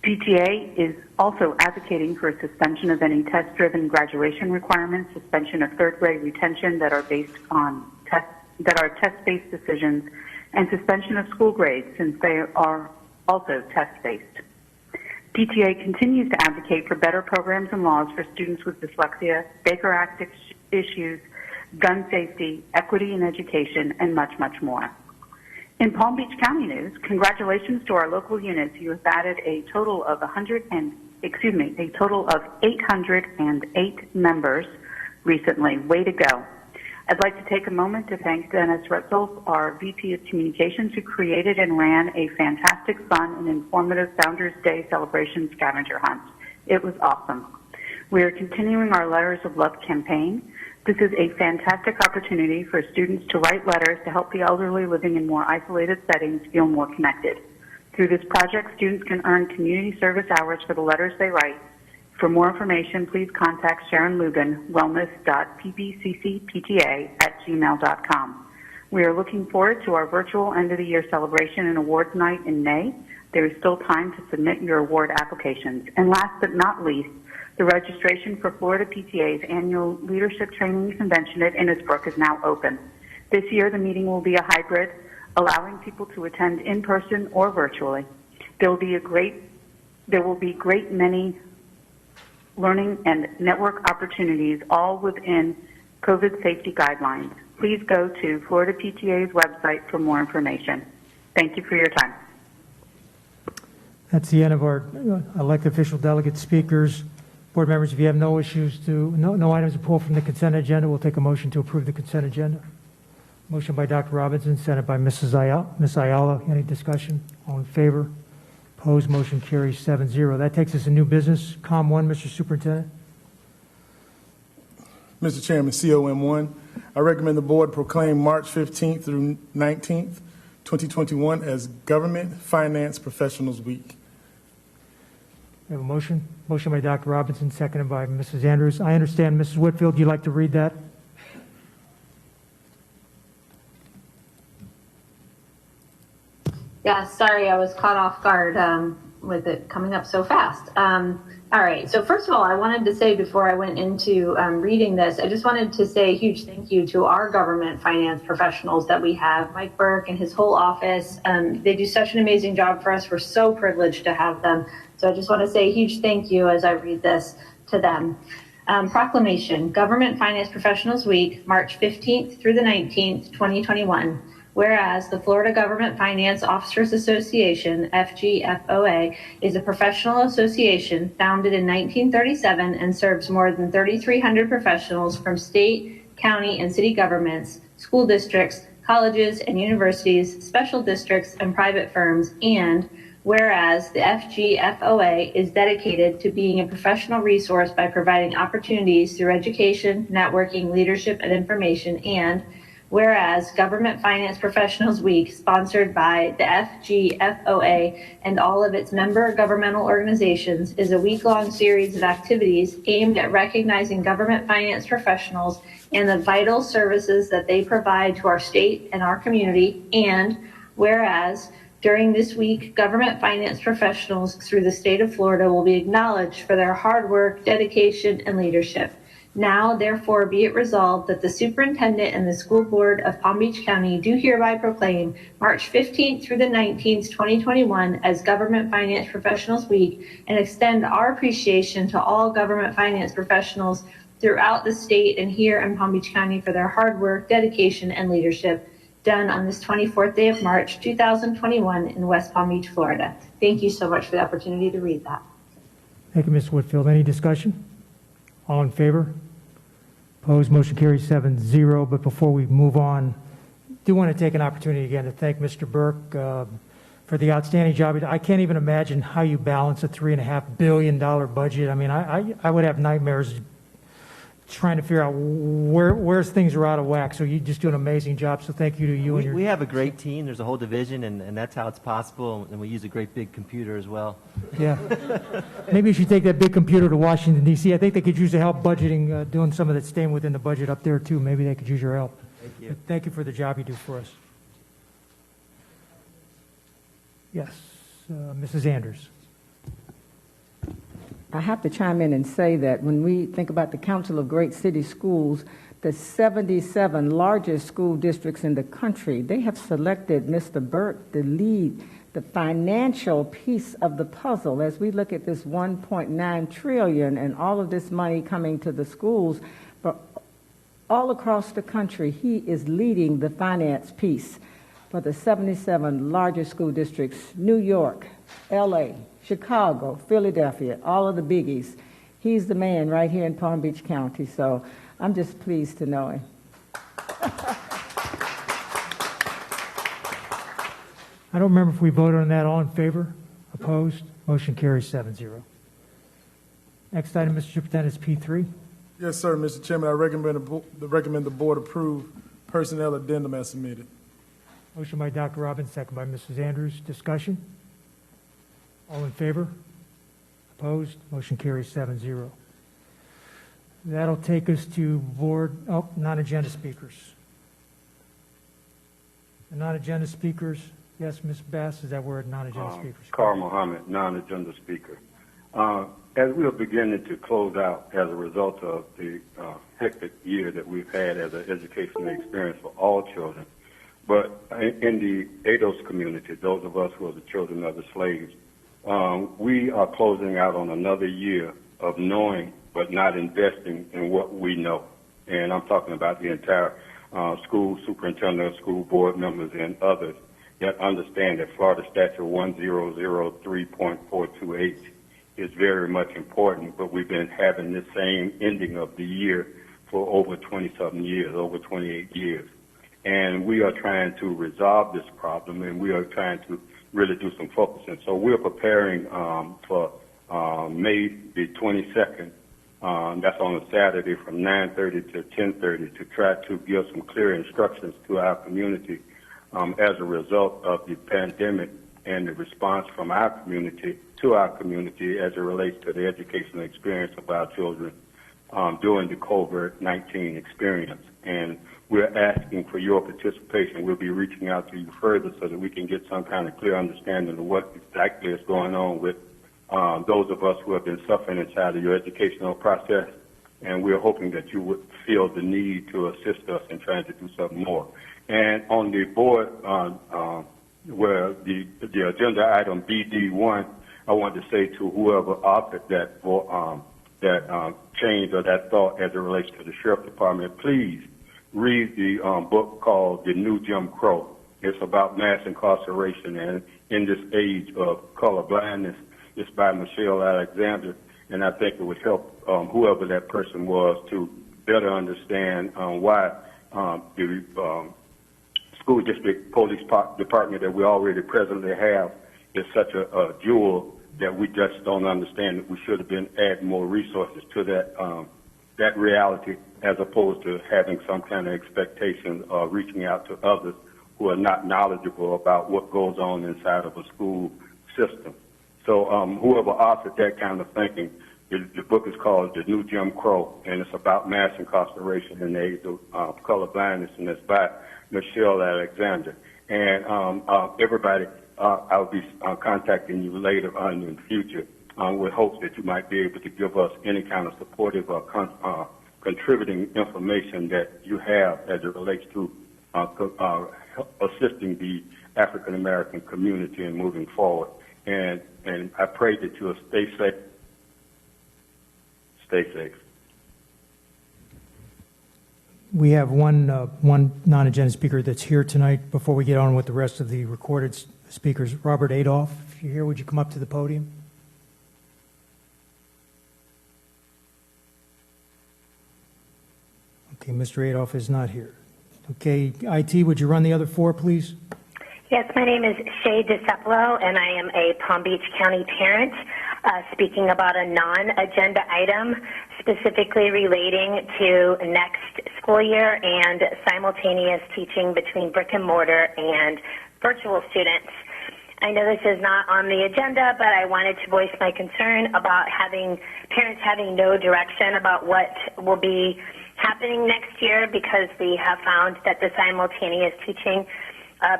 PTA is also advocating for a suspension of any test-driven graduation requirements, suspension of third-grade retention that are test-based decisions, and suspension of school grades since they are also test-based. PTA continues to advocate for better programs and laws for students with dyslexia, Baker Act issues, gun safety, equity in education, and much, much more. In Palm Beach County news, congratulations to our local units. You have added a total of 808 members recently. Way to go. I'd like to take a moment to thank Dennis Retzel, our VP of Communications, who created and ran a fantastic, fun, and informative Founders Day celebration scavenger hunt. It was awesome. We are continuing our Letters of Love campaign. This is a fantastic opportunity for students to write letters to help the elderly living in more isolated settings feel more connected. Through this project, students can earn community service hours for the letters they write. For more information, please contact Sharon Lubin, wellness.pbccpta@gmail.com. We are looking forward to our virtual end-of-the-year celebration and awards night in May. There is still time to submit your award applications. And last but not least, the registration for Florida PTA's annual Leadership Training Convention at Innisbrook is now open. This year, the meeting will be a hybrid, allowing people to attend in person or virtually. There will be great many learning, and network opportunities, all within COVID safety guidelines. Please go to Florida PTA's website for more information. Thank you for your time. That's the end of our elected official delegate speakers. Board members, if you have no items to pull from the consent agenda, we'll take a motion to approve the consent agenda. Motion by Dr. Robinson, seconded by Ms. Ayala. Any discussion? All in favor? Opposed? Motion carries 7-0. That takes us to new business. COM 1, Mr. Superintendent. Mr. Chairman, COM 1, I recommend the board proclaim March 15th through 19th, 2021 as Government Finance Professionals Week. We have a motion. Motion by Dr. Robinson, seconded by Mrs. Andrews. I understand, Mrs. Whitfield, you'd like to read that? Yeah, sorry, I was caught off guard with it coming up so fast. All right, so first of all, I wanted to say before I went into reading this, I just wanted to say a huge thank you to our government finance professionals that we have, Mike Burke and his whole office. They do such an amazing job for us. We're so privileged to have them. So I just want to say a huge thank you as I read this to them. Proclamation, Government Finance Professionals Week, March 15th through the 19th, 2021. Whereas the Florida Government Finance Officers Association, FGFOA, is a professional association founded in 1937 and serves more than 3,300 professionals from state, county, and city governments, school districts, colleges and universities, special districts, and private firms. And whereas the FGFOA is dedicated to being a professional resource by providing opportunities through education, networking, leadership, and information. And whereas Government Finance Professionals Week, sponsored by the FGFOA and all of its member governmental organizations, is a week-long series of activities aimed at recognizing government finance professionals and the vital services that they provide to our state and our community. And whereas during this week, government finance professionals through the state of Florida will be acknowledged for their hard work, dedication, and leadership. Now, therefore, be it resolved that the superintendent and the school board of Palm Beach County do hereby proclaim March 15th through the 19th, 2021 as Government Finance Professionals Week and extend our appreciation to all government finance professionals throughout the state and here in Palm Beach County for their hard work, dedication, and leadership done on this 24th day of March, 2021 in West Palm Beach, Florida. Thank you so much for the opportunity to read that. Thank you, Ms. Whitfield. Any discussion? All in favor? Opposed? Motion carries 7-0. But before we move on, I do want to take an opportunity again to thank Mr. Burke for the outstanding job. I can't even imagine how you balance a $3.5 billion budget. I mean, I would have nightmares trying to figure out where's things are out of whack. So you just do an amazing job. So thank you to you and your. We have a great team. There's a whole division, and that's how it's possible. And we use a great big computer as well. Yeah. Maybe you should take that big computer to Washington, D.C. I think they could use your help budgeting, doing some of that, staying within the budget up there, too. Maybe they could use your help. Thank you. But thank you for the job you do for us. Yes. Mrs. Andrews. I have to chime in and say that when we think about the Council of Great City Schools, the 77 largest school districts in the country, they have selected Mr. Burke to lead the financial piece of the puzzle as we look at this $1.9 trillion and all of this money coming to the schools. But all across the country, he is leading the finance piece for the 77 largest school districts: New York, L.A., Chicago, Philadelphia, all of the biggies. He's the man right here in Palm Beach County, so I'm just pleased to know him. I don't remember if we voted on that. All in favor? Opposed? Motion carries 7-0. Next item, Mr. Superintendent, is P3. Yes, sir, Mr. Chairman. I recommend the board approve personnel addendum as submitted. Motion by Dr. Robbins, second by Mrs. Andrews. Discussion? All in favor? Opposed? Motion carries 7-0. That'll take us to non-agenda speakers. The non-agenda speakers, yes, Ms. Bass, is that word, non-agenda speakers? Carl Mohammed, non-agenda speaker. As we are beginning to close out as a result of the hectic year that we've had as an educational experience for all children, but in the ADOS community, those of us who are the children of the slaves, we are closing out on another year of knowing but not investing in what we know. And I'm talking about the entire school superintendent, school board members, and others that understand that Florida Statute 1003.428 is very much important, but we've been having the same ending of the year for over 20-something years, over 28 years. And we are trying to resolve this problem, and we are trying to really do some focusing. So we're preparing for May the 22nd. That's on a Saturday from 9:30 to 10:30 to try to give some clear instructions to our community as a result of the pandemic and the response from our community to our community as it relates to the educational experience of our children during the COVID-19 experience. And we're asking for your participation. We'll be reaching out to you further so that we can get some kind of clear understanding of what exactly is going on with those of us who have been suffering inside of your educational process. And we're hoping that you would feel the need to assist us in trying to do something more. And on the board, where the agenda item BD1, I want to say to whoever authored that change or that thought as it relates to the Sheriff Department, please read the book called The New Jim Crow. It's about mass incarceration and in this age of color blindness. It's by Michelle Alexander, and I think it would help whoever that person was to better understand why the school district police department that we already presently have is such a jewel that we just don't understand that we should have been adding more resources to that reality as opposed to having some kind of expectation of reaching out to others who are not knowledgeable about what goes on inside of a school system. So whoever authored that kind of thinking, the book is called The New Jim Crow, and it's about mass incarceration in the age of color blindness, and it's by Michelle Alexander. And everybody, I'll be contacting you later on in the future with hopes that you might be able to give us any kind of supportive or contributing information that you have as it relates to assisting the African American community in moving forward. And I pray that you'll stay safe. Stay safe. We have one non-agenda speaker that's here tonight. Before we get on with the rest of the recorded speakers, Robert Adolph, if you're here, would you come up to the podium? Okay, Mr. Adolph is not here. Okay, IT, would you run the other four, please? Yes, my name is Shay DeCepolo, and I am a Palm Beach County parent speaking about a non-agenda item specifically relating to next school year and simultaneous teaching between brick and mortar and virtual students. I know this is not on the agenda, but I wanted to voice my concern about parents having no direction about what will be happening next year, because we have found that the simultaneous teaching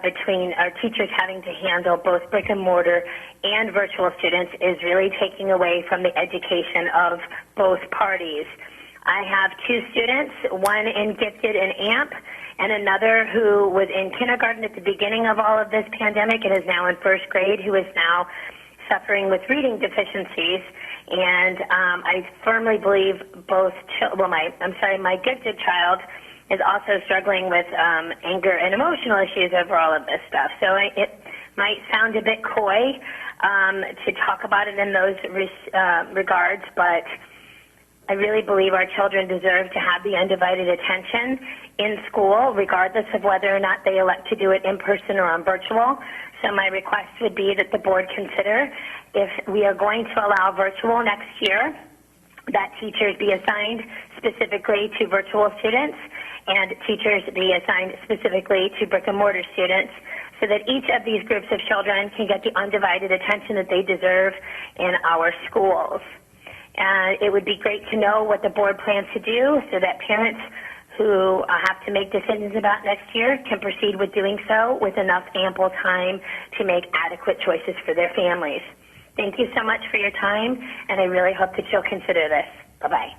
between our teachers having to handle both brick and mortar and virtual students is really taking away from the education of both parties. I have two students, one in gifted and AMP, and another who was in kindergarten at the beginning of all of this pandemic and is now in first grade, who is now suffering with reading deficiencies. And I firmly believe my gifted child is also struggling with anger and emotional issues over all of this stuff. So it might sound a bit coy to talk about it in those regards, but I really believe our children deserve to have the undivided attention in school, regardless of whether or not they elect to do it in person or on virtual. So my request would be that the board consider, if we are going to allow virtual next year, that teachers be assigned specifically to virtual students and teachers be assigned specifically to brick and mortar students, so that each of these groups of children can get the undivided attention that they deserve in our schools. And it would be great to know what the board plans to do so that parents who have to make decisions about next year can proceed with doing so with enough ample time to make adequate choices for their families. Thank you so much for your time, and I really hope that you'll consider this. Bye-bye.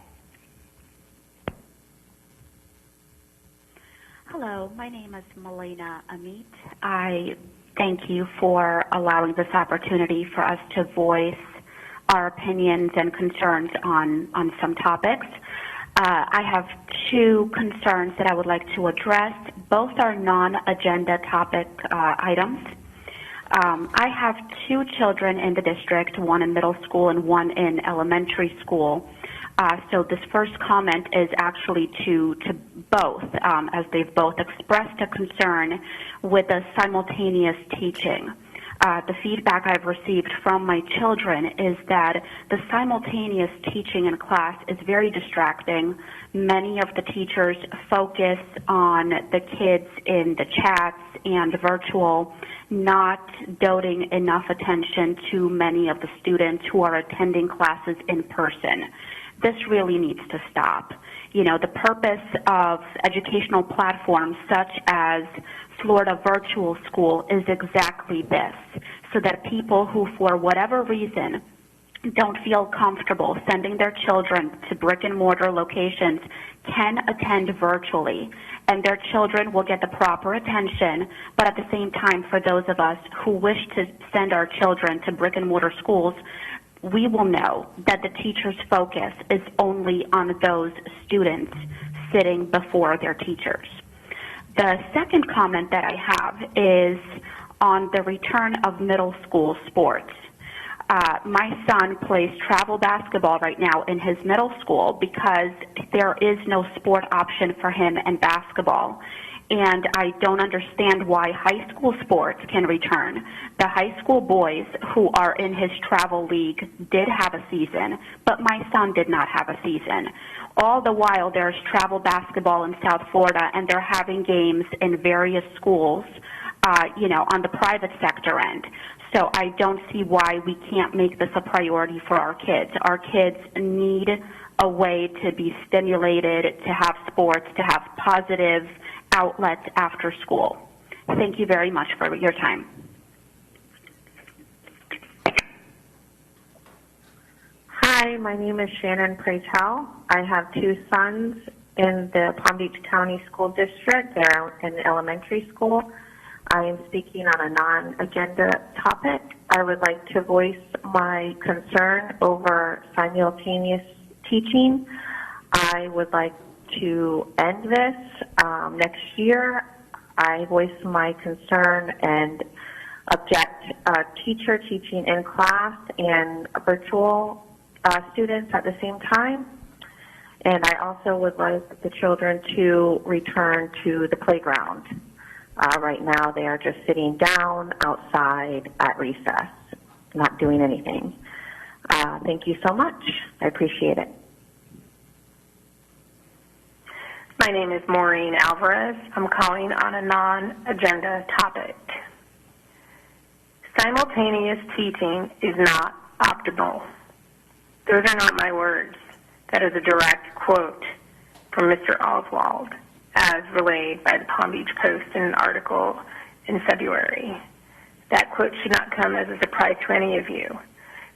Hello, my name is Melina Amit. I thank you for allowing this opportunity for us to voice our opinions and concerns on some topics. I have two concerns that I would like to address. Both are non-agenda topic items. I have two children in the district, one in middle school and one in elementary school. So this first comment is actually to both, as they've both expressed a concern with the simultaneous teaching. The feedback I've received from my children is that the simultaneous teaching in class is very distracting. Many of the teachers focus on the kids in the chats and virtual, not doting enough attention to many of the students who are attending classes in person. This really needs to stop. You know, the purpose of educational platforms such as Florida Virtual School is exactly this, so that people who, for whatever reason, don't feel comfortable sending their children to brick and mortar locations can attend virtually, and their children will get the proper attention. But at the same time, for those of us who wish to send our children to brick and mortar schools, we will know that the teacher's focus is only on those students sitting before their teachers. The second comment that I have is on the return of middle school sports. My son plays travel basketball right now in his middle school because there is no sport option for him in basketball. And I don't understand why high school sports can return. The high school boys who are in his travel league did have a season, but my son did not have a season. All the while there's travel basketball in South Florida, and they're having games in various schools, on the private sector end. So I don't see why we can't make this a priority for our kids. Our kids need a way to be stimulated, to have sports, to have positive outlets after school. Thank you very much for your time. Hi, my name is Shannon Praytel. I have two sons in the Palm Beach County School District. They're in elementary school. I am speaking on a non-agenda topic. I would like to voice my concern over simultaneous teaching. I would like to end this next year. I voice my concern and object teacher teaching in class and virtual students at the same time. And I also would like the children to return to the playground. Right now they are just sitting down outside at recess, not doing anything. Thank you so much. I appreciate it. My name is Maureen Alvarez. I'm calling on a non-agenda topic. Simultaneous teaching is not optimal. Those are not my words. That is a direct quote from Mr. Oswald, as relayed by the Palm Beach Post in an article in February. That quote should not come as a surprise to any of you,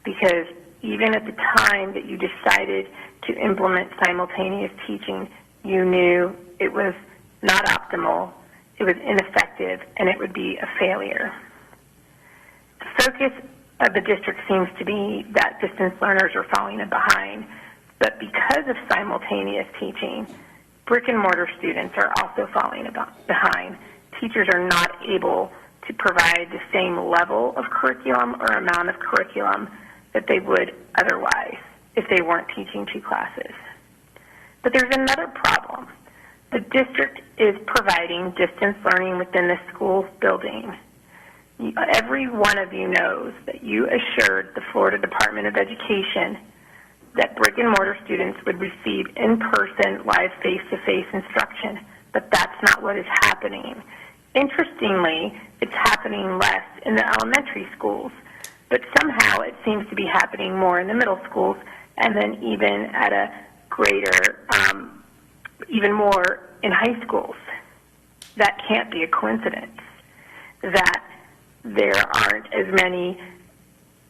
because even at the time that you decided to implement simultaneous teaching, you knew it was not optimal, it was ineffective, and it would be a failure. The focus of the district seems to be that distance learners are falling behind, but because of simultaneous teaching, brick and mortar students are also falling behind. Teachers are not able to provide the same level of curriculum or amount of curriculum that they would otherwise if they weren't teaching two classes. But there's another problem. The district is providing distance learning within the school building. Every one of you knows that you assured the Florida Department of Education that brick and mortar students would receive in-person, live face-to-face instruction, but that's not what is happening. Interestingly, it's happening less in the elementary schools, but somehow it seems to be happening more in the middle schools, and then even at a greater, even more in high schools. That can't be a coincidence, that there aren't as many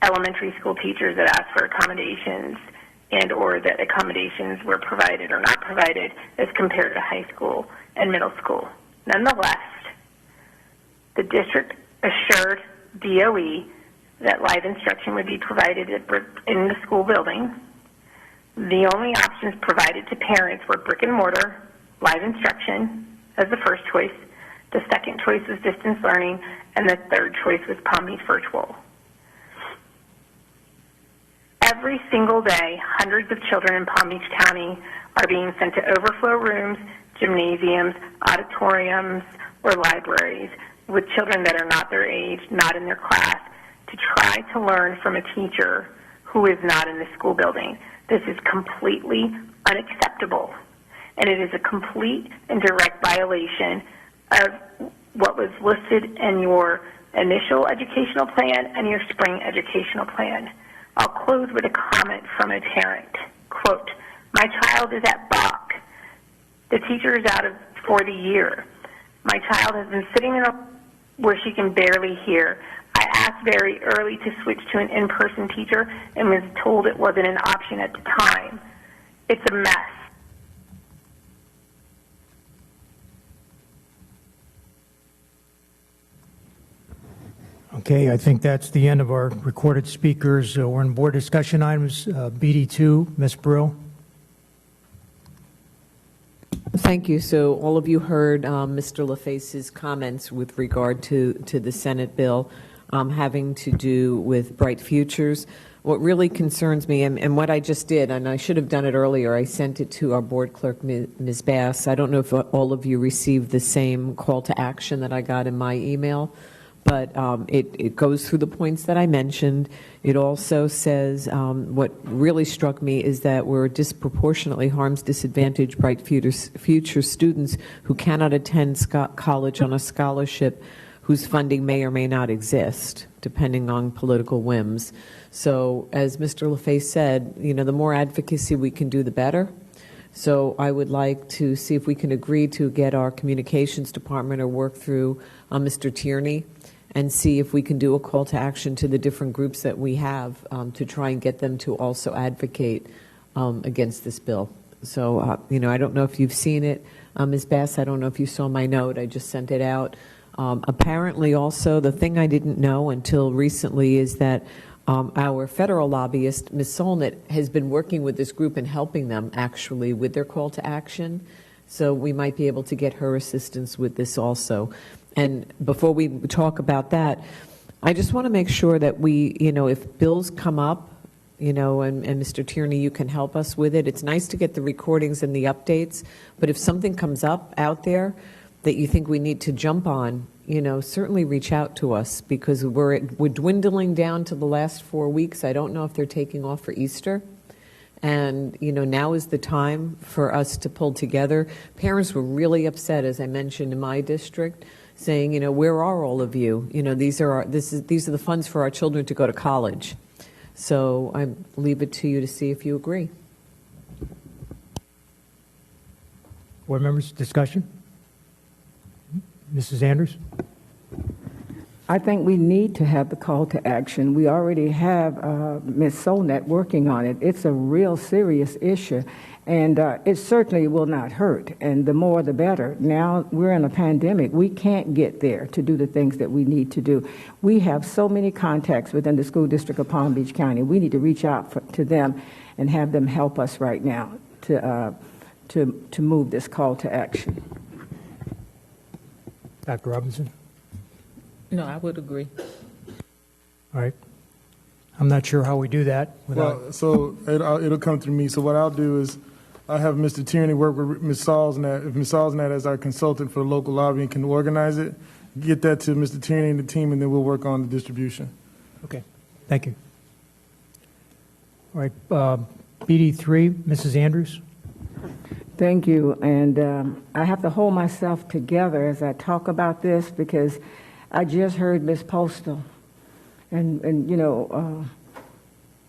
elementary school teachers that ask for accommodations and or that accommodations were provided or not provided as compared to high school and middle school. Nonetheless, the district assured DOE that live instruction would be provided in the school building. The only options provided to parents were brick and mortar, live instruction as the first choice. The second choice was distance learning, and the third choice was Palm Beach virtual. Every single day, hundreds of children in Palm Beach County are being sent to overflow rooms, gymnasiums, auditoriums, or libraries with children that are not their age, not in their class, to try to learn from a teacher who is not in the school building. This is completely unacceptable, and it is a complete and direct violation of what was listed in your initial educational plan and your spring educational plan. I'll close with a comment from a parent. Quote, "My child is at Bach. The teacher is out for the year. My child has been sitting in where she can barely hear. I asked very early to switch to an in-person teacher and was told it wasn't an option at the time. It's a mess." Okay, I think that's the end of our recorded speakers. We're in board discussion items. BD2, Ms. Brill. Thank you. So all of you heard Mr. LaFace's comments with regard to the Senate bill having to do with Bright Futures. What really concerns me, and what I just did, and I should have done it earlier, I sent it to our board clerk, Ms. Bass. I don't know if all of you received the same call to action that I got in my email, but it goes through the points that I mentioned. It also says what really struck me is that where it disproportionately harms disadvantaged Bright Future students who cannot attend college on a scholarship whose funding may or may not exist, depending on political whims. So as Mr. LaFace said, you know, the more advocacy we can do, the better. So I would like to see if we can agree to get our communications department or work through Mr. Tierney and see if we can do a call to action to the different groups that we have to try and get them to also advocate against this bill. So, you know, I don't know if you've seen it. Ms. Bass, I don't know if you saw my note. I just sent it out. Apparently also, the thing I didn't know until recently is that our federal lobbyist, Ms. Solnit, has been working with this group and helping them actually with their call to action. So we might be able to get her assistance with this also. And before we talk about that, I just want to make sure that we, you know, if bills come up, you know, and Mr. Tierney, you can help us with it. It's nice to get the recordings and the updates, but if something comes up out there that you think we need to jump on, you know, certainly reach out to us, because we're dwindling down to the last 4 weeks. I don't know if they're taking off for Easter. And, you know, now is the time for us to pull together. Parents were really upset, as I mentioned, in my district, saying, you know, where are all of you? You know, these are the funds for our children to go to college. So I leave it to you to see if you agree. Board members, discussion? Mrs. Andrews? I think we need to have the call to action. We already have Ms. Solnit working on it. It's a real serious issue, and it certainly will not hurt, and the more the better. Now we're in a pandemic. We can't get there to do the things that we need to do. We have so many contacts within the school district of Palm Beach County. We need to reach out to them and have them help us right now to move this call to action. Dr. Robinson? No, I would agree. All right. I'm not sure how we do that. Well, so it'll come through me. So what I'll do is I'll have Mr. Tierney work with Ms. Salsnat. If Ms. Salsnat, as our consultant for local lobbying, can organize it, get that to Mr. Tierney and the team, and then we'll work on the distribution. Okay. Thank you. All right. BD3, Mrs. Andrews? Thank you. And I have to hold myself together as I talk about this, because I just heard Ms. Postal. And you know,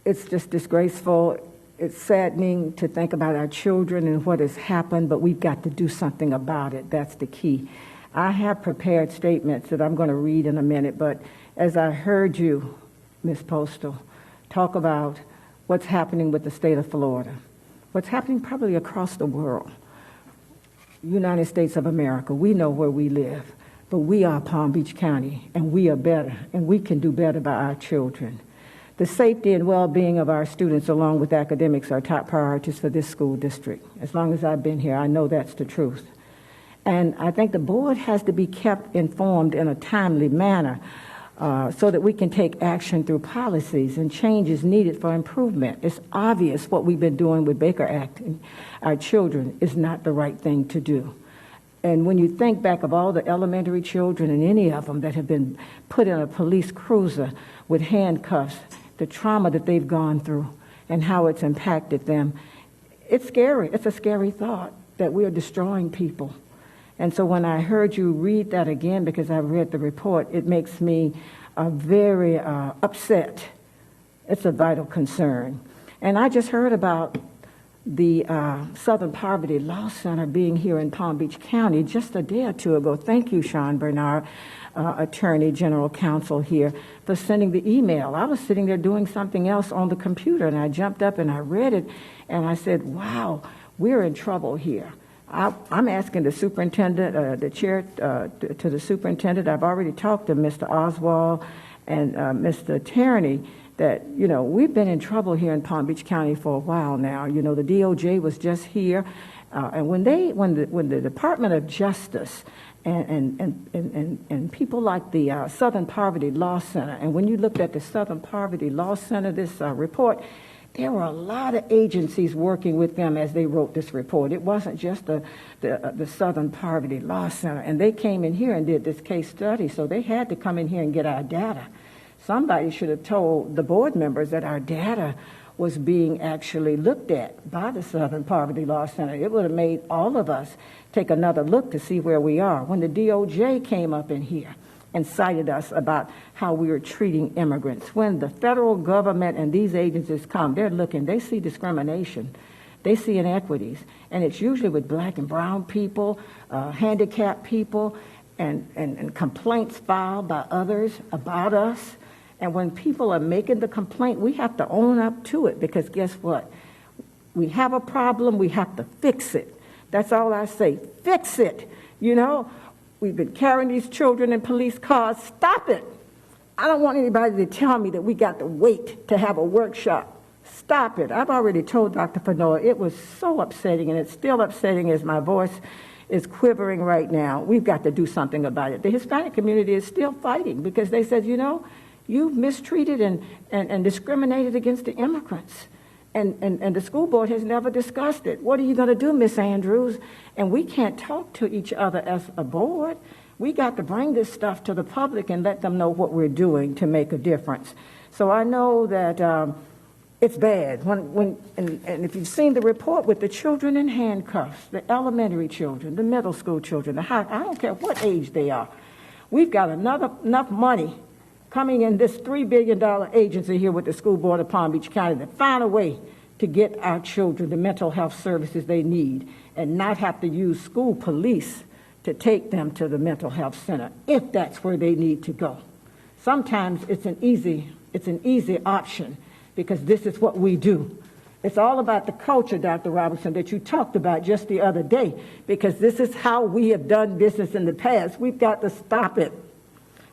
it's just disgraceful. It's saddening to think about our children and what has happened, but we've got to do something about it. That's the key. I have prepared statements that I'm going to read in a minute, but as I heard you, Ms. Postal, talk about what's happening with the state of Florida, what's happening probably across the world, United States of America, we know where we live. but we are Palm Beach County, and we are better, and we can do better by our children. The safety and well-being of our students, along with academics, are top priorities for this school district. As long as I've been here, I know that's the truth. And I think the board has to be kept informed in a timely manner so that we can take action through policies and changes needed for improvement. It's obvious what we've been doing with Baker Act and our children is not the right thing to do. And when you think back of all the elementary children and any of them that have been put in a police cruiser with handcuffs, the trauma that they've gone through and how it's impacted them, it's scary. It's a scary thought that we are destroying people. And so when I heard you read that again, because I read the report, it makes me very upset. It's a vital concern. And I just heard about the Southern Poverty Law Center being here in Palm Beach County just a day or two ago. Thank you, Sean Bernard, Attorney General Counsel here, for sending the email. I was sitting there doing something else on the computer, and I jumped up and I read it, and I said, wow, we're in trouble here. I'm asking the superintendent, the chair, to the superintendent. I've already talked to Mr. Oswald and Mr. Tierney that, you know, we've been in trouble here in Palm Beach County for a while now. You know, the DOJ was just here, and when the Department of Justice and people like the Southern Poverty Law Center, and when you looked at the Southern Poverty Law Center, this report, there were a lot of agencies working with them as they wrote this report. It wasn't just the Southern Poverty Law Center. And they came in here and did this case study, so they had to come in here and get our data. Somebody should have told the board members that our data was being actually looked at by the Southern Poverty Law Center. It would have made all of us take another look to see where we are. When the DOJ came up in here and cited us about how we were treating immigrants. When the federal government and these agencies come, they're looking, they see discrimination, they see inequities, and it's usually with black and brown people, handicapped people, and complaints filed by others about us. And when people are making the complaint, we have to own up to it, because guess what? We have a problem, we have to fix it. That's all I say, fix it, you know? We've been carrying these children in police cars. Stop it. I don't want anybody to tell me that we got to wait to have a workshop. Stop it. I've already told Dr. Fanoa it was so upsetting, and it's still upsetting as my voice is quivering right now. We've got to do something about it. The Hispanic community is still fighting because they said, you know, you've mistreated and discriminated against the immigrants. And the school board has never discussed it. What are you going to do, Miss Andrews? And we can't talk to each other as a board. We got to bring this stuff to the public and let them know what we're doing to make a difference. So I know that it's bad. And if you've seen the report with the children in handcuffs, the elementary children, the middle school children, I don't care what age they are. We've got enough money coming in this $3 billion agency here with the School Board of Palm Beach County to find a way to get our children the mental health services they need and not have to use school police to take them to the mental health center if that's where they need to go. Sometimes it's an easy option because this is what we do. It's all about the culture, Dr. Robinson, that you talked about just the other day, because this is how we have done business in the past. We've got to stop it.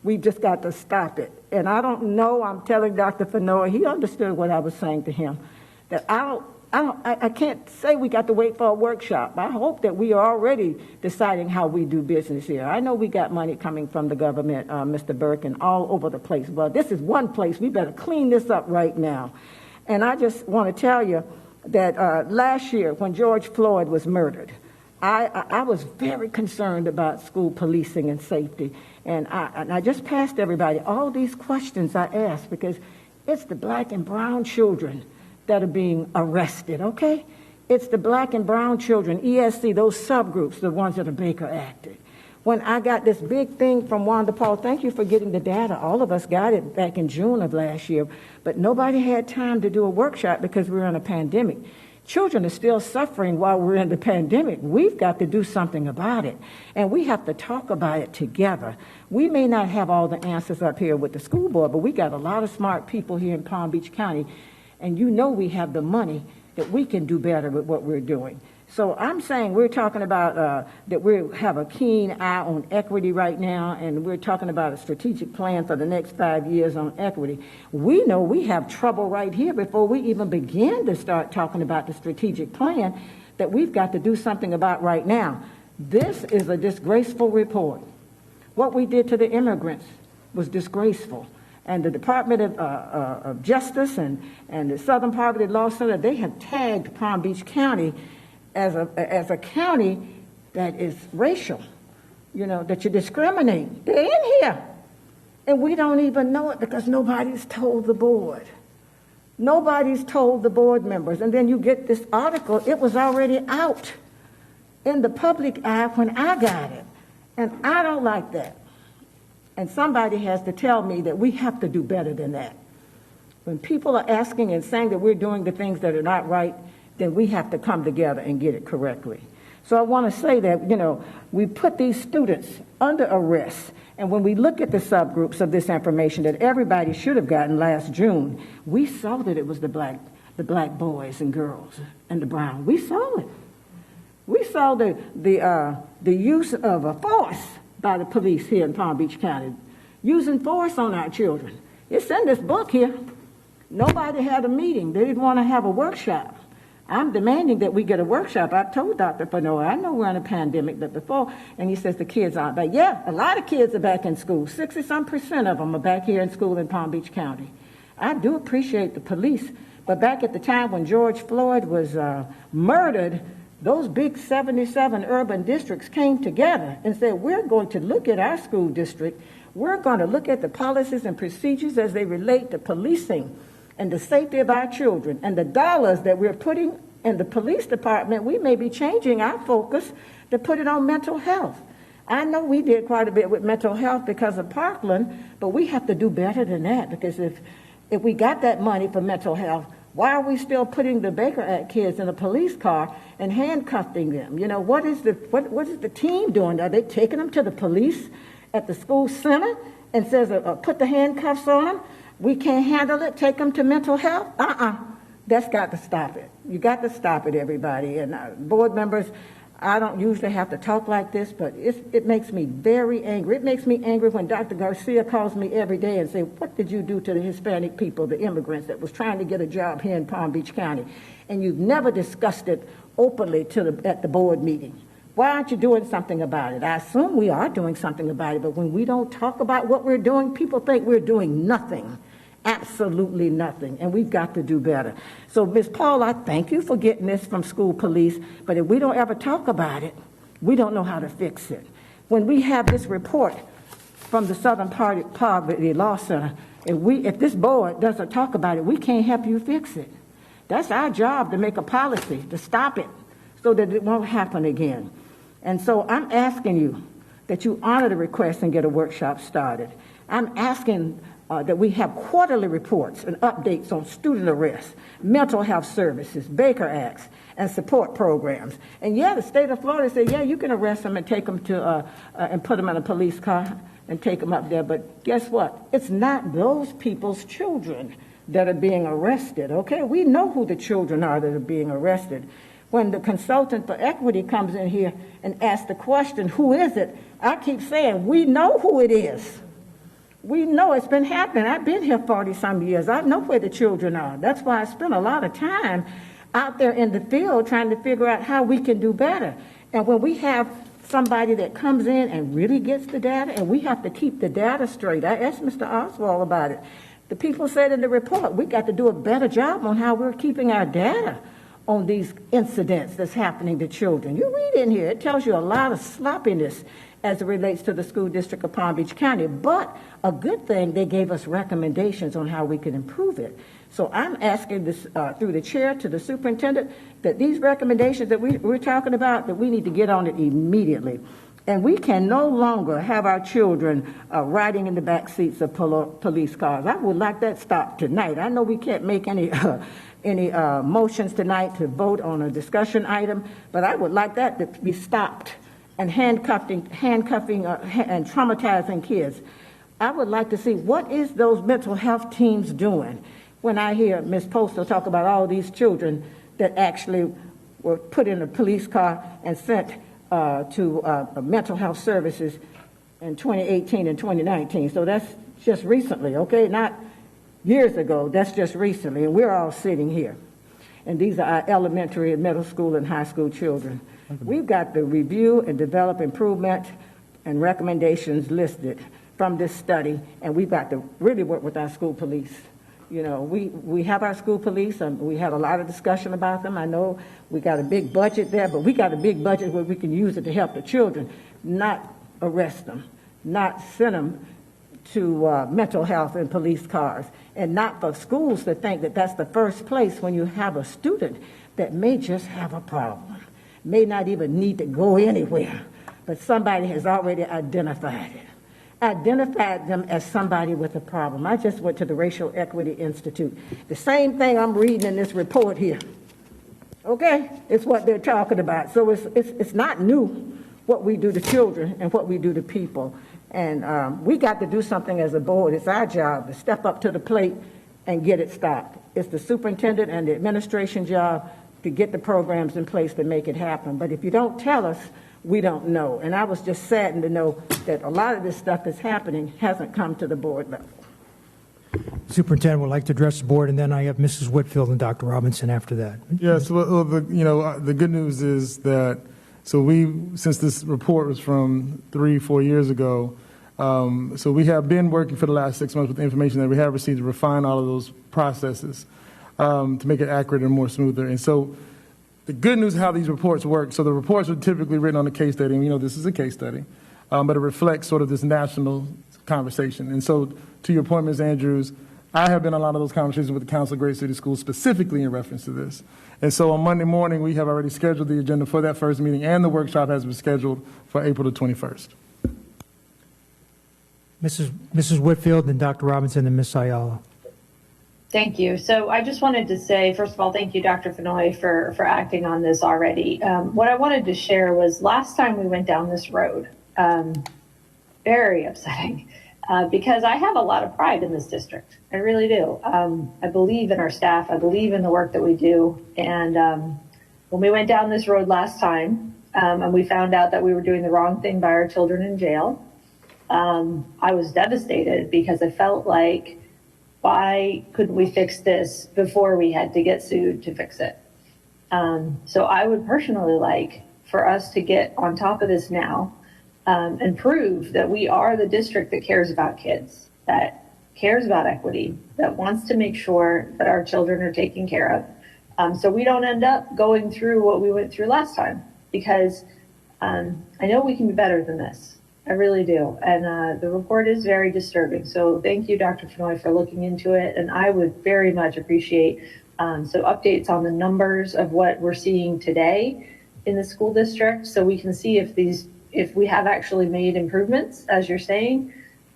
We've just got to stop it. And I don't know, I'm telling Dr. Fanoa, he understood what I was saying to him, that I can't say we got to wait for a workshop. I hope that we are already deciding how we do business here. I know we got money coming from the government, Mr. Burke, and all over the place. Well, this is one place. We better clean this up right now. And I just want to tell you that last year when George Floyd was murdered, I was very concerned about school policing and safety. And I just passed everybody all these questions I asked because it's the black and brown children that are being arrested, okay? It's the black and brown children, ESC, those subgroups, the ones that are Baker acted. When I got this big thing from Wanda Paul, thank you for getting the data. All of us got it back in June of last year, but nobody had time to do a workshop because we were in a pandemic. Children are still suffering while we're in the pandemic. We've got to do something about it, and we have to talk about it together. We may not have all the answers up here with the school board, but we got a lot of smart people here in Palm Beach County, and you know we have the money that we can do better with what we're doing. So I'm saying we're talking about that we have a keen eye on equity right now, and we're talking about a strategic plan for the next 5 years on equity. We know we have trouble right here before we even begin to start talking about the strategic plan that we've got to do something about right now. This is a disgraceful report. What we did to the immigrants was disgraceful. And the Department of Justice and the Southern Poverty Law Center, they have tagged Palm Beach County as a county that is racial, that you discriminate. They're in here. And we don't even know it because nobody's told the board. Nobody's told the board members. And then you get this article, it was already out in the public eye when I got it. And I don't like that. And somebody has to tell me that we have to do better than that. When people are asking and saying that we're doing the things that are not right, then we have to come together and get it correctly. So I want to say that, we put these students under arrest. And when we look at the subgroups of this information that everybody should have gotten last June, we saw that it was the black boys and girls and the brown. We saw it. We saw the use of a force by the police here in Palm Beach County, using force on our children. It's in this book here. Nobody had a meeting. They didn't want to have a workshop. I'm demanding that we get a workshop. I told Dr. Fanoy, I know we're in a pandemic, but before, and he says the kids aren't back. Yeah, a lot of kids are back in school. 60-some% of them are back here in school in Palm Beach County. I do appreciate the police, but back at the time when George Floyd was murdered, those big 77 urban districts came together and said, we're going to look at our school district. We're going to look at the policies and procedures as they relate to policing and the safety of our children, and the dollars that we're putting in the police department, we may be changing our focus to put it on mental health. I know we did quite a bit with mental health because of Parkland, but we have to do better than that, because if we got that money for mental health, why are we still putting the Baker Act kids in a police car and handcuffing them? What is the team doing? Are they taking them to the police at the school center and says, put the handcuffs on them? We can't handle it, take them to mental health? That's got to stop it. You got to stop it, everybody. And board members, I don't usually have to talk like this, but it makes me very angry. It makes me angry when Dr. Garcia calls me every day and says, what did you do to the Hispanic people, the immigrants that was trying to get a job here in Palm Beach County? And you've never discussed it openly at the board meeting. Why aren't you doing something about it? I assume we are doing something about it, but when we don't talk about what we're doing, people think we're doing nothing. Absolutely nothing, and we've got to do better. So, Ms. Paul, I thank you for getting this from school police, but if we don't ever talk about it, we don't know how to fix it. When we have this report from the Southern Poverty Law Center, if this board doesn't talk about it, we can't help you fix it. That's our job, to make a policy, to stop it, so that it won't happen again. And so I'm asking you that you honor the request and get a workshop started. I'm asking that we have quarterly reports and updates on student arrests, mental health services, Baker Acts, and support programs. And the state of Florida said, you can arrest them and take them to, and put them in a police car and take them up there. But guess what? It's not those people's children that are being arrested, okay? We know who the children are that are being arrested. When the consultant for equity comes in here and asks the question, who is it? I keep saying, we know who it is. We know it's been happening. I've been here 40-some years. I know where the children are. That's why I spend a lot of time out there in the field trying to figure out how we can do better. And when we have somebody that comes in and really gets the data, and we have to keep the data straight. I asked Mr. Oswald about it. The people said in the report, we got to do a better job on how we're keeping our data on these incidents that's happening to children. You read in here, it tells you a lot of sloppiness as it relates to the school district of Palm Beach County. But a good thing, they gave us recommendations on how we could improve it. So I'm asking this through the chair to the superintendent that these recommendations that we're talking about, that we need to get on it immediately. And we can no longer have our children riding in the back seats of police cars. I would like that stopped tonight. I know we can't make any motions tonight to vote on a discussion item, but I would like that to be stopped. And handcuffing and traumatizing kids. I would like to see what is those mental health teams doing when I hear Ms. Postal talk about all these children that actually were put in a police car and sent to mental health services in 2018 and 2019. So that's just recently, okay? Not years ago, that's just recently, and we're all sitting here. And these are our elementary and middle school and high school children. We've got the review and develop improvement and recommendations listed from this study, and we've got to really work with our school police. You know, we have our school police, and we had a lot of discussion about them. I know we got a big budget there, but we got a big budget where we can use it to help the children, not arrest them, not send them to mental health and police cars, and not for schools to think that that's the first place when you have a student that may just have a problem, may not even need to go anywhere, but somebody has already identified them as somebody with a problem. I just went to the Racial Equity Institute. The same thing I'm reading in this report here, okay? It's what they're talking about. So it's not new what we do to children and what we do to people. And we got to do something as a board. It's our job to step up to the plate and get it stopped. It's the superintendent and the administration job to get the programs in place to make it happen. But if you don't tell us, we don't know. And I was just saddened to know that a lot of this stuff that's happening hasn't come to the board level. Superintendent would like to address the board, and then I have Mrs. Whitfield and Dr. Robinson after that. Yes, well, the good news is that, since this report was from 3-4 years ago, so we have been working for the last 6 months with the information that we have received to refine all of those processes to make it accurate and more smoother. And so the good news is how these reports work. So the reports are typically written on a case study, and this is a case study, but it reflects sort of this national conversation. And so to your point, Ms. Andrews, I have been in a lot of those conversations with the Council of Great City Schools specifically in reference to this. And so on Monday morning, we have already scheduled the agenda for that first meeting, and the workshop has been scheduled for April the 21st. Mrs. Whitfield, then Dr. Robinson, and Ms. Ayala. Thank you. So I just wanted to say, first of all, thank you, Dr. Fenoy, for acting on this already. What I wanted to share was last time we went down this road, very upsetting, because I have a lot of pride in this district. I really do. I believe in our staff. I believe in the work that we do. And when we went down this road last time, and we found out that we were doing the wrong thing by our children in jail, I was devastated because I felt like, why couldn't we fix this before we had to get sued to fix it? So I would personally like for us to get on top of this now and prove that we are the district that cares about kids, that cares about equity, that wants to make sure that our children are taken care of. So we don't end up going through what we went through last time, because I know we can be better than this. I really do. And the report is very disturbing. So thank you, Dr. Fenoy, for looking into it. And I would very much appreciate some updates on the numbers of what we're seeing today in the school district, so we can see if we have actually made improvements, as you're saying,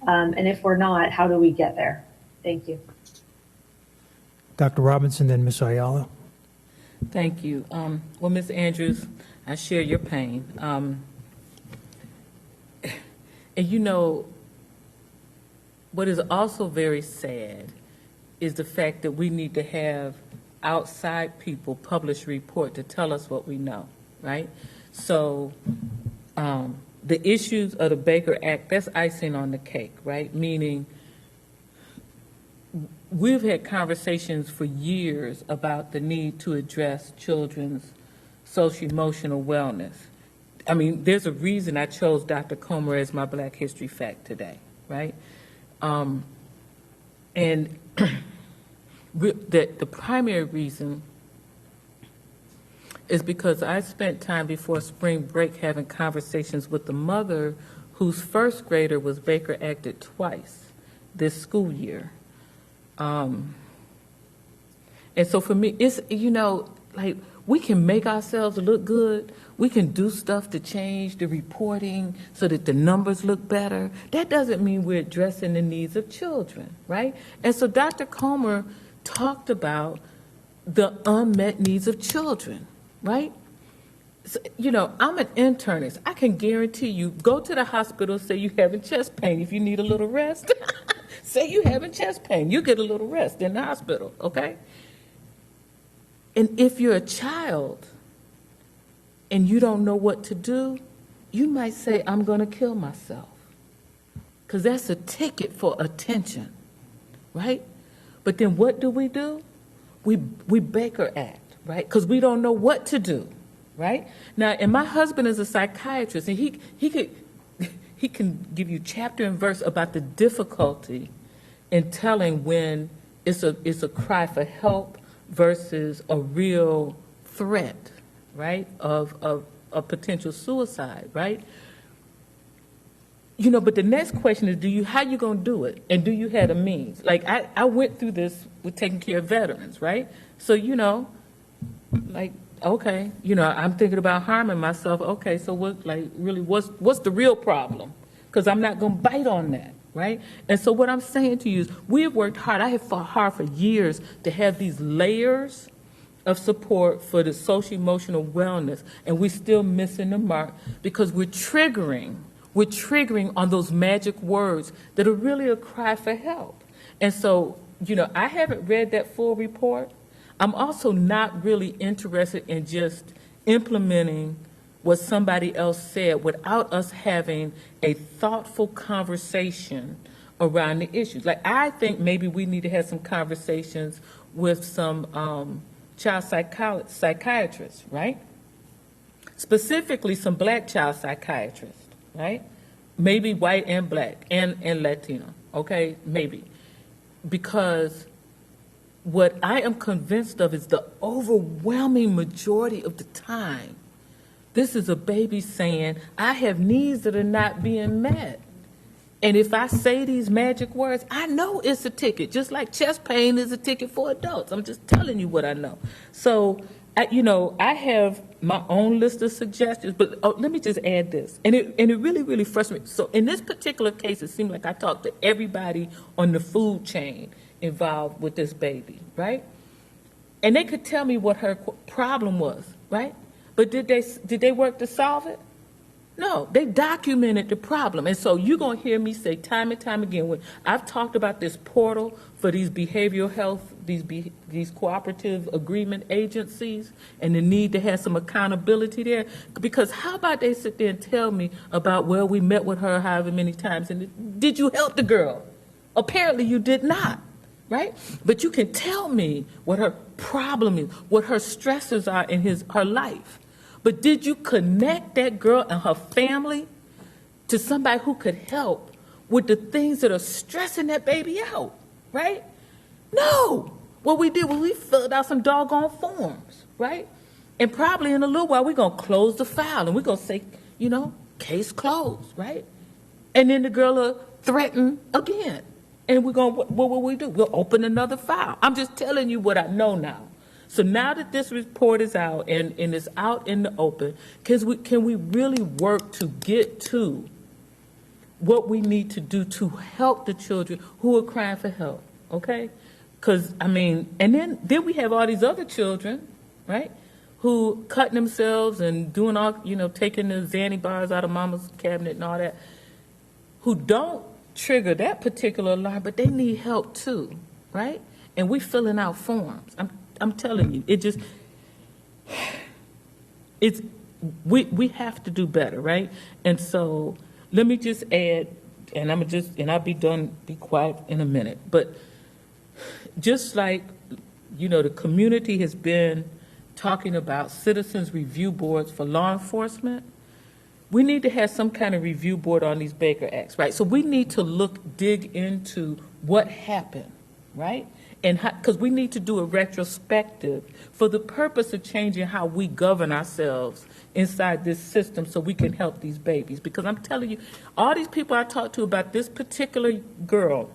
and if we're not, how do we get there? Thank you. Dr. Robinson, then Ms. Ayala. Thank you. Well, Ms. Andrews, I share your pain. And what is also very sad is the fact that we need to have outside people publish a report to tell us what we know, right? So the issues of the Baker Act, that's icing on the cake, right? Meaning we've had conversations for years about the need to address children's socio-emotional wellness. I mean, there's a reason I chose Dr. Comer as my Black History Fact today, right? And the primary reason is because I spent time before spring break having conversations with the mother whose first grader was Baker Acted twice this school year. And so for me, it's, like, we can make ourselves look good. We can do stuff to change the reporting so that the numbers look better. That doesn't mean we're addressing the needs of children, right? And so Dr. Comer talked about the unmet needs of children, right? So, I'm an internist. I can guarantee you, go to the hospital, say you're having chest pain. If you need a little rest, say you're having chest pain. You get a little rest in the hospital, okay? And if you're a child and you don't know what to do, you might say, I'm going to kill myself. Because that's a ticket for attention, right? But then what do? We Baker Act, right? Because we don't know what to do, right? Now, and my husband is a psychiatrist, and he can give you chapter and verse about the difficulty in telling when it's a cry for help versus a real threat, right, of potential suicide, right? You know, but the next question is, how you going to do it? And do you have the means? Like, I went through this with taking care of veterans, right? So, you know, like, okay, you know, I'm thinking about harming myself. Okay, so what's the real problem? Because I'm not going to bite on that, right? And so what I'm saying to you is, we have worked hard. I have fought hard for years to have these layers of support for the social-emotional wellness, and we're still missing the mark because we're triggering on those magic words that are really a cry for help. And so, you know, I haven't read that full report. I'm also not really interested in just implementing what somebody else said without us having a thoughtful conversation around the issues. Like, I think maybe we need to have some conversations with some child psychiatrists, right? Specifically, some black child psychiatrists. Right? Maybe white and black and Latino, okay? Maybe. Because what I am convinced of is the overwhelming majority of the time, this is a baby saying, I have needs that are not being met. And if I say these magic words, I know it's a ticket, just like chest pain is a ticket for adults. I'm just telling you what I know. So, I have my own list of suggestions, but let me just add this. And it really, really frustrates me. So in this particular case, it seemed like I talked to everybody on the food chain involved with this baby, right? And they could tell me what her problem was, right? But did they work to solve it? No, they documented the problem. And so you're going to hear me say time and time again, when I've talked about this portal for these behavioral health, these cooperative agreement agencies, and the need to have some accountability there. Because how about they sit there and tell me about, well, we met with her however many times, and did you help the girl? Apparently you did not, right? But you can tell me what her problem is, what her stresses are in her life. But did you connect that girl and her family to somebody who could help with the things that are stressing that baby out, right? No. What we did was we filled out some doggone forms, right? And probably in a little while, we're going to close the file and we're going to say, case closed, right? And then the girl will threaten again. And what will we do? We'll open another file. I'm just telling you what I know now. So now that this report is out and it's out in the open, can we really work to get to what we need to do to help the children who are crying for help, okay? Because, and then we have all these other children, right, who cutting themselves and doing all, taking the Xanny bars out of mama's cabinet and all that, who don't trigger that particular alarm, but they need help too, right? And we filling out forms. I'm telling you, we have to do better, right? And so let me just add, and I'll be done, be quiet in a minute. But just like, the community has been talking about citizens review boards for law enforcement, we need to have some kind of review board on these Baker Acts, right? So we need to dig into what happened, right? And because we need to do a retrospective for the purpose of changing how we govern ourselves inside this system so we can help these babies. Because I'm telling you, all these people I talked to about this particular girl,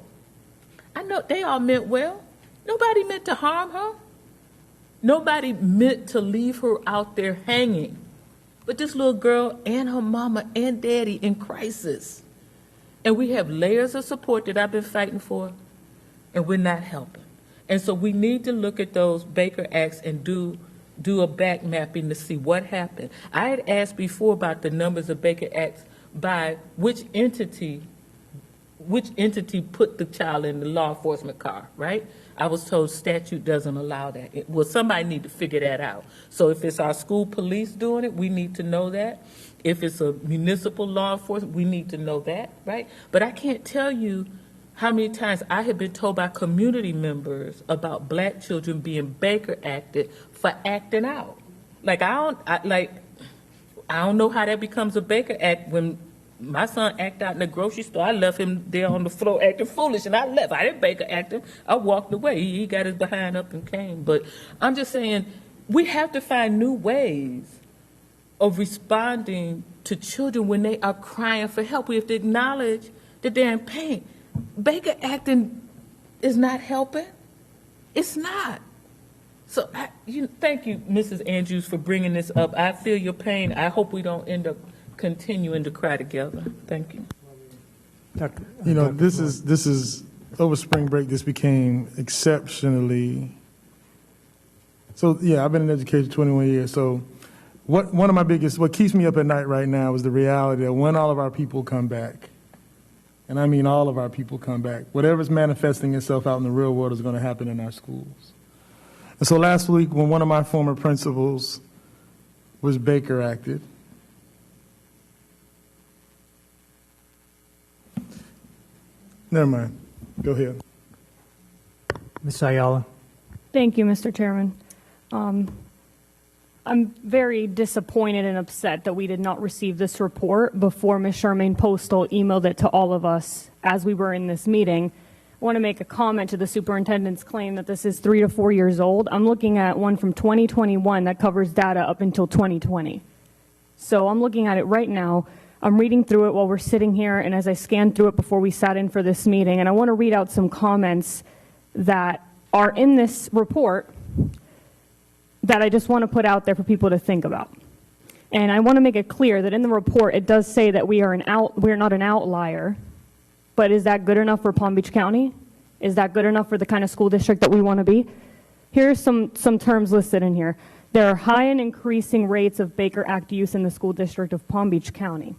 I know they all meant well. Nobody meant to harm her. Nobody meant to leave her out there hanging. But this little girl and her mama and daddy in crisis. And we have layers of support that I've been fighting for, and we're not helping. And so we need to look at those Baker Acts and do a back mapping to see what happened. I had asked before about the numbers of Baker Acts by which entity put the child in the law enforcement car, right? I was told statute doesn't allow that. Well, somebody need to figure that out. So if it's our school police doing it, we need to know that. If it's a municipal law enforcement, we need to know that, right? But I can't tell you how many times I have been told by community members about black children being Baker acted for acting out. Like, I don't know how that becomes a Baker act when my son acted out in the grocery store. I left him there on the floor acting foolish, and I left. I didn't Baker act him. I walked away. He got his behind up and came. But I'm just saying, we have to find new ways of responding to children when they are crying for help. We have to acknowledge that they're in pain. Baker acting is not helping. It's not. So thank you, Mrs. Andrews, for bringing this up. I feel your pain. I hope we don't end up continuing to cry together. Thank you. You know, this is over spring break. This became exceptionally. So yeah, I've been in education 21 years. So what keeps me up at night right now is the reality that when all of our people come back, and I mean all of our people come back, whatever's manifesting itself out in the real world is going to happen in our schools. And so last week, when one of my former principals was Baker acted, never mind. Go ahead. Ms. Ayala. Thank you, Mr. Chairman. I'm very disappointed and upset that we did not receive this report before Ms. Charmaine Postal emailed it to all of us as we were in this meeting. I want to make a comment to the superintendent's claim that this is 3 to 4 years old. I'm looking at one from 2021 that covers data up until 2020. So I'm looking at it right now. I'm reading through it while we're sitting here, and as I scanned through it before we sat in for this meeting, and I want to read out some comments that are in this report that I just want to put out there for people to think about. And I want to make it clear that in the report it does say that we are not an outlier, but is that good enough for Palm Beach County? Is that good enough for the kind of school district that we want to be? Here are some terms listed in here. There are high and increasing rates of Baker Act use in the school district of Palm Beach County.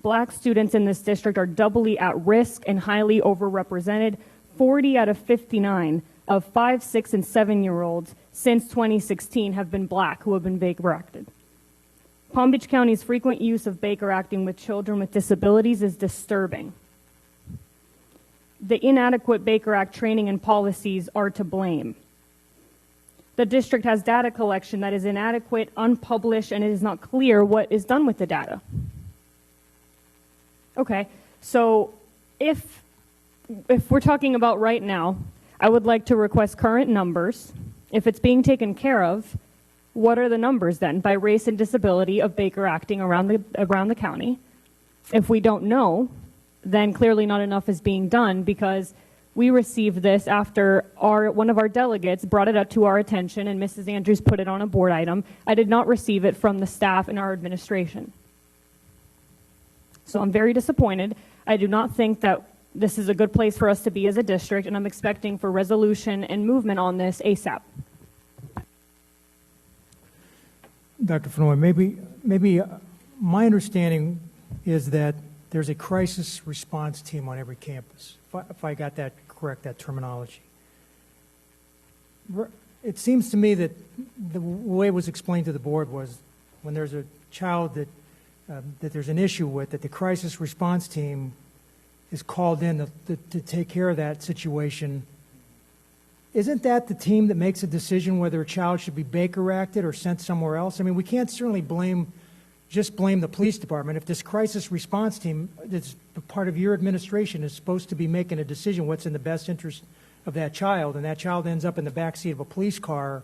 Black students in this district are doubly at risk and highly overrepresented. 40 out of 59 of 5, 6, and 7-year-olds since 2016 have been black who have been Baker acted. Palm Beach County's frequent use of Baker acting with children with disabilities is disturbing. The inadequate Baker Act training and policies are to blame. The district has data collection that is inadequate, unpublished, and it is not clear what is done with the data. Okay, so if we're talking about right now, I would like to request current numbers. If it's being taken care of, what are the numbers then by race and disability of Baker acting around the county? If we don't know, then clearly not enough is being done, because we received this after one of our delegates brought it up to our attention and Mrs. Andrews put it on a board item. I did not receive it from the staff in our administration. So I'm very disappointed. I do not think that this is a good place for us to be as a district, and I'm expecting for resolution and movement on this ASAP. Dr. Fenoy, maybe my understanding is that there's a crisis response team on every campus, if I got that correct, that terminology. It seems to me that the way it was explained to the board was when there's a child that there's an issue with, that the crisis response team is called in to take care of that situation. Isn't that the team that makes a decision whether a child should be Baker acted or sent somewhere else? I mean, we can't certainly just blame the police department. If this crisis response team that's part of your administration is supposed to be making a decision what's in the best interest of that child, and that child ends up in the backseat of a police car,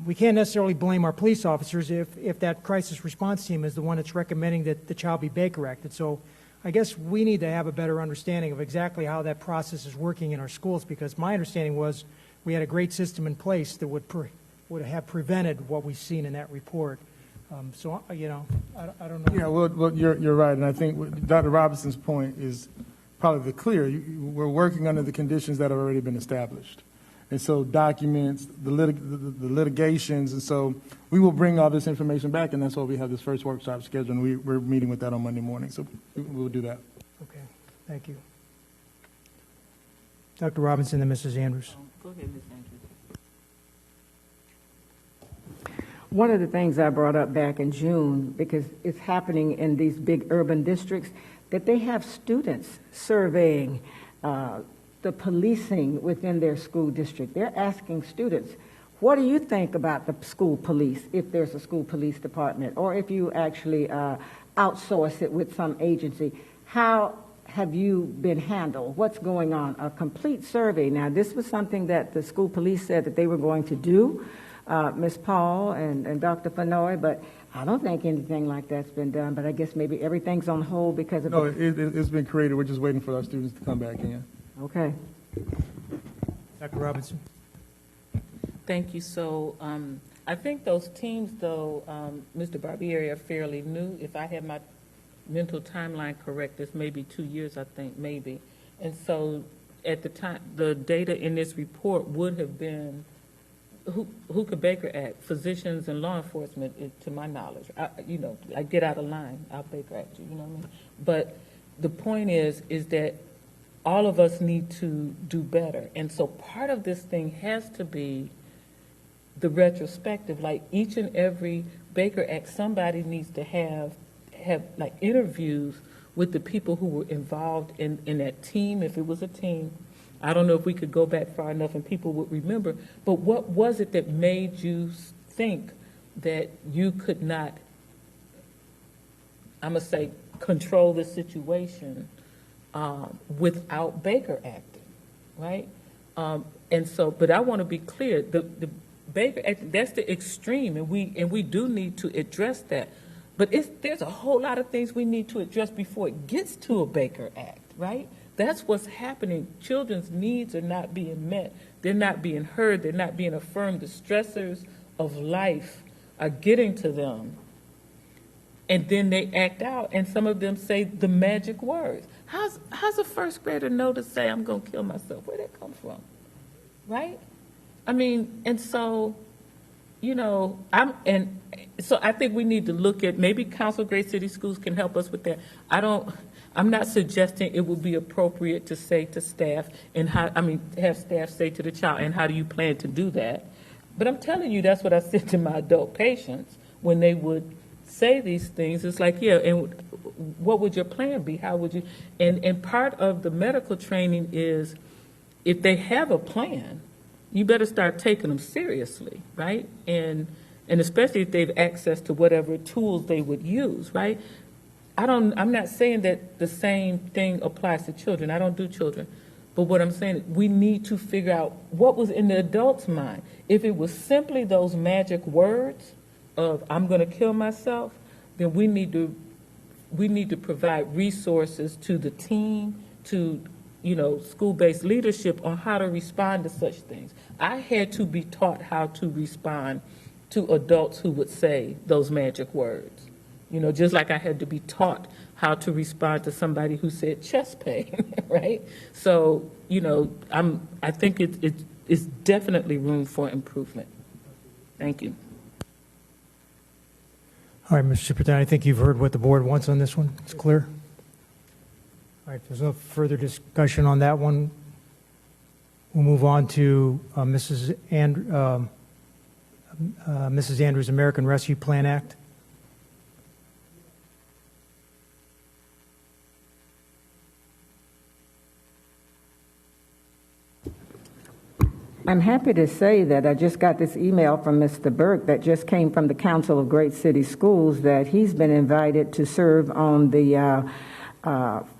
we can't necessarily blame our police officers if that crisis response team is the one that's recommending that the child be Baker acted. So I guess we need to have a better understanding of exactly how that process is working in our schools, because my understanding was we had a great system in place that would have prevented what we've seen in that report. So, I don't know. Yeah, well, you're right, and I think Dr. Robinson's point is probably the clear. We're working under the conditions that have already been established. And so documents, the litigations, and so we will bring all this information back, and that's why we have this first workshop scheduled, and we're meeting with that on Monday morning, so we'll do that. Okay, thank you. Dr. Robinson, and Mrs. Andrews. Go ahead, Ms. Andrews. One of the things I brought up back in June, because it's happening in these big urban districts, that they have students surveying the policing within their school district. They're asking students, what do you think about the school police, if there's a school police department, or if you actually outsource it with some agency? How have you been handled? What's going on? A complete survey. Now, this was something that the school police said that they were going to do, Ms. Paul and Dr. Fenoy, but I don't think anything like that's been done, but I guess maybe everything's on hold because of... No, it's been created. We're just waiting for our students to come back in. Okay. Dr. Robinson. Thank you. So I think those teams, though, Mr. Barbieri, are fairly new. If I have my mental timeline correct, it's maybe 2 years, I think, maybe. And so at the time, the data in this report would have been, who could Baker Act? Physicians and law enforcement, to my knowledge. I get out of line, I'll Baker Act you, you know what I mean? But the point is that all of us need to do better. And so part of this thing has to be the retrospective. Like each and every Baker Act, somebody needs to have like interviews with the people who were involved in that team, if it was a team. I don't know if we could go back far enough and people would remember, but what was it that made you think that you could not, I'm going to say, control the situation without Baker acting, right? And so, but I want to be clear, the Baker Act, that's the extreme, and we do need to address that. But there's a whole lot of things we need to address before it gets to a Baker Act, right? That's what's happening. Children's needs are not being met. They're not being heard. They're not being affirmed. The stressors of life are getting to them. And then they act out, and some of them say the magic words. How's a first grader know to say, I'm going to kill myself? Where'd that come from? Right? I mean, and so, so I think we need to look at, maybe Council of Great City Schools can help us with that. I'm not suggesting it would be appropriate to say to staff have staff say to the child, and how do you plan to do that? But I'm telling you, that's what I said to my adult patients when they would say these things. It's like, yeah, and what would your plan be? How would you? And part of the medical training is, if they have a plan, you better start taking them seriously, right? And especially if they have access to whatever tools they would use, right? I'm not saying that the same thing applies to children. I don't do children. But what I'm saying is we need to figure out what was in the adult's mind. If it was simply those magic words of, I'm going to kill myself, then we need to provide resources to the team, to school-based leadership on how to respond to such things. I had to be taught how to respond to adults who would say those magic words. Just like I had to be taught how to respond to somebody who said chest pain, right? So, I think it's definitely room for improvement. Thank you. All right, Mr. Superintendent, I think you've heard what the board wants on this one. It's clear. All right, if there's no further discussion on that one, we'll move on to Mrs. Andrews' American Rescue Plan Act. I'm happy to say that I just got this email from Mr. Burke that just came from the Council of Great City Schools that he's been invited to serve on the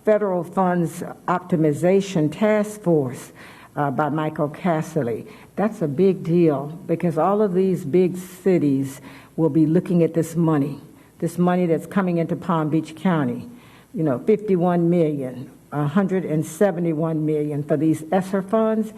Federal Funds Optimization Task Force by Michael Casserly. That's a big deal because all of these big cities will be looking at this money that's coming into Palm Beach County. 51 million, 171 million for these ESSER funds.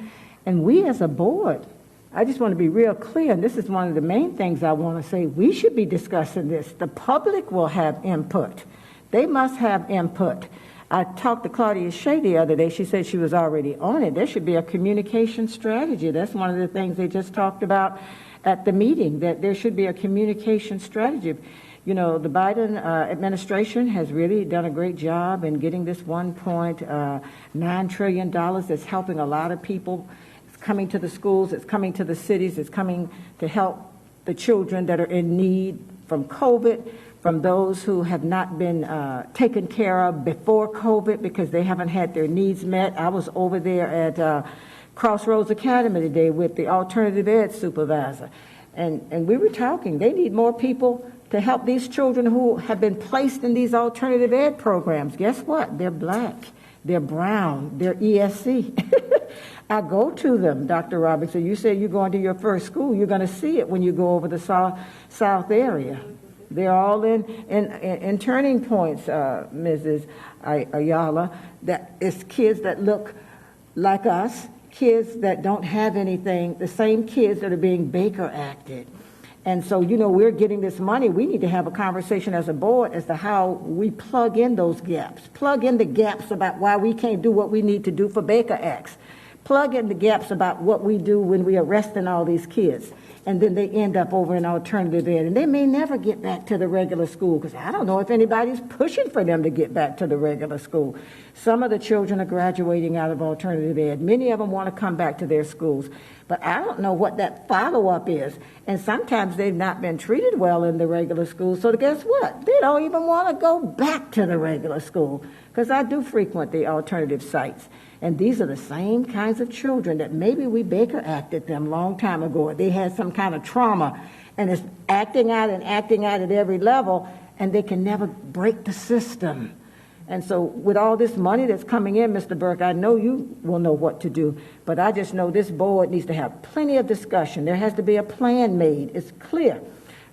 And we as a board, I just want to be real clear, and this is one of the main things I want to say, we should be discussing this. The public will have input. They must have input. I talked to Claudia Shea the other day. She said she was already on it. There should be a communication strategy. That's one of the things they just talked about at the meeting, that there should be a communication strategy. You know, the Biden administration has really done a great job in getting this $1.9 trillion that's helping a lot of people. It's coming to the schools, it's coming to the cities, it's coming to help the children that are in need from COVID, from those who have not been taken care of before COVID because they haven't had their needs met. I was over there at Crossroads Academy today with the alternative ed supervisor, and we were talking. They need more people to help these children who have been placed in these alternative ed programs. Guess what? They're black, they're brown, they're ESC. I go to them, Dr. Robinson. You say you're going to your first school. You're going to see it when you go over the south area. They're all in turning points, Mrs. Ayala. That it's kids that look like us, kids that don't have anything, the same kids that are being Baker acted. And so, you know, we're getting this money. We need to have a conversation as a board as to how we plug in those gaps. Plug in the gaps about why we can't do what we need to do for Baker Acts. Plug in the gaps about what we do when we arresting all these kids. And then they end up over in alternative ed. And they may never get back to the regular school because I don't know if anybody's pushing for them to get back to the regular school. Some of the children are graduating out of alternative ed. Many of them want to come back to their schools. But I don't know what that follow-up is. And sometimes they've not been treated well in the regular school. So guess what? They don't even want to go back to the regular school because I do frequent the alternative sites. And these are the same kinds of children that maybe we Baker acted them a long time ago. They had some kind of trauma, and it's acting out at every level, and they can never break the system. And so with all this money that's coming in, Mr. Burke, I know you will know what to do, but I just know this board needs to have plenty of discussion. There has to be a plan made. It's clear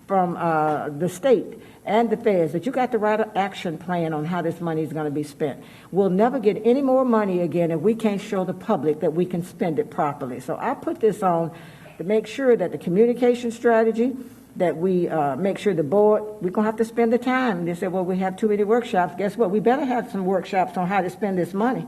from the state and the feds that you got to write an action plan on how this money is going to be spent. We'll never get any more money again if we can't show the public that we can spend it properly. So I put this on to make sure that the communication strategy, that we make sure the board, we're going to have to spend the time. They said, well, we have too many workshops. Guess what? We better have some workshops on how to spend this money.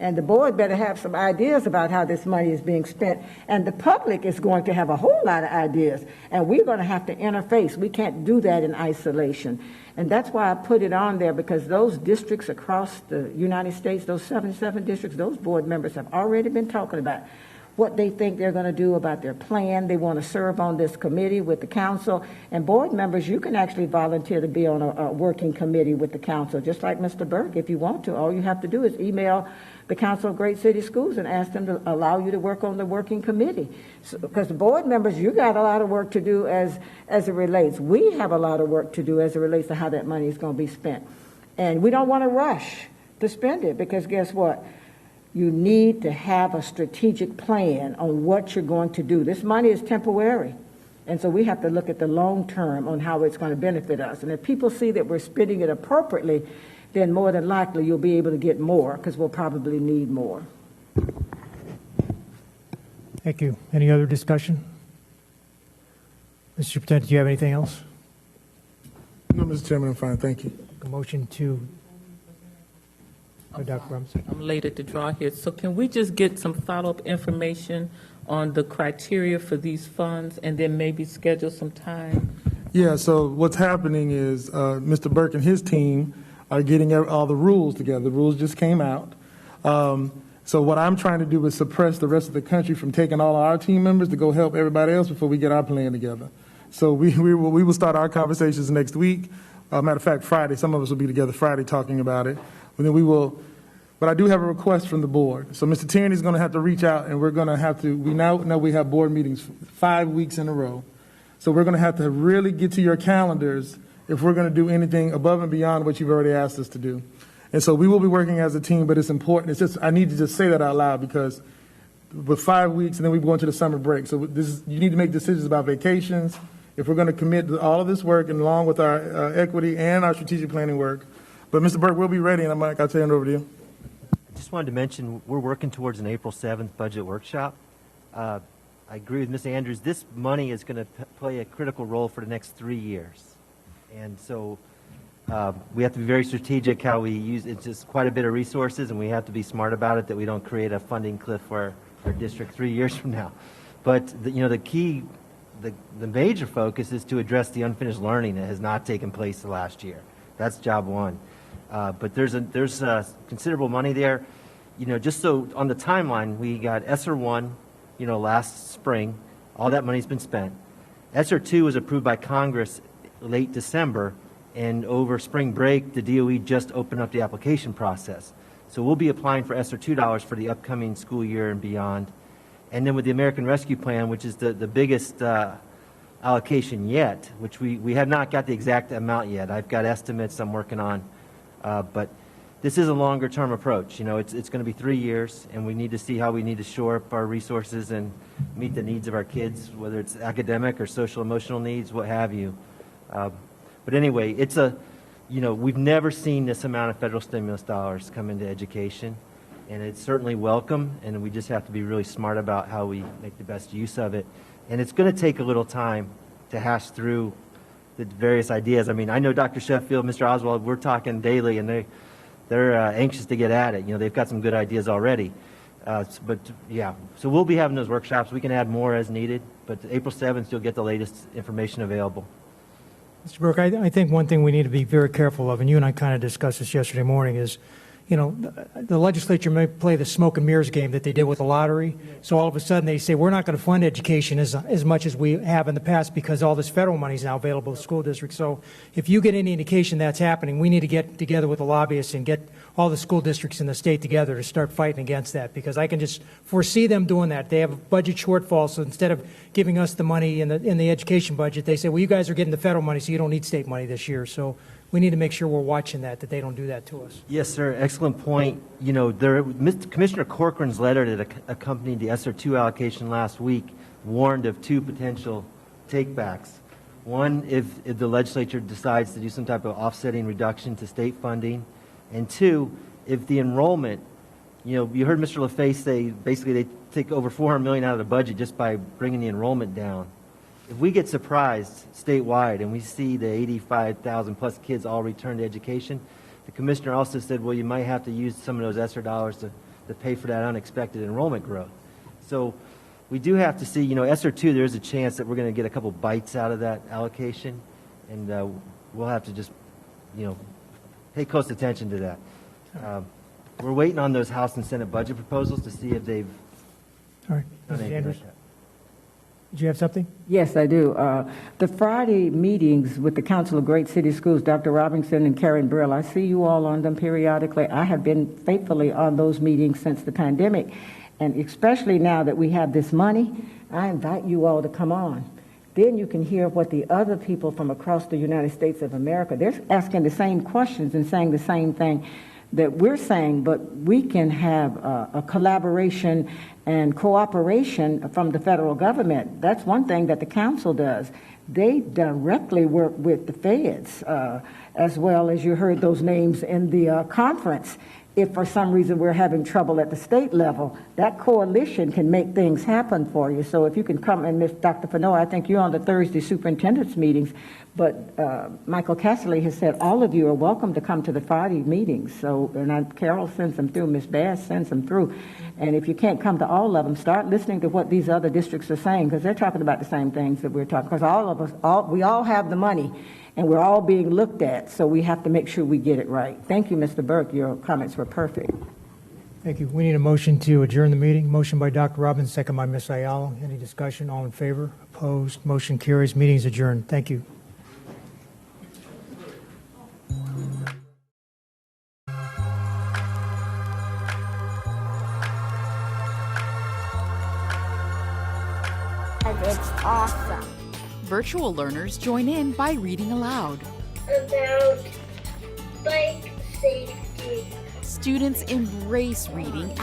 And the board better have some ideas about how this money is being spent. And the public is going to have a whole lot of ideas. And we're going to have to interface. We can't do that in isolation. And that's why I put it on there, because those districts across the United States, those 77 districts, those board members have already been talking about what they think they're going to do about their plan. They want to serve on this committee with the council. And board members, you can actually volunteer to be on a working committee with the council, just like Mr. Burke, if you want to. All you have to do is email the Council of Great City Schools and ask them to allow you to work on the working committee. Because the board members, you got a lot of work to do as it relates. We have a lot of work to do as it relates to how that money is going to be spent. And we don't want to rush to spend it, because guess what? You need to have a strategic plan on what you're going to do. This money is temporary. And so we have to look at the long term on how it's going to benefit us. And if people see that we're spending it appropriately, then more than likely you'll be able to get more, because we'll probably need more. Thank you. Any other discussion? Mr. Superintendent, do you have anything else? No, Mr. Chairman, I'm fine. Thank you. A motion to... Dr. Robinson. I'm late at the draw here. So can we just get some follow-up information on the criteria for these funds, and then maybe schedule some time? Yeah, so what's happening is Mr. Burke and his team are getting all the rules together. The rules just came out. So what I'm trying to do is suppress the rest of the country from taking all of our team members to go help everybody else before we get our plan together. So we will start our conversations next week. Matter of fact, Friday. Some of us will be together Friday talking about it. And then we will, but I do have a request from the board. So Mr. Tierney is going to have to reach out, and we're going to have to, we now know we have board meetings 5 weeks in a row. So we're going to have to really get to your calendars if we're going to do anything above and beyond what you've already asked us to do. And so we will be working as a team, but it's important. It's just, I need to just say that out loud, because with 5 weeks and then we go into the summer break. So you need to make decisions about vacations. If we're going to commit to all of this work, and along with our equity and our strategic planning work. But Mr. Burke, we'll be ready, and I'll turn it over to you. I just wanted to mention we're working towards an April 7th budget workshop. I agree with Ms. Andrews. This money is going to play a critical role for the next 3 years. And so we have to be very strategic how we use it. It's just quite a bit of resources, and we have to be smart about it, that we don't create a funding cliff for our district 3 years from now. But the key the major focus is to address the unfinished learning that has not taken place the last year. That's job one. But there's considerable money there. Just so on the timeline, we got ESSER 1, last spring. All that money's been spent. ESSER 2 was approved by Congress late December, and over spring break, the DOE just opened up the application process. So we'll be applying for ESSER 2 dollars for the upcoming school year and beyond. And then with the American Rescue Plan, which is the biggest allocation yet, which we have not got the exact amount yet. I've got estimates I'm working on, but this is a longer term approach. It's going to be 3 years, and we need to see how we need to shore up our resources and meet the needs of our kids, whether it's academic or social emotional needs, what have you. But anyway, we've never seen this amount of federal stimulus dollars come into education, and it's certainly welcome, and we just have to be really smart about how we make the best use of it. And it's going to take a little time to hash through the various ideas. I mean, I know Dr. Sheffield, Mr. Oswald, we're talking daily, and they're anxious to get at it. They've got some good ideas already. But yeah, so we'll be having those workshops. We can add more as needed, but April 7th, you'll get the latest information available. Mr. Burke, I think one thing we need to be very careful of, and you and I kind of discussed this yesterday morning, is, the legislature may play the smoke and mirrors game that they did with the lottery. So all of a sudden they say, we're not going to fund education as much as we have in the past because all this federal money is now available to school districts. So if you get any indication that's happening, we need to get together with the lobbyists and get all the school districts in the state together to start fighting against that, because I can just foresee them doing that. They have a budget shortfall, so instead of giving us the money in the education budget, they say, well, you guys are getting the federal money, so you don't need state money this year. So we need to make sure we're watching that they don't do that to us. Yes, sir. Excellent point. Commissioner Corcoran's letter that accompanied the ESSER 2 allocation last week warned of two potential takebacks. One, if the legislature decides to do some type of offsetting reduction to state funding. And two, if the enrollment, you heard Mr. LaFace say basically they take over $400 million out of the budget just by bringing the enrollment down. If we get surprised statewide and we see the 85,000 plus kids all return to education, the commissioner also said, well, you might have to use some of those ESSER dollars to pay for that unexpected enrollment growth. So we do have to see, ESSER 2, there's a chance that we're going to get a couple bites out of that allocation, and we'll have to just, pay close attention to that. We're waiting on those House and Senate budget proposals to see if they've All right. done Mrs. anything Andrews, like that. did you have something? Yes, I do. The Friday meetings with the Council of Great City Schools, Dr. Robinson and Karen Brill, I see you all on them periodically. I have been faithfully on those meetings since the pandemic, and especially now that we have this money, I invite you all to come on. Then you can hear what the other people from across the United States of America, they're asking the same questions and saying the same thing that we're saying, but we can have a collaboration and cooperation from the federal government. That's one thing that the council does. They directly work with the feds, as well as you heard those names in the conference. If for some reason we're having trouble at the state level, that coalition can make things happen for you. So if you can come, and Ms. Dr. Fano, I think you're on the Thursday superintendent's meetings, but Michael Casserly has said all of you are welcome to come to the Friday meetings. So, and Carol sends them through, Ms. Bass sends them through. And if you can't come to all of them, start listening to what these other districts are saying, because they're talking about the same things that we're talking, because all of us, we all have the money. And we're all being looked at, so we have to make sure we get it right. Thank you, Mr. Burke. Your comments were perfect. Thank you. We need a motion to adjourn the meeting. Motion by Dr. Robbins, second by Ms. Ayala. Any discussion? All in favor? Opposed? Motion carries. Meeting is adjourned. Thank you. It's awesome. Virtual learners join in by reading aloud. About bike safety. Students embrace reading